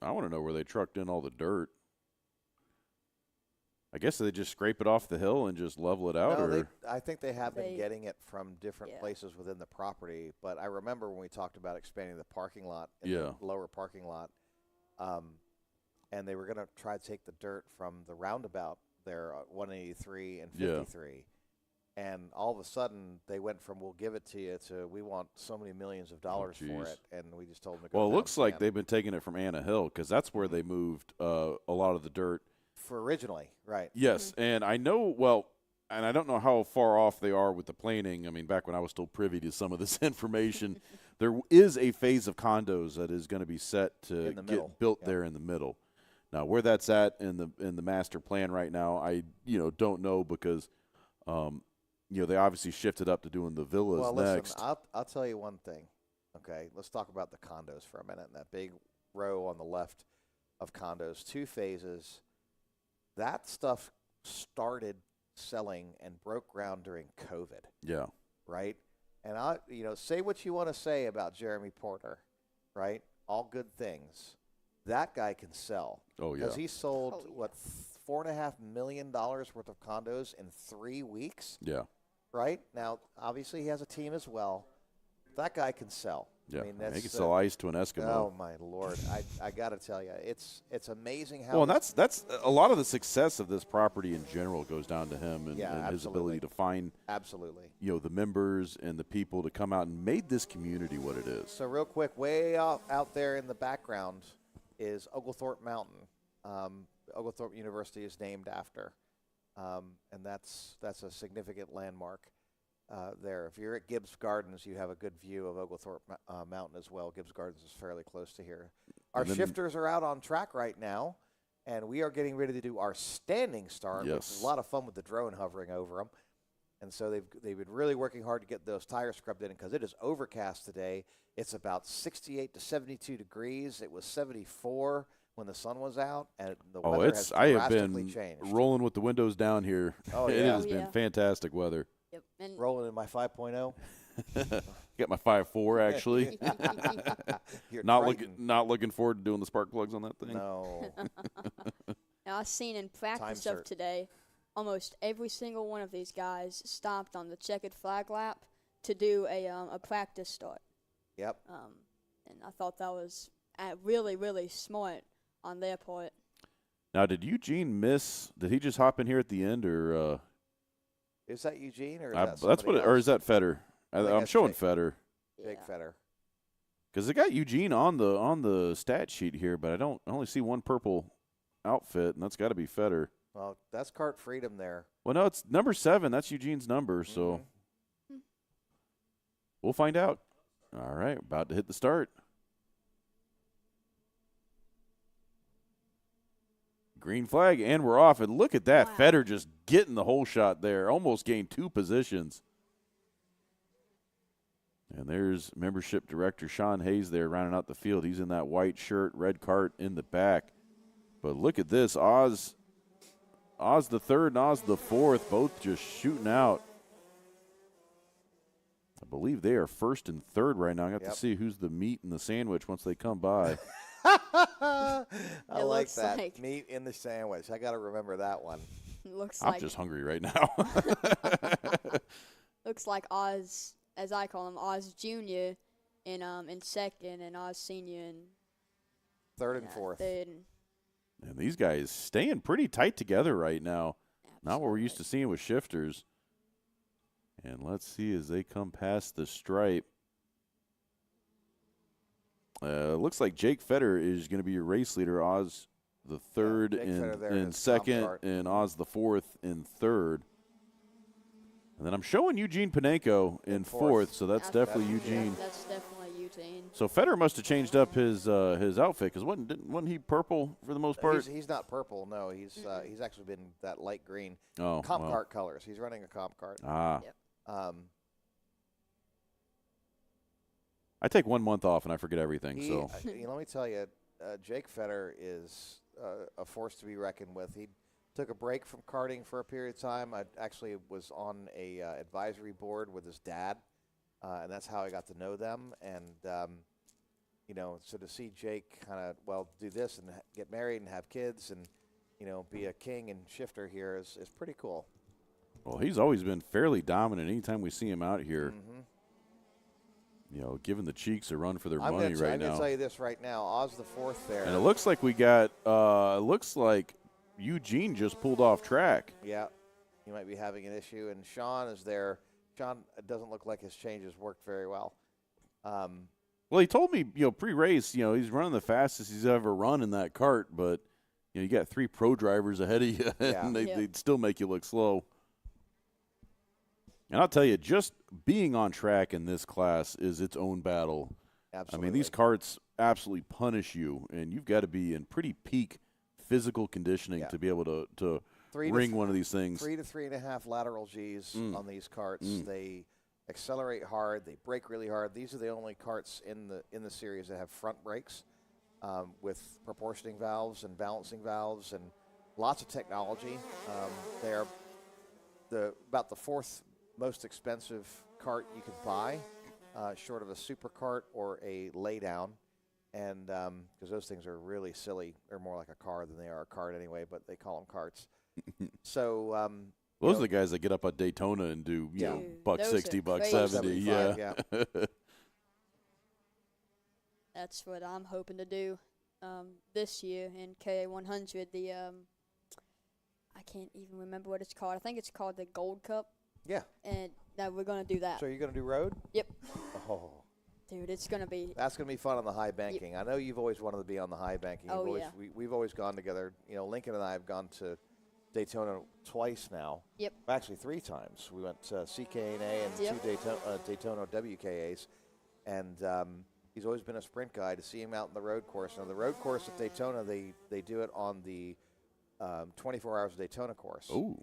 I want to know where they trucked in all the dirt. I guess they just scrape it off the hill and just level it out? No, I think they have been getting it from different places within the property. But I remember when we talked about expanding the parking lot, the lower parking lot, and they were going to try to take the dirt from the roundabout there at 183 and 53. And all of a sudden, they went from "we'll give it to you" to "we want so many millions of dollars for it," and we just told them to go. Well, it looks like they've been taking it from Anna Hill because that's where they moved a lot of the dirt. For originally, right? Yes, and I know and I don't know how far off they are with the planning. I mean, back when I was still privy to some of this information, there is a phase of condos that is going to be set to get built there in the middle. Now, where that's at in the master plan right now, I don't know because. They obviously shifted up to doing the villas next. Listen, I'll tell you one thing. Okay, let's talk about the condos for a minute. That big row on the left of condos, 2 phases. That stuff started selling and broke ground during COVID. Yeah. Right? And say what you want to say about Jeremy Porter, right? All good things. That guy can sell. Oh, yeah. Because he sold, $4.5 million worth of condos in 3 weeks? Yeah. Right? Now, obviously, he has a team as well. That guy can sell. Yeah, I mean, he can sell ice to an Eskimo. Oh, my Lord. I got to tell you, it's amazing how. Well, and that's a lot of the success of this property in general goes down to him and his ability to find the members and the people to come out and made this community what it is. So real quick, way out there in the background is Oglethorpe Mountain. Oglethorpe University is named after, and that's a significant landmark. There. If you're at Gibbs Gardens, you have a good view of Oglethorpe Mountain as well. Gibbs Gardens is fairly close to here. Our shifters are out on track right now, and we are getting ready to do our standing start, which is a lot of fun with the drone hovering over them. And so they've been really working hard to get those tires scrubbed in because it is overcast today. It's about 68 to 72 degrees. It was 74 when the sun was out, and the weather has drastically changed. Rolling with the windows down here. Oh, It has been fantastic weather. Yep. And rolling in my 5.0. Got my 5.4 actually. You're not looking forward to doing the spark plugs on that thing. No. Now, I've seen in practice of today, almost every single one of these guys stopped on the checkered flag lap to do a practice start. Yep. And I thought that was really, really smart on their part. Now, did Eugene miss? Did he just hop in here at the end, or Is that Eugene or is that's that what? somebody Or else? is that Feder? think I'm that's showing Jake. Feder Jake Feder. because they got Eugene on the stat sheet here, but I only see one purple outfit, and that's got to be Feder. Well, that's Kart Freedom there. Well, no, it's number 7. That's Eugene's number, so we'll find out. All right, about to hit the start. Green flag, and we're off. And look at that. Wow. Feder just getting the whole shot there. Almost gained 2 positions. And there's membership director Sean Hayes there rounding out the field. He's in that white shirt, red cart in the back. But look at this. Oz the third and Oz the fourth, both just shooting out. I believe they are first and third right now. I got to see who's the meat in the sandwich once they come by. I like looks that. like- Meat in the sandwich. I got to remember that one. Looks I'm like just hungry right now. looks like Oz, as I call him, Oz Junior, in second, and Oz Senior in Third and fourth. third. And these guys staying pretty tight together right now. Not what we're used to seeing with shifters. And let's see as they come past the stripe. Looks like Jake Feder is going to be your race leader. Oz the third Jake Feder there in in his second, comp cart. and Oz the fourth in third. And then I'm showing Eugene Panenko in fourth, so that's definitely Eugene. That's definitely Eugene. So Feder must have changed up his outfit because wasn't he purple for the most part? He's not purple. No, he's actually been that light green. Oh, Comp well. cart colors. He's running a comp cart. Ah. Yep. I take 1 month off and I forget everything. He, So let me tell you, Jake Feder is a force to be reckoned with. He took a break from karting for a period of time. I actually was on a advisory board with his dad, and that's how I got to know them. And so to see Jake kind of do this and get married and have kids and be a king and shifter here is pretty cool. well, he's always been fairly dominant. Anytime we see him out here, giving the Cheeks a run for their money right I'm now. going to tell you this right now. Oz the fourth there. And it looks like we got. Looks like Eugene just pulled off track. Yeah, he might be having an issue. And Sean is there. Sean, it doesn't look like his changes worked very well. Well, he told me, pre-race, he's running the fastest he's ever run in that cart, but you got 3 pro drivers ahead of you, and they'd still make you look slow. And I'll tell you, just being on track in this class is its own battle. Absolutely. I mean, these carts absolutely punish you, and you've got to be in pretty peak physical conditioning to be able to ring one of these things. 3 to 3.5 lateral Gs on these carts. They accelerate hard. They brake really hard. These are the only carts in the series that have front brakes with proportioning valves and balancing valves and lots of technology. They are about the 4th most expensive cart you could buy, short of a super cart or a laydown, and because those things are really silly. They're more like a car than they are a cart anyway, but they call them carts. So those are the guys that get up at Daytona and do buck those 60, are buck crazy. 70. 75, Yeah. That's what I'm hoping to do this year in KA100. I can't even remember what it's called. I think it's called the Gold Cup. yeah. And we're going to do that. So you're going to do road? Yep. Oh, Dude, it's going to be. that's going to be fun on the high banking. I know you've always wanted to be on the high banking. Oh, You've always, yeah. we've always gone together. Lincoln and I have gone to Daytona twice now. Yep. Actually, 3 times. We went to CKNA and Yep. 2 Daytona WKAs. And he's always been a sprint guy. To see him out in the road course. Now, the road course at Daytona, they do it on the 24 Hours of Daytona course. Ooh.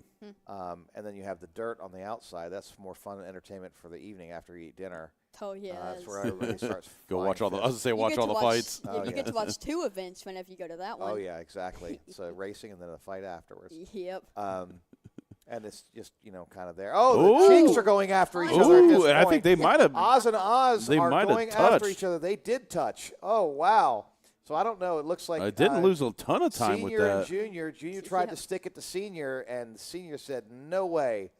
And then you have the dirt on the outside. That's more fun and entertainment for the evening after you eat dinner. Oh, yeah. That's where everybody starts. Go flying watch all the. I was fists. gonna say You watch get all to the watch- fights. Yeah, Oh, you yeah. get to watch 2 events whenever you go to that one. Oh yeah, exactly. So racing and then a fight afterwards. Yep. And it's just kind of there. Oh, the Ooh. Cheeks are going after each other. At Ooh, this and I point. think they might have. Oz and Oz They are might have going after touched. each other. They did touch. Oh wow. So I don't know. It looks like I didn't lose a ton of time with senior and that. junior. Junior tried to Yep. stick it to senior, and senior said, "No way."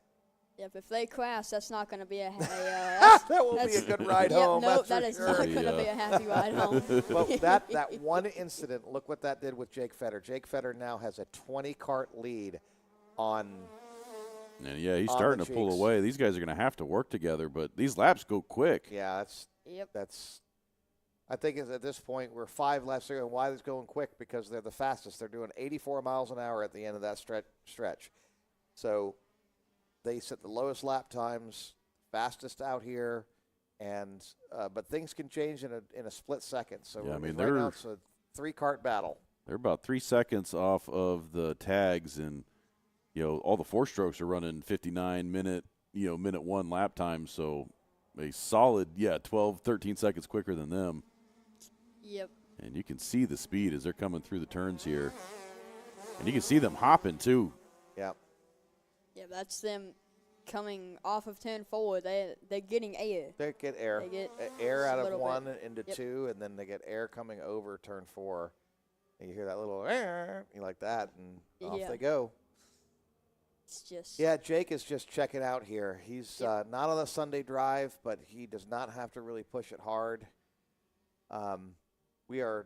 Yep, if they crash, that's not going to be a That will be a good ride yep, home. nope, that's that for is sure. not going to be a happy ride home. Well, that one incident, look what that did with Jake Fetter. Jake Fetter now has a 20 cart lead on. And yeah, he's On starting the to pull cheeks. away. These guys are going to have to work together, but these laps go quick. Yeah, that's. I think at this point we're 5 laps there, and why it's going quick because they're the fastest. They're doing 84 miles an hour at the end of that stretch. So they set the lowest lap times, fastest out here, and but things can change in a split second. So Yeah, I mean, right now it's a 3-cart battle. They're about 3 seconds off of the tags, and all the 4-strokes are running 59 minute one lap time. So a solid 12, 13 seconds quicker than them. Yep. And you can see the speed as they're coming through the turns here, and you can see them hopping too. Yeah. Yeah, that's them coming off of turn 4. They're getting air. They get air. They get air just out a of little 1 bit. into Yep. 2, and then they get air coming over turn 4. And you hear that little air, you like that, and off Yeah. they go. It's just Yeah, Jake is just checking out here. He's not on the Sunday drive, but he does not have to really push it hard. We are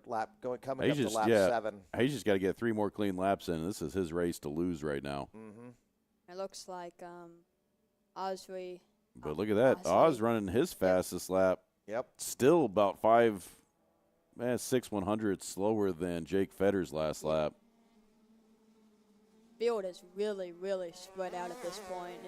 coming up to lap 7. He's just got to get 3 more clean laps in. This is his race to lose right now. Mm-hmm. it looks like Osprey. But look at that. Oz running his fastest lap. Yep. Still about 6/100 slower than Jake Fetter's last lap. Field is really, really spread out at this point.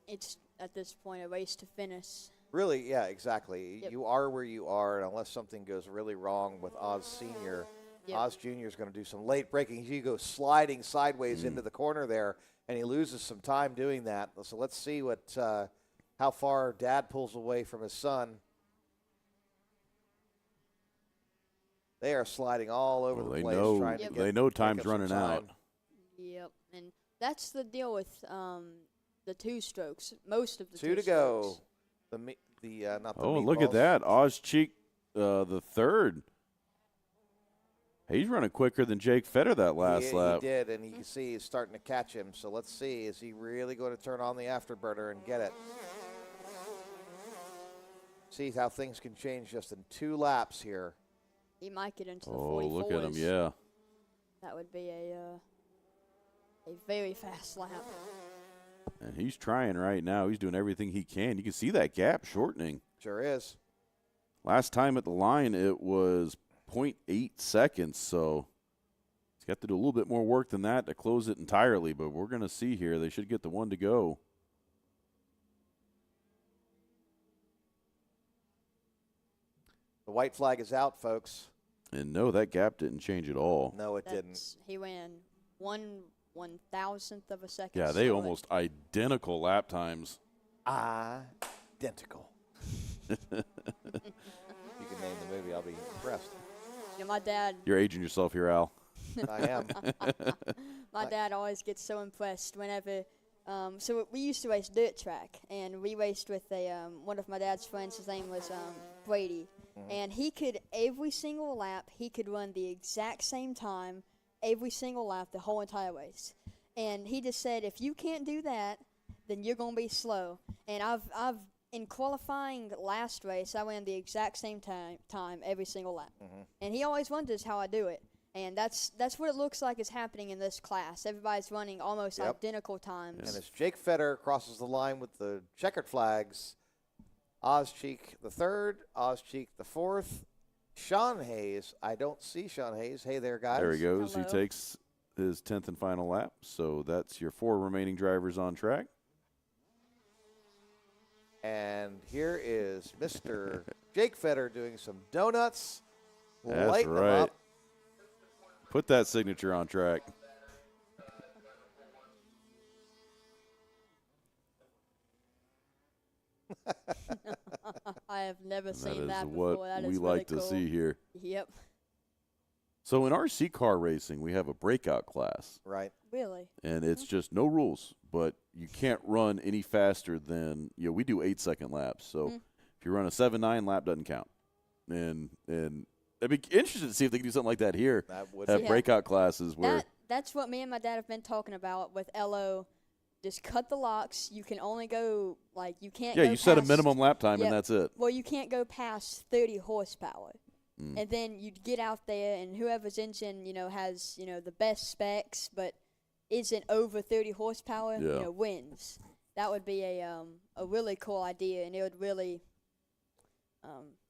It's at this point a race to finish. Really, yeah, exactly. Yep. You are where you are, and unless something goes really wrong with Oz Sr., Yep. Oz Jr. is going to do some late braking. He goes sliding sideways into the corner there, and he loses some time doing that. So let's see how far Dad pulls away from his son. They are sliding all over the place. Trying to They know pick time's up some running time. out. Yep, and that's the deal with the 2-strokes. Most of the 2 to go. Not the Oh, look at meatballs. that. Oz Cheek, the third. He's running quicker than Jake Fetter that last lap. He did, and you can see he's starting to catch him. So let's see, is he really going to turn on the afterburner and get it? See how things can change just in 2 laps here. He might get into the Oh, 44s. look at him, yeah. That would be a very fast lap. And he's trying right now. He's doing everything he can. You can see that gap shortening. Sure is. Last time at the line, it was 0.8 seconds, so he's got to do a little bit more work than that to close it entirely, but we're going to see here. They should get the 1 to go. The white flag is out, folks. And no, that gap didn't change at all. No, it didn't. He ran 1/1000th of a second. Yeah, they slower. almost identical lap times. Identical. You can name the movie. I'll be impressed. Yeah, my dad. You're aging yourself here, Al. I am. My dad always gets so impressed whenever. So we used to race dirt track, and we raced with one of my dad's friends. His name was Brady, and he could every single lap he could run the exact same time every single lap the whole entire race. And he just said, if you can't do that, then you're gonna be slow. And I've in qualifying last race, I ran the exact same time every single lap, and he always wonders how I do it. And that's what it looks like is happening in this class. Everybody's running almost identical times. And as Jake Fetter crosses the line with the checkered flags, Oz Cheek the third, Oz Cheek the fourth, Sean Hayes. I don't see Sean Hayes. Hey there, guys. There he goes. Hello. He takes his 10th and final lap. So that's your 4 remaining drivers on track. And here is Mr. Jake Fetter doing some donuts. That's lighting them right. up. Put that signature on track. I have never That seen is that what before. That we is like really to cool. see here. Yep. So in RC car racing, we have a breakout class. Right. Really? And it's just no rules, but you can't run any faster than, we do 8-second laps. So if you run a 7-9 lap, doesn't count. And I'd be interested to see if they can do something like that here. That would Have be. breakout classes where that's what me and my dad have been talking about with LO. Just cut the locks. You can only go, like, you can't Yeah, go you set a past- minimum lap time, Yep. and that's it. Well, you can't go past 30 horsepower. And then you get out there, and whoever's engine, has, the best specs, but isn't over 30 horsepower, Yeah. wins. That would be a really cool idea, and it would really,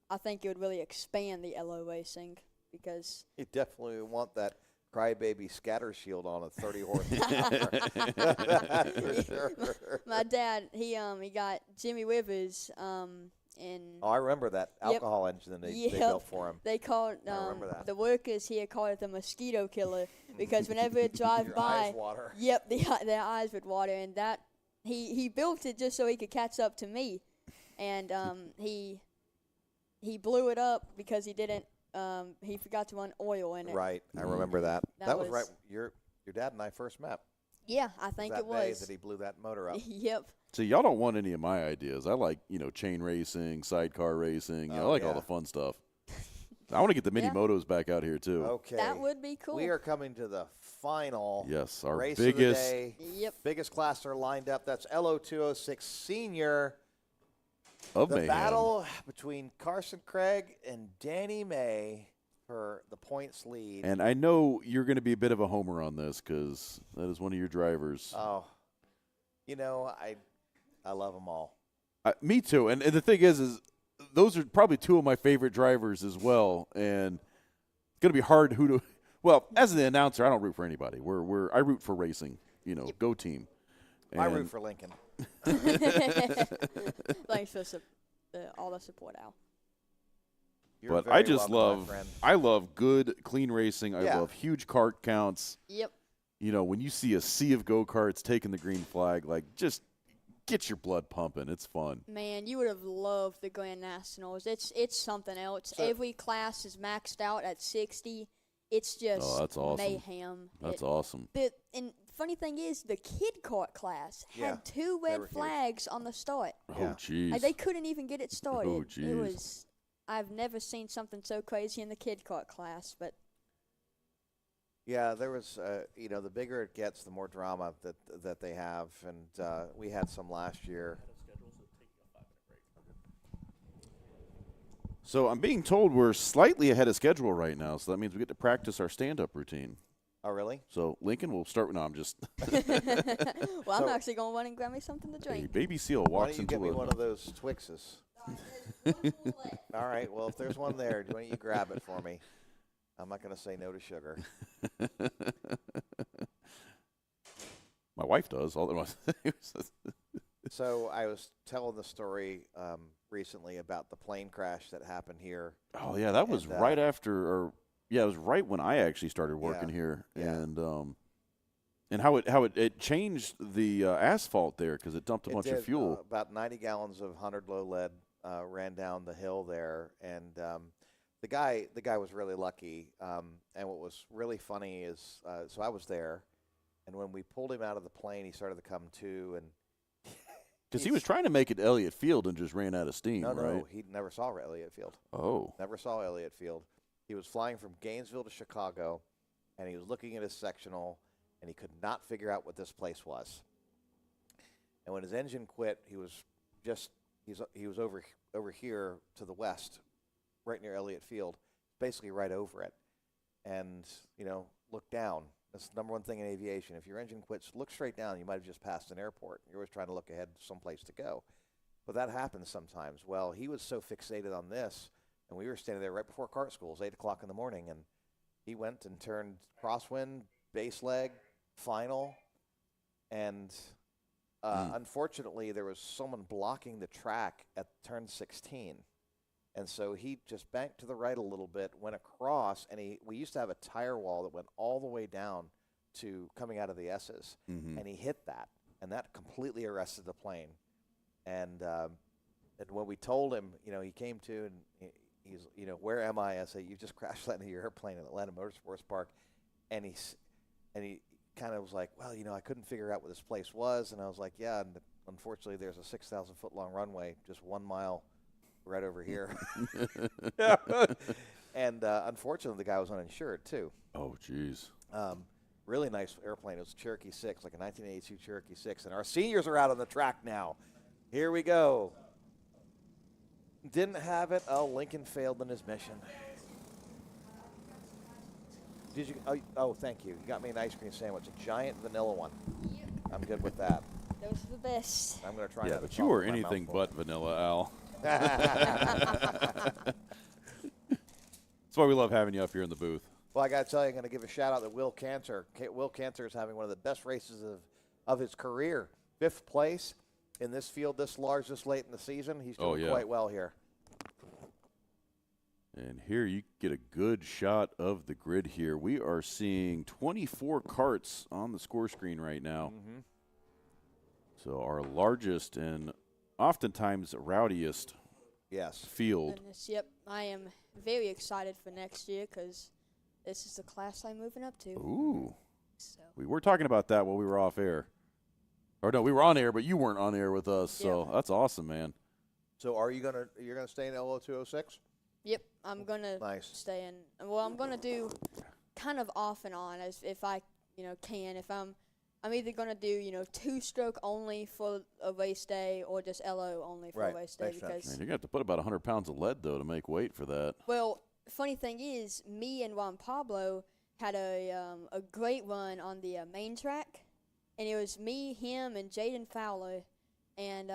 I think it would really expand the LO racing because You definitely want that crybaby scatter shield on a 30 horsepower. That's for sure. my dad, he got Jimmy Rivers, in Oh, I remember that Yep. alcohol engine that they Yep. built for him. They called I remember that. the workers here called it the mosquito killer because whenever it drive Your by, eyes water. yep, their eyes would water, and that he built it just so he could catch up to me, and he blew it up because he didn't he forgot to run oil in it. Right, I remember that. That That was was- right. Your dad and I first met. Yeah, I think that it day was. that he blew that motor up. Yep. See, y'all don't want any of my ideas. I like, chain racing, sidecar racing. I like all yeah. the fun stuff. I want to get the mini Yeah. motos back out here, too. Okay. That would be cool. We are coming to the final Yes, our race biggest. of the day. Yep. Biggest class are lined up. That's LO206 Senior. Of The mayhem. battle between Carson Craig and Danny May for the points lead. And I know you're going to be a bit of a homer on this because that is one of your drivers. Oh, I love them all. Me too. And the thing is those are probably two of my favorite drivers as well. And it's going to be hard who to. Well, as the announcer, I don't root for anybody. I root for racing. Go team. I And root for Lincoln. Thanks for all the support, Al. You're But very I just welcome, my friend. I love good, clean racing. I Yeah. love huge kart counts. Yep. When you see a sea of go-karts taking the green flag, like, just get your blood pumping. It's fun. Man, you would have loved the Grand Nationals. It's something else. Every class is maxed out at 60. It's just Oh, that's awesome. mayhem. That's awesome. And funny thing is, the kid kart class Yeah, had two they were red huge. flags on the start. Yeah. Oh, jeez. Like, they couldn't even get it started. Oh, It jeez. was. I've never seen something so crazy in the kid kart class, but Yeah, there was, the bigger it gets, the more drama that they have, and we had some last year. So I'm being told we're slightly ahead of schedule right now, so that means we get to practice our stand-up routine. Oh, really? So, Lincoln, we'll start with – no, I'm just well, I'm So- actually going to run and grab me something to – a drink. baby seal Why walks don't you into get me a one of those Twixes? All right. Well, if there's one there, why don't you grab it for me? I'm not going to say no to sugar. My wife does. So I was telling the story recently about the plane crash that happened here. Oh, yeah, that was And, right after – or yeah, it was right when I actually started working Yeah, here. yeah. And how it changed the asphalt there because it dumped a It bunch did, of fuel. about 90 gallons of 100 low lead ran down the hill there, and the guy was really lucky. And what was really funny is, so I was there, and when we pulled him out of the plane, he started to come to, and Because he was trying to make it Elliott Field and just ran out of steam, no, right? he never saw Elliott Field. Oh. Never saw Elliott Field. He was flying from Gainesville to Chicago, and he was looking at his sectional, and he could not figure out what this place was. And when his engine quit, he was over here to the west, right near Elliott Field, basically right over it. And look down. That's the number one thing in aviation. If your engine quits, look straight down. You might have just passed an airport. You're always trying to look ahead someplace to go. But that happens sometimes. Well, he was so fixated on this, and we were standing there right before kart school. It was 8 o'clock in the morning, and he went and turned crosswind, base leg, final, and unfortunately there was someone blocking the track at turn 16. And so he just banked to the right a little bit, went across, and we used to have a tire wall that went all the way down to coming out of the S's, and he hit that, and that completely arrested the plane. And when we told him, he came to, and he's, where am I? I said, you just crash landed your airplane in Atlanta Motorsports Park, and he kind of was like, well, I couldn't figure out what this place was, and I was like, yeah, and unfortunately, there's a 6,000-foot long runway, just 1 mile. Right over here. And unfortunately, the guy was uninsured, too. Oh, jeez. Really nice airplane. It was Cherokee 6, like a 1982 Cherokee 6. And our seniors are out on the track now. Here we go. Didn't have it. Oh, Lincoln failed in his mission. Did you? Oh, thank you. You got me an ice cream sandwich, a giant vanilla one. Yep. I'm good with that. Those are the best. I'm going to try Yeah, another but you salt are in my anything mouthful. but vanilla, Al. That's why we love having you up here in the booth. Well, I got to tell you, I'm going to give a shout out to Will Cantor. Will Cantor is having one of the best races of his career. 5th place in this field this large, this late in the season. He's doing quite well here. And here you get a good shot of the grid here. We are seeing 24 carts on the score screen right now. Mm-hmm. So our largest and oftentimes rowdiest field. Goodness, yep. I am very excited for next year because this is the class I'm moving up to. Ooh. So. We were talking about that while we were off air. Or no, we were on air, but you weren't on air with us. So that's awesome, man. So you're gonna stay in LO206? Yep, I'm gonna stay in. Well, I'm gonna do kind of off and on as if I can. If I'm either gonna do 2-stroke only for a race day or just LO only for a race day because Man, you're gonna have to put about 100 pounds of lead though to make weight for that. Well, funny thing is, me and Juan Pablo had a great run on the main track, and it was me, him, and Jaden Fowler, and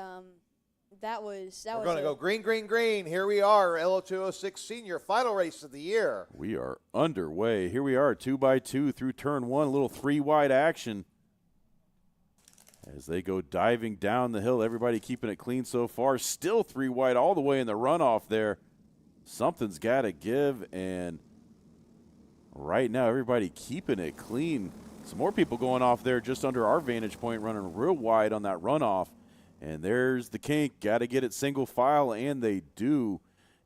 that was. We're going to go green, green, green. Here we are, LO206 Senior final race of the year. We are underway. Here we are, 2x2 through turn 1, a little 3-wide action. As they go diving down the hill, everybody keeping it clean so far. Still 3-wide all the way in the runoff there. Something's got to give, and right now everybody keeping it clean. Some more people going off there just under our vantage point, running real wide on that runoff. And there's the kink. Got to get it single file, and they do.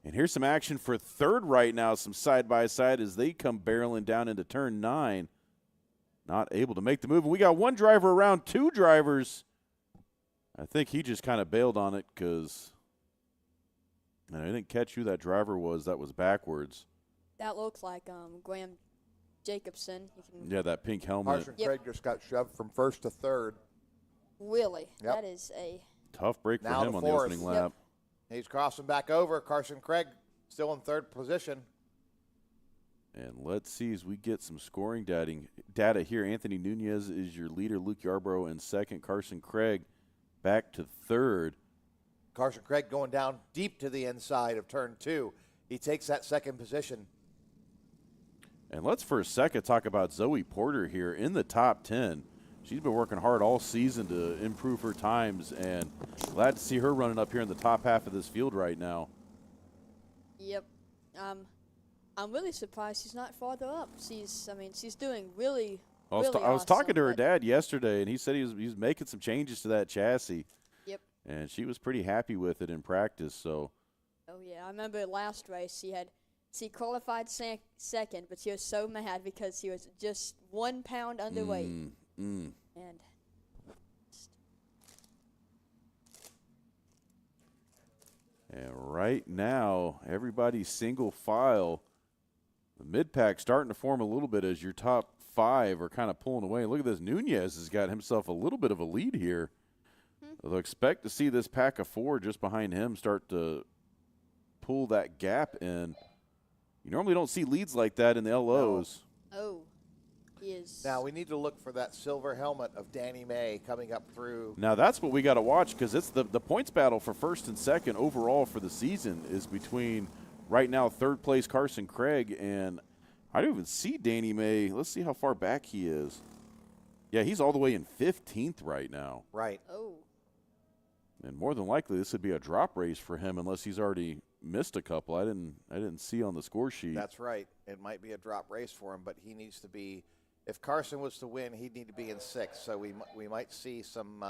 And here's some action for third right now, some side-by-side as they come barreling down into turn 9. Not able to make the move. And we got one driver around, 2 drivers. I think he just kind of bailed on it because I didn't catch who that driver was. That was backwards. That looks like Graham Jacobson. Yeah, that pink helmet. Carson Craig just got shoved from 1st to 3rd. Really? Yep. That is a tough break for him on the opening lap. Yep. He's crossing back over. Carson Craig still in 3rd position. And let's see as we get some scoring data here. Anthony Nunez is your leader. Luke Yarborough in 2nd. Carson Craig back to 3rd. Carson Craig going down deep to the inside of turn 2. He takes that 2nd position. And let's for a second talk about Zoe Porter here in the top 10. She's been working hard all season to improve her times, and glad to see her running up here in the top half of this field right now. Yep. I'm really surprised she's not farther up. She's doing really, I was awesome, talking to her dad yesterday, and he said he was making some changes to that chassis. Yep. And she was pretty happy with it in practice. So. Oh yeah, I remember last race she qualified second, but she was so mad because she was just 1 pound underweight. And right now, everybody's single file. The mid-pack starting to form a little bit as your top 5 are kind of pulling away. Look at this. Nunez has got himself a little bit of a lead here. They'll expect to see this pack of 4 just behind him start to pull that gap in. You normally don't see leads like that in the LOs. No. Oh. Now we need to look for that silver helmet of Danny May coming up through. Now that's what we got to watch because it's the points battle for 1st and 2nd overall for the season is between right now 3rd place Carson Craig and I don't even see Danny May. Let's see how far back he is. Yeah, he's all the way in 15th right now. Right. Oh. And more than likely this would be a drop race for him unless he's already missed a couple. I didn't see on the score sheet. That's right. It might be a drop race for him, but he needs to be. If Carson was to win, he'd need to be in 6th. So we might see some.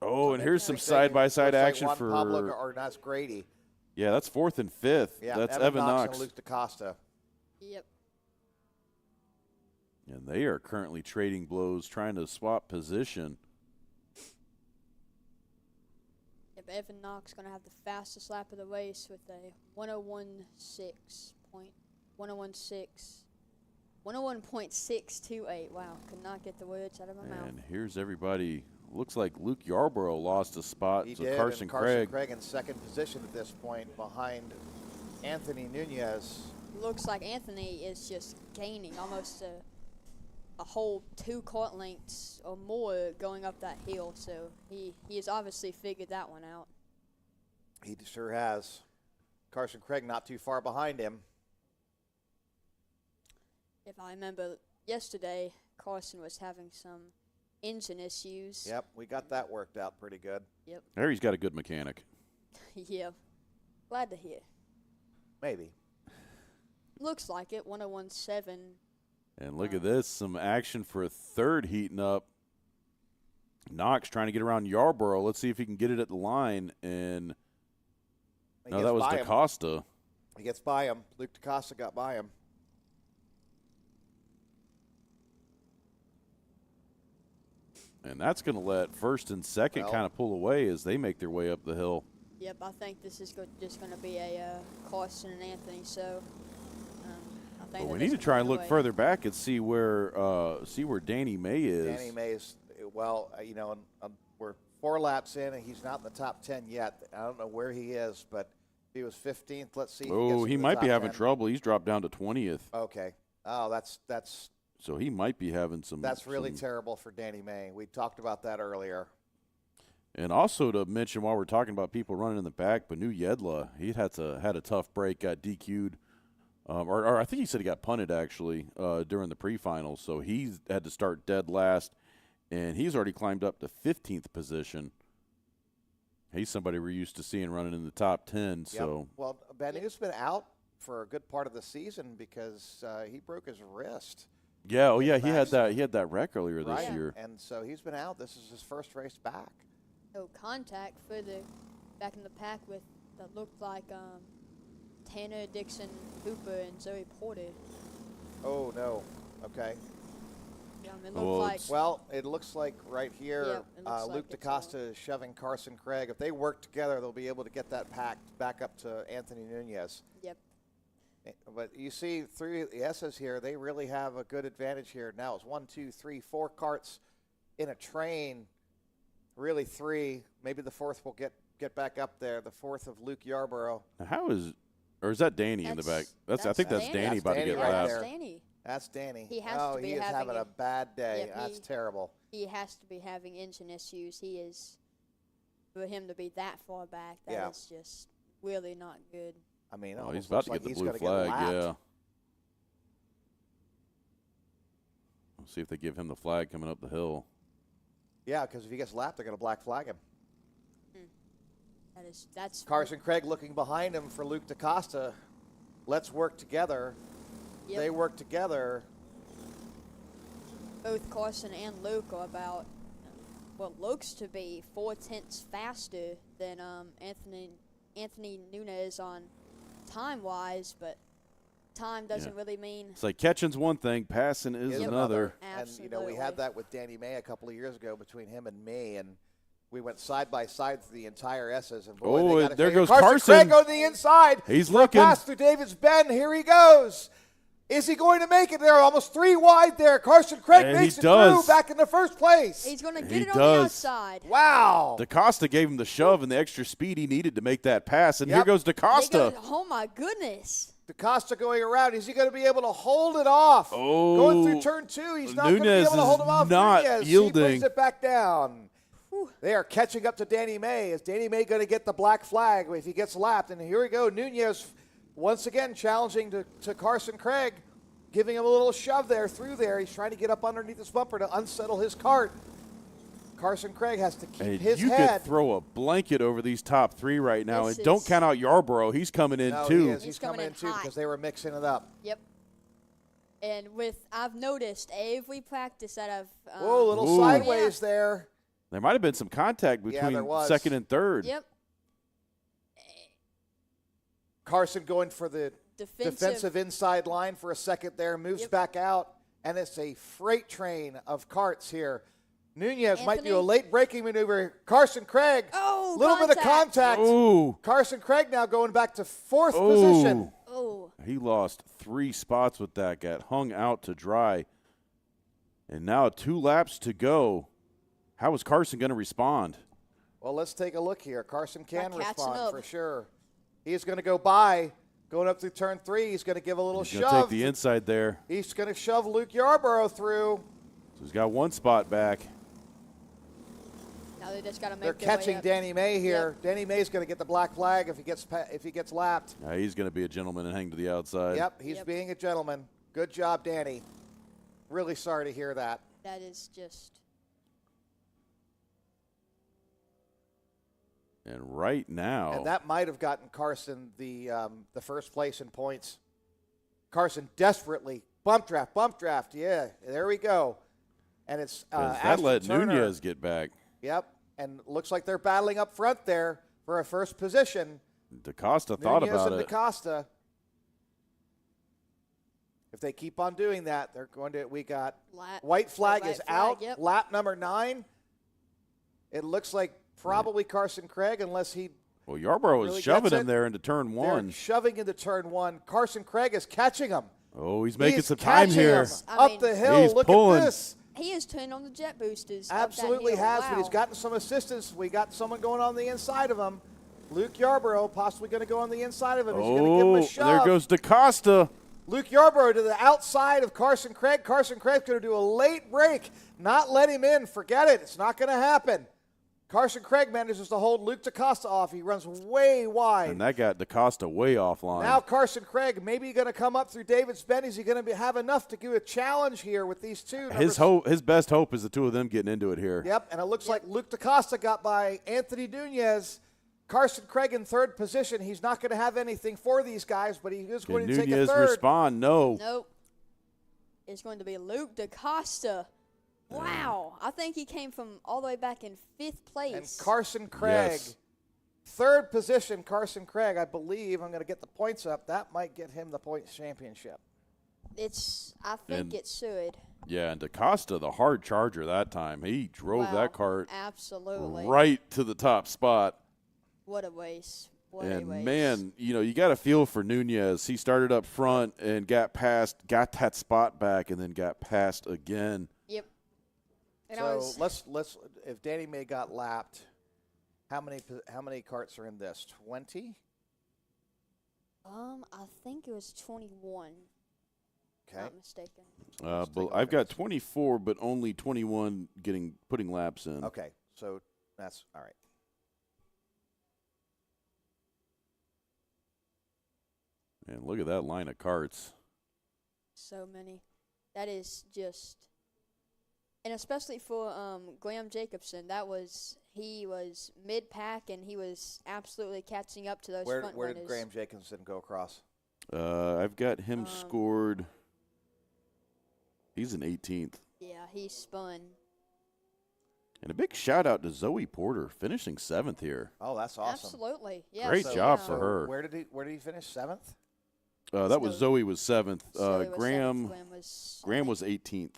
And here's some side-by-side action like for Pablo or that's Grady. Yeah, that's 4th and 5th. Yeah, that's Evan Knox and Luke DaCosta. Yep. And they are currently trading blows, trying to swap position. Yep, Evan Knox going to have the fastest lap of the race with a 101.6. 101.628. Wow, could not get the words out of my mouth. And here's everybody. Looks like Luke Yarborough lost a spot. He So did, Carson and Carson Craig. Craig in second position at this point behind Anthony Nunez. Looks like Anthony is just gaining almost a whole 2 kart lengths or more going up that hill. So he has obviously figured that one out. He sure has. Carson Craig not too far behind him. If I remember yesterday, Carson was having some engine issues. Yep, we got that worked out pretty good. Yep. There he's got a good mechanic. Yeah. Glad to hear. Maybe. Looks like it. 101.7. And look at this, some action for a third heating up. Knox trying to get around Yarborough. Let's see if he can get it at the line. And no, that was DaCosta. He gets by him. Luke DaCosta got by him. And that's going to let first and second kind of pull away as they make their way up the hill. Yep, I think this is just going to be a Carson and Anthony. So I think But we that need to this try will and go look away. further back and see where Danny May is. Danny Mays, well, we're 4 laps in, and he's not in the top 10 yet. I don't know where he is, but if he was 15th, let's see. If Oh, he he gets might be into the top having 10. trouble. He's dropped down to 20th. Okay. Oh, that's So he might be having some. really some- terrible for Danny May. We talked about that earlier. And also to mention while we're talking about people running in the back, Banu Yedla, he had a tough break, got DQ'd. Or I think he said he got punted actually during the pre-finals. So he had to start dead last, and he's already climbed up to 15th position. He's somebody we're used to seeing running in the top 10. Yep. So Well, Banu's been out for a good part of the season because he broke his wrist. yeah, oh yeah, he had Back. that wreck earlier this Right. year. And so he's been out. This is his first race back. No contact further back in the pack with that looked like Tanner, Dixon, Hooper, and Zoe Porter. Oh, no. Okay. Yeah, it looked Well, like it's- Well, it looks like right here, Yep, it looks like Luke it's DaCosta is shoving Carson Craig. If they work together, they'll be able to get that pack back up to Anthony Nunez. yep. But you see, through the S's here, they really have a good advantage here. Now it's 1, 2, 3, 4 carts in a train. Really 3. Maybe the 4th will get back up there. The 4th of Luke Yarborough. Now or is that Danny in the back? I think that's Danny That's about Danny to get right lapped. there. Danny. That's Danny. He has oh, to be he is having having a bad day. Yep, That's he- terrible. He has to be having engine issues. He is, for him to be that far back, that is Yeah. just really not good. I mean, it Oh, almost he's about looks to like get the he's blue gonna flag. Get lapped. Yeah. We'll see if they give him the flag coming up the hill. Yeah, because if he gets lapped, they're going to black flag him. That's Carson Craig looking behind him for Luke DaCosta. Let's work together. Yep. They work together. Both Carson and Luke are about what looks to be 4/10 faster than Anthony Nunez on time wise, but time doesn't really mean It's like catching's one thing, passing is Is another. And, we Absolutely. had that with Danny May a couple of years ago between him and me, and we went side by side through the entire S's. And boy, Oh, they gotta there show you. goes Carson. Craig on the inside. He's For a looking. Pass through David's Bend. Here he goes. Is he going to make it? They're almost 3 wide there. Carson Craig And makes he it does. through back in the first place. he's going to He get it on does. the outside. Wow. DaCosta gave him the shove and the extra speed he needed to make that pass. And here Yep. goes They DaCosta. go- oh my goodness. DaCosta going around. Is he going to be able to hold it off? Oh, Going through turn 2. He's not going to be Nunez able to hold is him off. not Nunez, yielding. He brings it back down. They are catching up to Danny May. Is Danny May going to get the black flag if he gets lapped? And here we go. Nunez once again challenging to Carson Craig, giving him a little shove there through there. He's trying to get up underneath this bumper to unsettle his cart. Carson Craig has to keep And his you head. could throw a blanket over these top 3 right now. This And don't is- count out Yarborough. He's coming in No, too. he is. He's He's coming coming in in too hot. because they were mixing it up. Yep. And I've noticed every practice that I've Whoa, a little Ooh. sideways there. There might have been some contact Yeah, between there was. second and third. Yep. Carson going for the Defensive inside line for a second there, moves Yep. back out, and it's a freight train of carts here. Nunez might do a Anthony? late braking maneuver. Carson Craig, Oh, little bit of contact. Ooh. Carson Craig now going back to 4th Ooh. position. Oh, He lost 3 spots with that, got hung out to dry. And now 2 laps to go. How is Carson going to respond? Well, let's take a look here. Carson can Not catching respond up. for sure. He's going to go by, going up through turn 3. He's going to give a little He's going to shove. take the inside there. He's going to shove Luke Yarborough through. So he's got 1 spot back. Now they just got to make They're their way catching up. Danny May here. Danny May's going to get the black flag if he gets lapped. He's going to be a gentleman and hang to the outside. Yep, he's being a gentleman. Good job, Danny. Really sorry to hear that. That is just. And right now, And that might have gotten Carson the first place in points. Carson desperately bump draft. Yeah, there we go. And it's 'cause that Ashton let Turner. Nunez get back. Yep, and looks like they're battling up front there for a first position. DaCosta thought Nunez about and it. DaCosta. If they keep on doing that, they're going to. We got white flag white is flag, out. yep. Lap number 9. It looks like probably Carson Craig, unless he. Well, Yarborough was really shoving gets him it. there into turn They're 1. shoving into turn 1. Carson Craig is catching him. Oh, he's making He's some time catching here. him I up mean, the hill. He's Look pulling. at this. He has turned on the jet boosters. up that Absolutely hill. has, wow. but he's gotten some assistance. We got someone going on the inside of him. Luke Yarborough possibly going to go on the inside of him. He's going to give him a shove. There goes DaCosta. Luke Yarborough to the outside of Carson Craig. Carson Craig's going to do a late break, not let him in. Forget it. It's not going to happen. Carson Craig manages to hold Luke DaCosta off. He runs way wide. And that got DaCosta way offline. Now Carson Craig maybe going to come up through David's Bend. Is he going to have enough to do a challenge here with these two? His best hope is the two of them getting into it here. Yep, and it looks like Luke DaCosta got by Anthony Nunez. Carson Craig in third position. He's not going to have anything for these guys, but he is Can going to take a Nunez third. respond? No. Nope. It's going to be Luke DaCosta. Wow. I think he came from all the way back in 5th place. And Carson Craig, Yes. third position, Carson Craig, I believe. I'm going to get the points up. That might get him the points championship. I think And- it should. Yeah, and DaCosta, the hard charger that time. He drove Wow. that cart Absolutely. right to the top spot. What a waste. What a And waste. man, you got to feel for Nunez. He started up front and got that spot back, and then got passed again. Yep. And So let's if Danny May got lapped, how many carts are in this? 20? I think it was 21. Okay. Not mistaken. Let's take a look I've at got this. 24, but only 21 putting laps in. Okay. So that's all right. And look at that line of carts. So many. That is just, and especially for Graham Jacobson, he was mid-pack and he was absolutely catching up to those Where front did runners. Graham Jacobson go across? I've got him scored. He's an 18th. Yeah, he spun. And a big shout out to Zoe Porter, finishing 7th here. Oh, that's awesome. Absolutely. Yeah. Great so, job yeah. for her. Where did he finish? 7th? That was Zoe was 7th. Zoe was Graham 7th, Graham was 18th.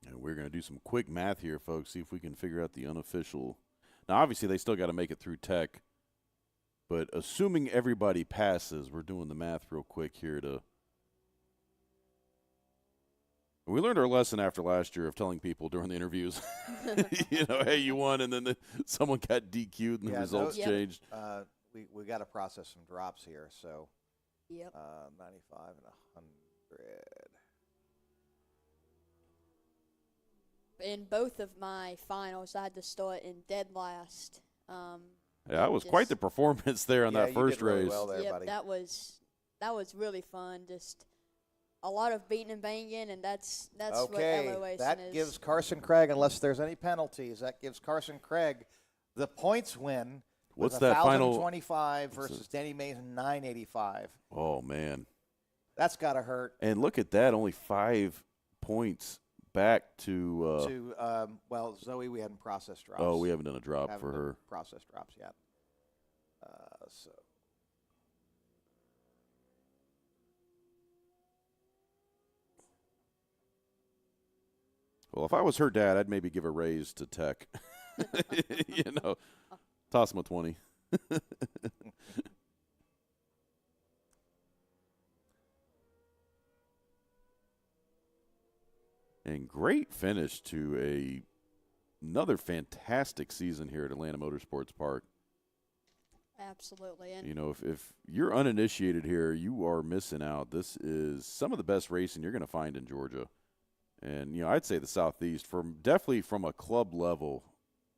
And we're going to do some quick math here, folks, see if we can figure out the unofficial. Now, obviously, they still got to make it through tech. But assuming everybody passes, we're doing the math real quick here to. We learned our lesson after last year of telling people during the interviews, hey, you won, and then someone got DQ'd and the results Yep. changed. We got to process some drops here. So Yep. 95 and 100. In both of my finals, I had to start in dead last. Yeah, it was quite the performance there on Yeah, that you first did really race. well there, Yep, buddy. that was really fun. Just a lot of beating and banging, and that's Okay, what LO racing that is. gives Carson Craig, unless there's any penalties, that gives Carson Craig the points win. What's with that final? 1,025 versus Danny Mays 985. Oh, man. That's got to hurt. And look at that, only 5 points back to Well, Zoe, we hadn't processed drops. we haven't done a drop Haven't for done her. processed drops yet. So Well, if I was her dad, I'd maybe give a raise to Tech. Toss him a 20. And great finish to another fantastic season here at Atlanta Motorsports Park. Absolutely. And If you're uninitiated here, you are missing out. This is some of the best racing you're going to find in Georgia. And, I'd say the Southeast, definitely from a club level,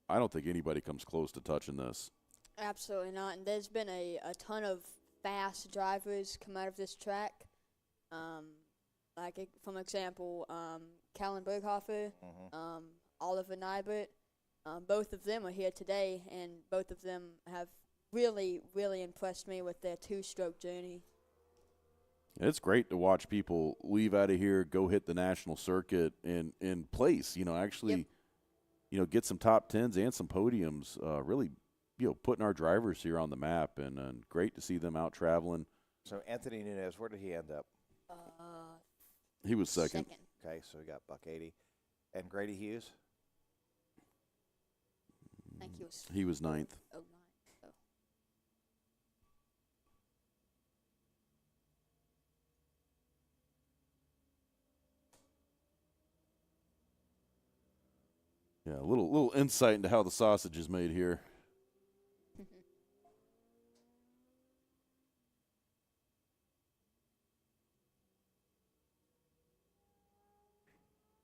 I don't think anybody comes close to touching this. absolutely not. And there's been a ton of fast drivers come out of this track. From example, Callan Berghofer, Oliver Nybert, both of them are here today, and both of them have really, really impressed me with their two-stroke journey. It's great to watch people leave out of here, go hit the national circuit, and place. Actually, get some top tens and some podiums. Really, putting our drivers here on the map, and great to see them out traveling. So Anthony Nunez, where did he end up? He was second. Okay, so we got Buck 80. And Grady Hughes? I think He was ninth. 09. So. Yeah, a little insight into how the sausage is made here.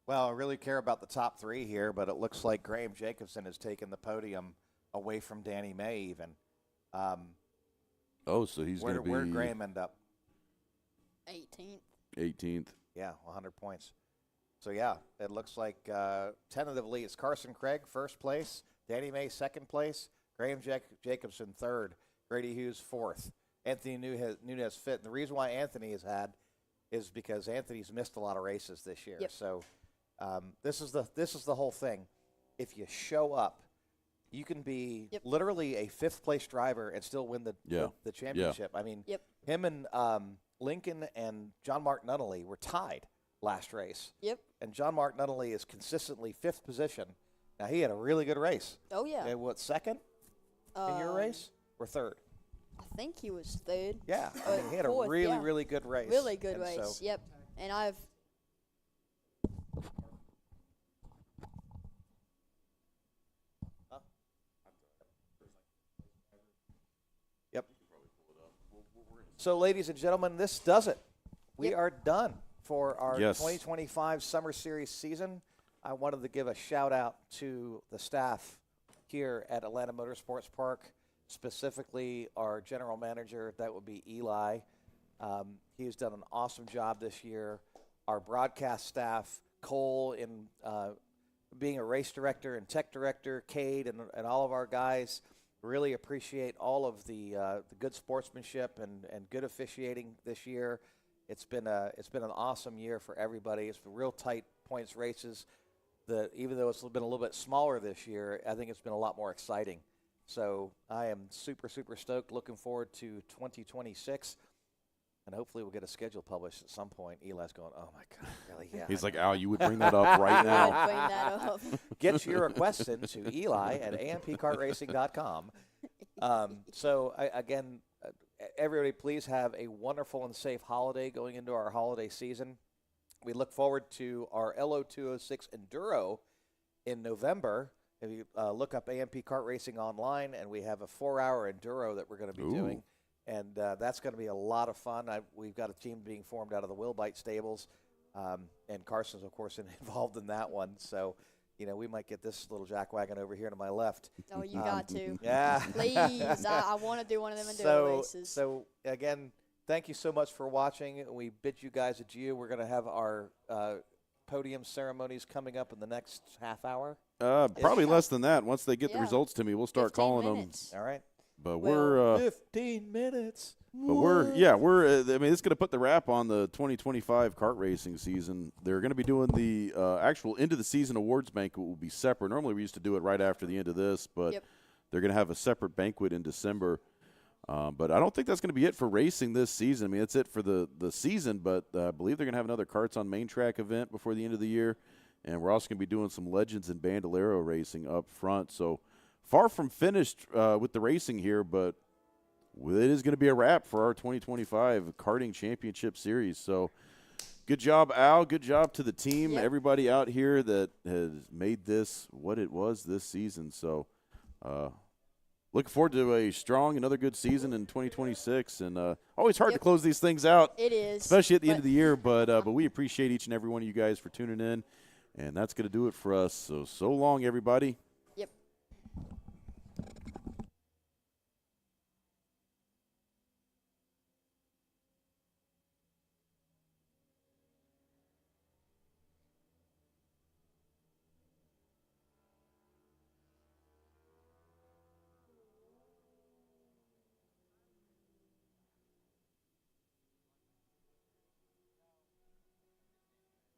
Well, I really care about the top three here, but it looks like Graham Jacobson has taken the podium away from Danny May even. So he's going to be... Where did Graham end up? 18th. 18th. Yeah, 100 points. So, yeah, it looks like tentatively it's Carson Craig, first place, Danny May, second place, Graham Jacobson, third, Grady Hughes, fourth, Anthony Nunez, fifth. And the reason why Anthony has had is because Anthony's missed a lot of races this year. Yep. So this is the whole thing. If you show up, you can be literally a fifth-place driver and still win the championship. I mean, him and Lincoln and John Mark Nunnally were tied last race. Yep. And John Mark Nunnally is consistently fifth position. Now, he had a really good race. Oh, yeah. And what, second in your race or third? I think he was third. Yeah. I mean, he had fourth, a really good race. Really good and race, so, yep. And I've Yep. So, ladies and gentlemen, this does it. We are done for our 2025 Summer Series season. I wanted to give a shout-out to the staff here at Atlanta Motorsports Park, specifically our general manager, that would be Eli. He's done an awesome job this year. Our broadcast staff, Cole in being a race director and tech director, Cade and all of our guys, really appreciate all of the good sportsmanship and good officiating this year. It's been an awesome year for everybody. It's been real tight points races. Even though it's been a little bit smaller this year, I think it's been a lot more exciting. So I am super, super stoked. Looking forward to 2026. And hopefully we'll get a schedule published at some point. Eli's going, oh, my God, really? Yeah. He's like, Al, you would bring that up right now. bring that up. Get your requests in to Eli at ampkartracing.com. Again, everybody please have a wonderful and safe holiday going into our holiday season. We look forward to our LO206 Enduro in November. If you look up AMP Kart Racing online, and we have a 4-hour Enduro that we're going to be doing. And that's going to be a lot of fun. We've got a team being formed out of the Wilbite stables, and Carson's, of course, involved in that one. So, we might get this little jackwagon over here to my left. Oh, you got to. Yeah. Please. I want to do one of them Enduro races. So, again, thank you so much for watching. We bid you guys adieu. We're going to have our podium ceremonies coming up in the next half hour. Probably less than that. Once they get the results to me, we'll start calling minutes. All right. But Well, we're 15 minutes. But we're I mean, it's going to put the wrap on the 2025 kart racing season. They're going to be doing the actual end of the season awards banquet will be separate. Normally we used to do it right after the end of this, but they're going to have a separate banquet in December. But I don't think that's going to be it for racing this season. I mean, that's it for the season, but I believe they're going to have another Karts on Main Track event before the end of the year. And we're also going to be doing some Legends and Bandolero racing up front. So far from finished with the racing here, but it is going to be a wrap for our 2025 Karting Championship Series. So good job, Al. Good job to the team, Yep. everybody out here that has made this what it was this season. So looking forward to a strong, another good season in 2026. And always hard to Yep. close these things out, It is. especially at the end but of the year. But we appreciate each and every one of you guys for tuning in. And that's going to do it for us. So long, everybody.